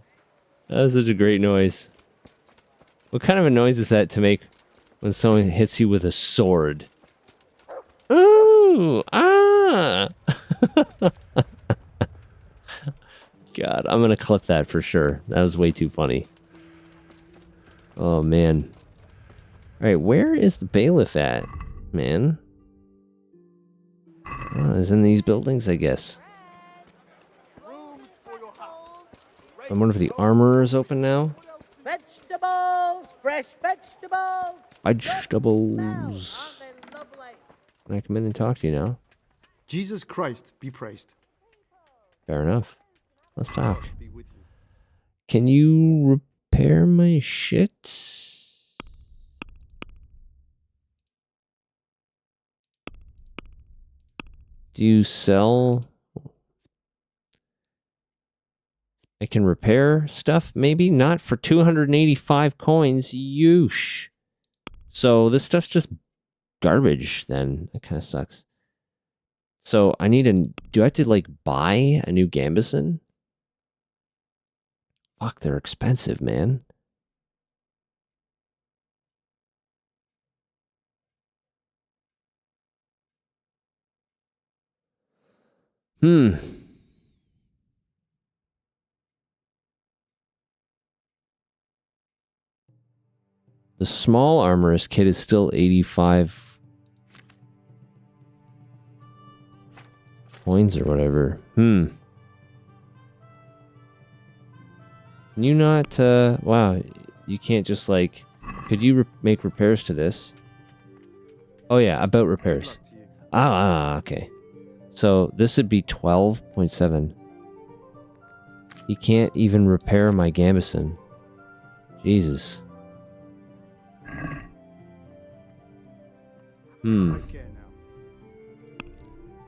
was such a great noise. What kind of a noise is that to make when someone hits you with a sword? Ooh! Ah! God, I'm gonna clip that for sure. That was way too funny. Oh, man. Alright, where is the bailiff at, man? Oh, he's in these buildings, I guess. I wonder if the armor is open now. Vegetables! Fresh vegetables! Vegetables. Can I come in and talk to you now? Jesus Christ be praised. Fair enough. Let's talk. Can you repair my shit? Do you sell? I can repair stuff, maybe? Not for 285 coins. Yeesh. So this stuff's just garbage, then. That kind of sucks. So I need do I have to, like, buy a new gambeson? Fuck, they're expensive, man. The small armorist kit is still 85 coins or whatever. Can you not, wow, you can't just, like, could you make repairs to this? Oh yeah, about repairs. Okay. So this would be 12.7. You can't even repair my gambeson. Jesus.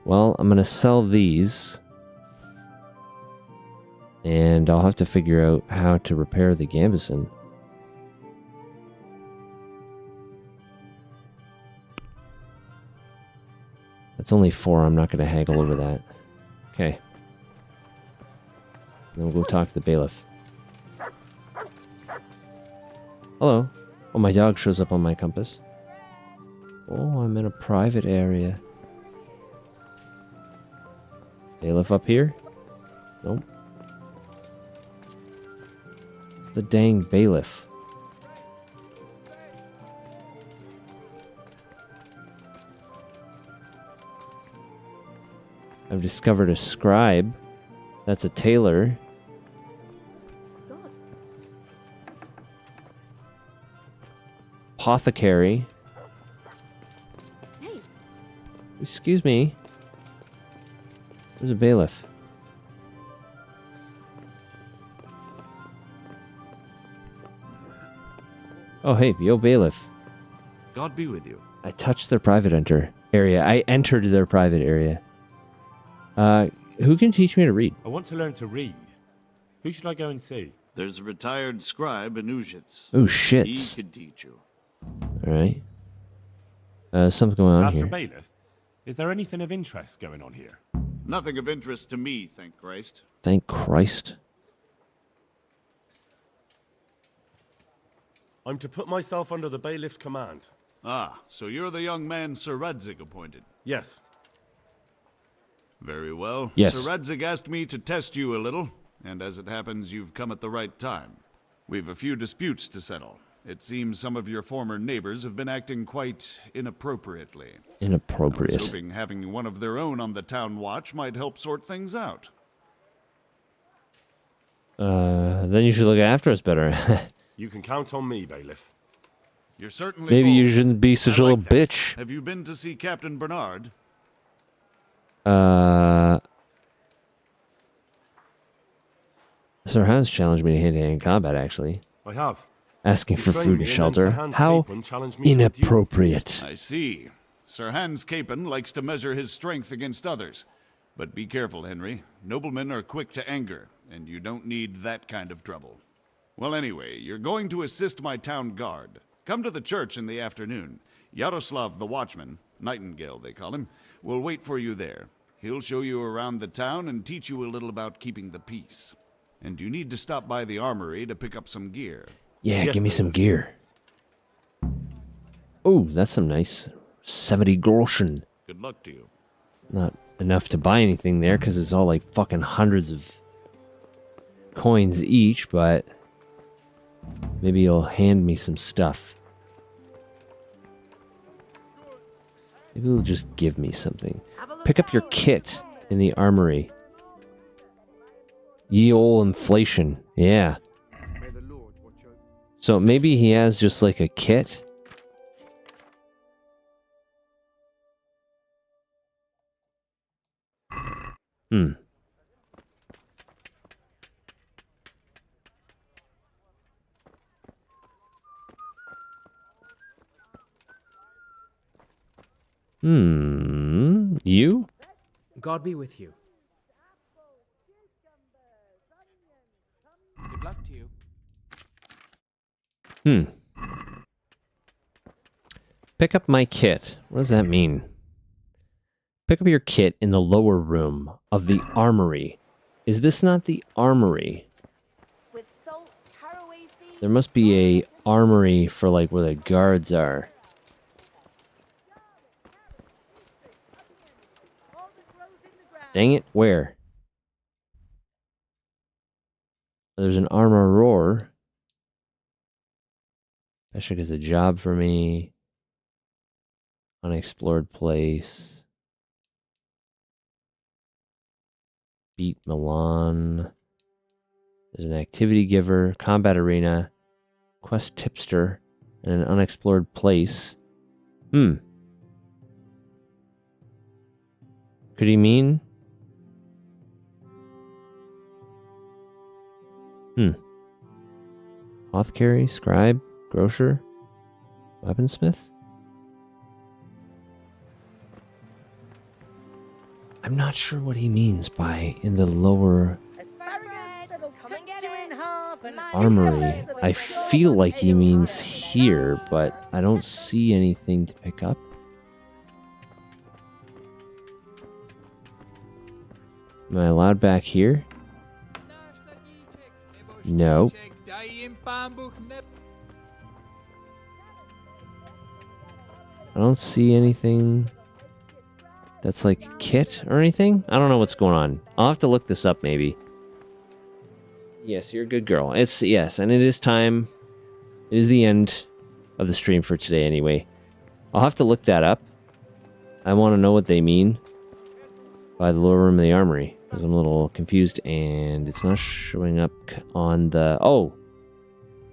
Well, I'm gonna sell these. And I'll have to figure out how to repair the gambeson. That's only 4. I'm not going to haggle over that. Okay. Then we'll go talk to the bailiff. Hello. Oh, my dog shows up on my compass. Oh, I'm in a private area. Bailiff up here? Nope. The dang bailiff. I've discovered a scribe. That's a tailor. Apothecary. Hey. Excuse me. There's a bailiff. Oh, hey, yo, bailiff. God be with you. I touched their private area. I entered their private area. Who can teach me to read? I want to learn to read. Who should I go and see? There's a retired scribe in Ujits. Oh, shits. He could teach you. Alright. Something going on Master here. Bailiff, is there anything of interest going on here? Nothing of interest to me, thank Christ. Thank Christ. I'm to put myself under the bailiff's command. Ah, so you're the young man Sir Radzig appointed. Yes. Very well. Yes. Sir Radzig asked me to test you a little, and as it happens, you've come at the right time. We've a few disputes to settle. It seems some of your former neighbors have been acting quite inappropriately. Inappropriate. I was hoping having one of their own on the town watch might help sort things out. Then you should look after us better. You can count on me, Bailiff. You're certainly Maybe you bold. shouldn't be such a I like little that. bitch. Have you been to see Captain Bernard? Sir Hans challenged me to hand-to-hand combat, actually. I have. Asking He for trained food me, and and then shelter. Sir Hans How Capon challenged me to a duel. inappropriate. I see. Sir Hans Capon likes to measure his strength against others. But be careful, Henry. Noblemen are quick to anger, and you don't need that kind of trouble. Well, anyway, you're going to assist my town guard. Come to the church in the afternoon. Yaroslav the watchman, Nightingale they call him, will wait for you there. He'll show you around the town and teach you a little about keeping the peace. And you need to stop by the armory to pick up some gear. Yeah, give me some gear. Oh, that's some nice 70 groschen. Good luck to you. Not enough to buy anything there because it's all like fucking hundreds of coins each, but maybe you'll hand me some stuff. Maybe you'll just give me something. Pick up your kit in the armory. Ye ol' inflation. Yeah. So maybe he has just like a kit. Hmm. You? God be with you. Good luck to you. Pick up my kit. What does that mean? Pick up your kit in the lower room of the armory. Is this not the armory? There must be a armory for like where the guards are. Dang it, where? There's an armorer. Peshek is a job for me. Unexplored place. Beat Milan. There's an activity giver, combat arena, quest tipster, and an unexplored place. Could he mean? Apothecary, scribe, grocer, weaponsmith? I'm not sure what he means by in the lower armory. I feel like he means here, but I don't see anything to pick up. Am I allowed back here? No. I don't see anything that's like kit or anything. I don't know what's going on. I'll have to look this up maybe. Yes, you're a good girl. Yes, and it is time. It is the end of the stream for today anyway. I'll have to look that up. I want to know what they mean by the lower room of the armory, because I'm a little confused and it's not showing up on the... Oh!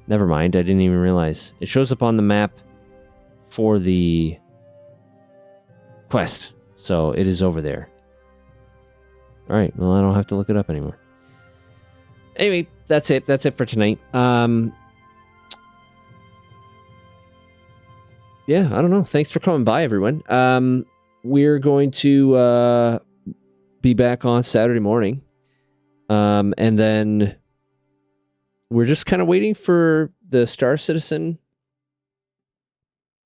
Never mind, I didn't even realize. It shows up on the map for the quest, so it is over there. Alright, well I don't have to look it up anymore. Anyway, that's it. That's it for tonight. Yeah, I don't know. Thanks for coming by, everyone. We're going to be back on Saturday morning. And then we're just kind of waiting for the Star Citizen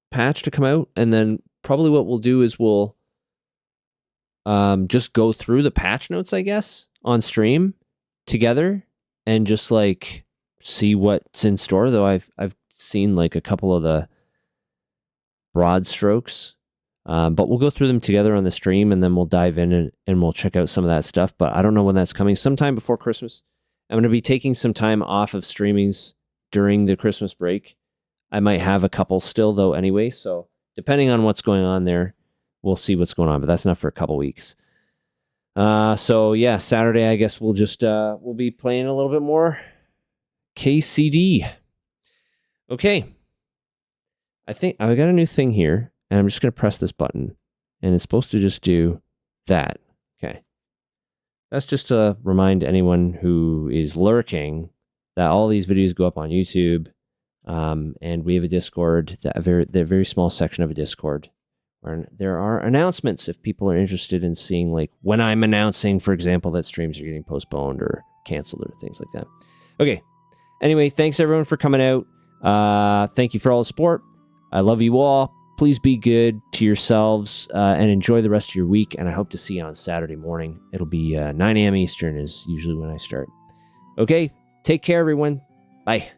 patch to come out. And then probably what we'll do is we'll just go through the patch notes, I guess, on stream together and just like see what's in store. Though I've seen like a couple of the broad strokes, but we'll go through them together on the stream, and then we'll dive in and we'll check out some of that stuff. But I don't know when that's coming. Sometime before Christmas. I'm going to be taking some time off of streamings during the Christmas break. I might have a couple still though anyway, so depending on what's going on there, we'll see what's going on, but that's not for a couple weeks. So yeah, Saturday I guess we'll just we'll be playing a little bit more KCD. Okay. I think I got a new thing here, and I'm just going to press this button, and it's supposed to just do that. Okay. That's just to remind anyone who is lurking that all these videos go up on YouTube, and we have a Discord, the very small section of a Discord, where there are announcements if people are interested in seeing, like, when I'm announcing, for example, that streams are getting postponed or canceled or things like that. Okay. Anyway, thanks everyone for coming out. Thank you for all the support. I love you all. Please be good to yourselves and enjoy the rest of your week. And I hope to see you on Saturday morning. It'll be 9 a.m. Eastern is usually when I start. Okay, take care, everyone. Bye.